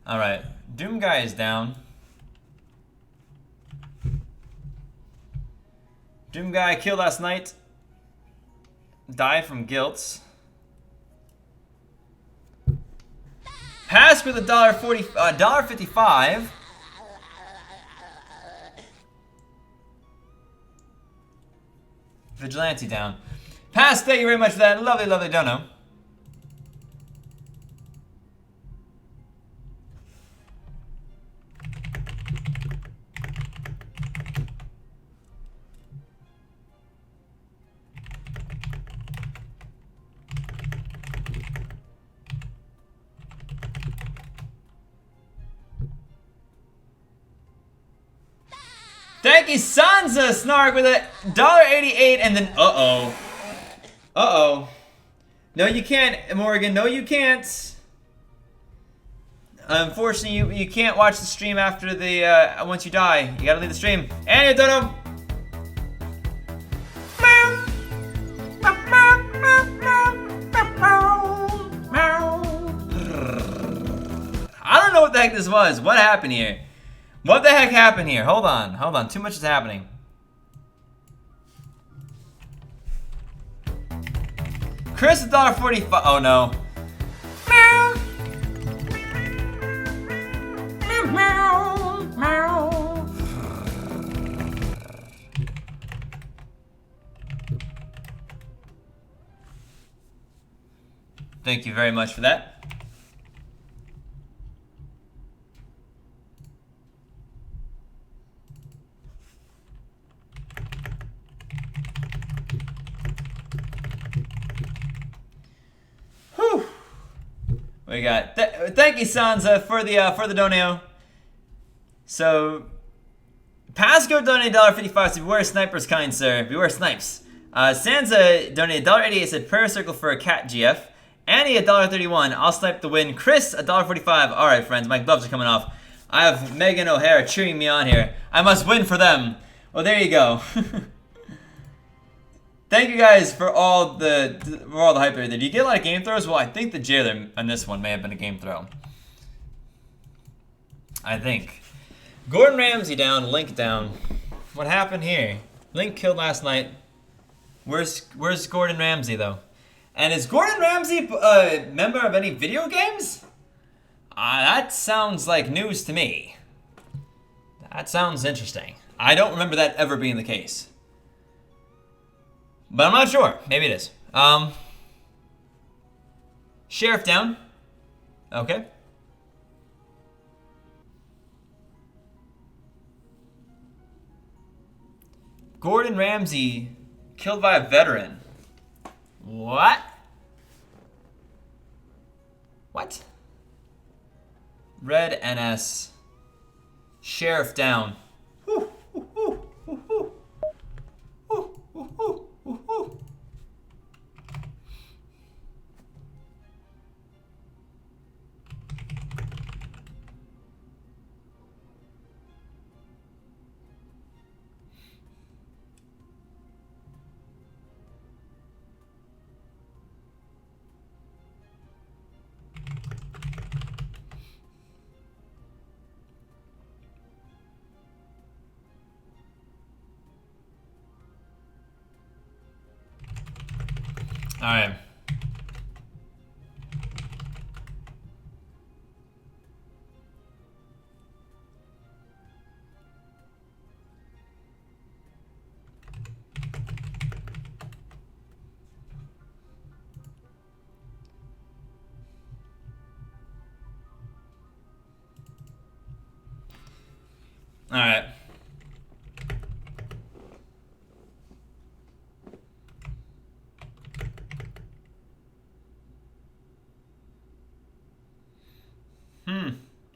Alright, Doom Guy is down. Doom Guy killed last night. Die from guilt. Pass with $1.55. Vigilante down. Pass, thank you very much for that. Lovely, lovely dono. Thank you, Sansa Snark with $1.88 and then uh-oh. No, you can't, Morgan. No, you can't. Unfortunately, you can't watch the stream after the once you die. You gotta leave the stream. And you don't know. I don't know what the heck this was. What happened here? What the heck happened here? Hold on. Too much is happening. Chris, $1.45. Oh no. Thank you very much for that. We got thank you, Sansa, for the doneo. So Pasco donated $1.55. So beware snipers, kind sir. Beware snipes. Sansa donated $1.88. Said prayer circle for a cat GF. Annie $1.31. I'll snipe the win. Chris $1.45. All right, friends, my gloves are coming off. I have Megan O'Hara cheering me on here. I must win for them. Well, there you go. Thank you guys for all the hype there. Did you get a lot of game throws? Well, I think the jailer on this one may have been a game throw. I think. Gordon Ramsay down, Link down. What happened here? Link killed last night. Where's Gordon Ramsay though? And is Gordon Ramsay a member of any video games? That sounds like news to me. That sounds interesting. I don't remember that ever being the case. But I'm not sure. Maybe it is. Sheriff down. Okay. Gordon Ramsay killed by a veteran. What? What? Red NS. Sheriff down. Whew, whew, whew, whew, whew. Whew, whew, whew, whew, whew. All right. All right.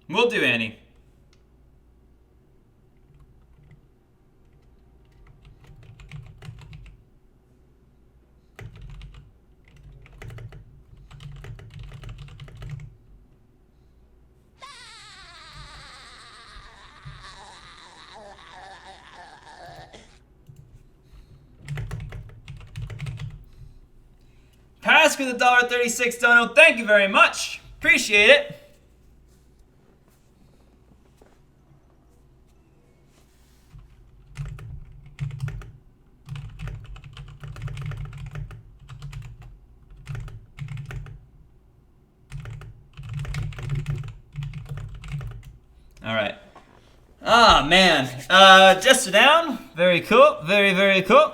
We'll do Annie. Pass with $1.36 dono. Thank you very much. Appreciate it. All right. Ah, man. Jester down. Very cool. Very, very cool.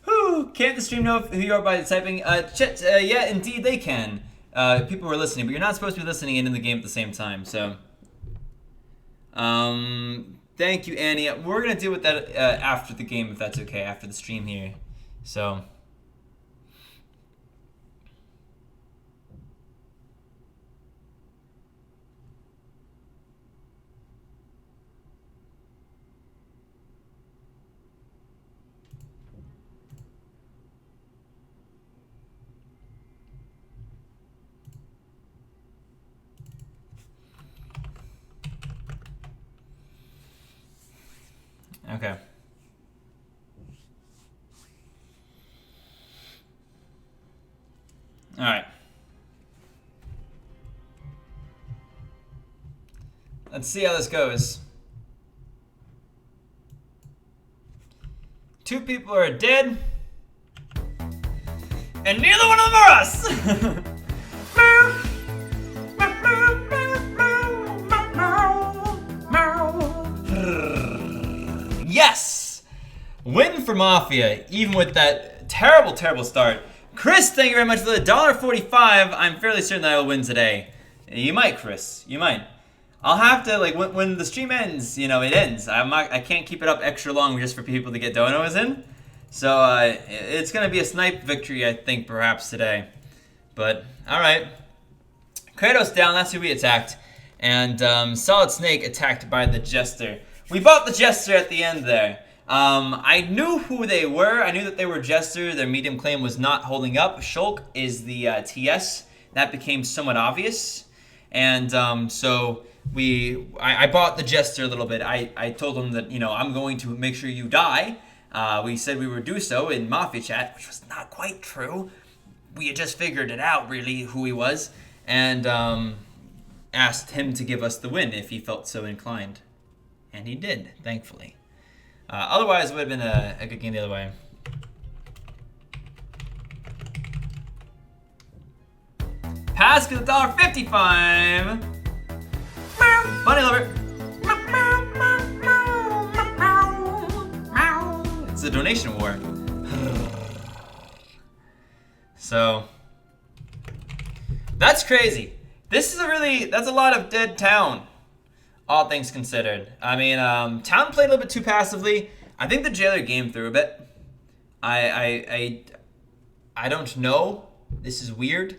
Whew. Can't the stream know who you are by typing? Yeah, indeed they can. People were listening, but you're not supposed to be listening and in the game at the same time, so. Thank you, Annie. We're going to deal with that after the game, if that's okay, after the stream here. So. Okay. All right. Let's see how this goes. 2 people are dead, and neither one of them are us. Yes! Win for Mafia, even with that terrible, terrible start. Chris, thank you very much for the $1.45. I'm fairly certain that I will win today. You might, Chris. You might. I'll have to, like, when the stream ends, you know, it ends. I can't keep it up extra long just for people to get donos in. So, it's going to be a snipe victory, I think, perhaps today. But, alright. Kratos down, that's who we attacked. And Solid Snake attacked by the Jester. We bought the Jester at the end there. I knew who they were. I knew that they were Jester. Their medium claim was not holding up. Shulk is the TS. That became somewhat obvious. And so I bought the jester a little bit. I told him that, I'm going to make sure you die. We said we would do so in Mafia Chat, which was not quite true. We had just figured it out, really, who he was, and asked him to give us the win if he felt so inclined. And he did, thankfully. Otherwise, it would have been a good game the other way. Pass to the $1.55. Bunny lover. It's a donation war. So that's crazy. That's a lot of dead town, all things considered. I mean, town played a little bit too passively. I think the jailer game through a bit. I don't know. This is weird.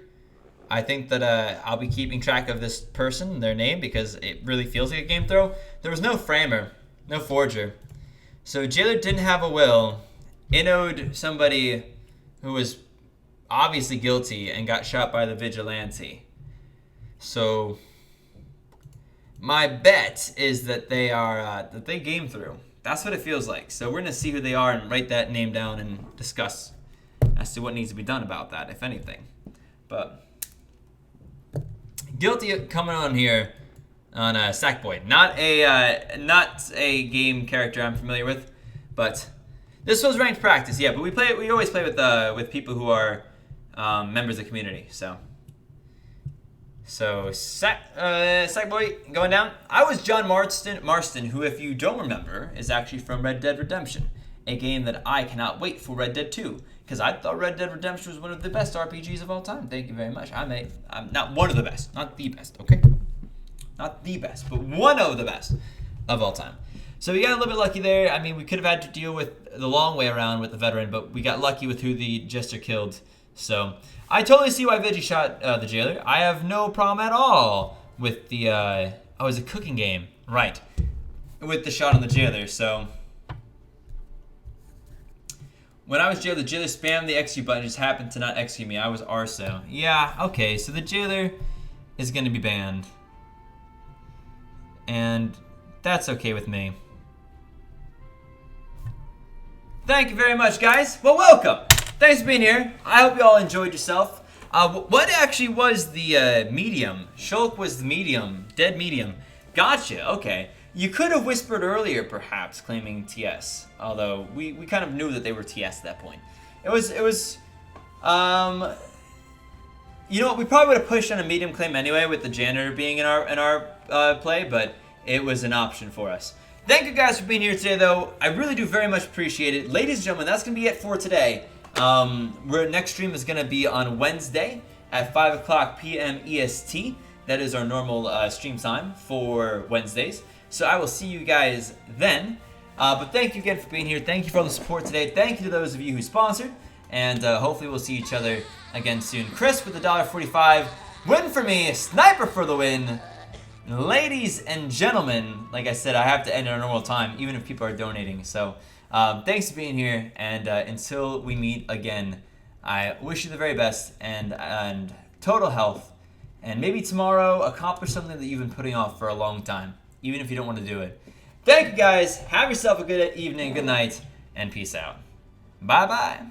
I think that I'll be keeping track of this person, their name, because it really feels like a game throw. There was no framer, no forger. So jailer didn't have a will, innoed somebody who was obviously guilty and got shot by the vigilante. So my bet is that they game through. That's what it feels like. So we're gonna see who they are and write that name down and discuss as to what needs to be done about that, if anything. But guilty coming on here on Sackboy. Not a game character I'm familiar with, but this was ranked practice. Yeah, but we always play with people who are members of the community. So Sackboy going down. I was John Marston, who, if you don't remember, is actually from Red Dead Redemption, a game that I cannot wait for Red Dead 2. Because I thought Red Dead Redemption was one of the best RPGs of all time. Thank you very much. I'm not one of the best. Not the best, okay? Not the best, but one of the best of all time. So we got a little bit lucky there. I mean, we could have had to deal with the long way around with the veteran, but we got lucky with who the jester killed. So I totally see why Veggie shot the jailer. I have no problem at all with the... it's a cooking game. Right. With the shot on the jailer, so... When I was jailer, the jailer spammed the execute button, just happened to not execute me. I was Arso. Yeah, okay, so the jailer is going to be banned. And that's okay with me. Thank you very much, guys. Well, welcome. Thanks for being here. I hope you all enjoyed yourself. What actually was the medium? Shulk was the medium. Dead medium. Gotcha, okay. You could have whispered earlier, perhaps, claiming TS. Although, we kind of knew that they were TS at that point. It was, you know what, we probably would have pushed on a medium claim anyway with the janitor being in our play, but it was an option for us. Thank you guys for being here today, though. I really do very much appreciate it. Ladies and gentlemen, that's going to be it for today. Our next stream is going to be on Wednesday at 5 o'clock p.m. EST. That is our normal stream time for Wednesdays. So I will see you guys then. But thank you again for being here. Thank you for all the support today. Thank you to those of you who sponsored. And hopefully we'll see each other again soon. Chris with the $1.45. Win for me. Sniper for the win. Ladies and gentlemen, like I said, I have to end at a normal time, even if people are donating. So thanks for being here. And until we meet again, I wish you the very best and total health. And maybe tomorrow accomplish something that you've been putting off for a long time, even if you don't want to do it. Thank you guys. Have yourself a good evening, good night, and peace out. Bye-bye.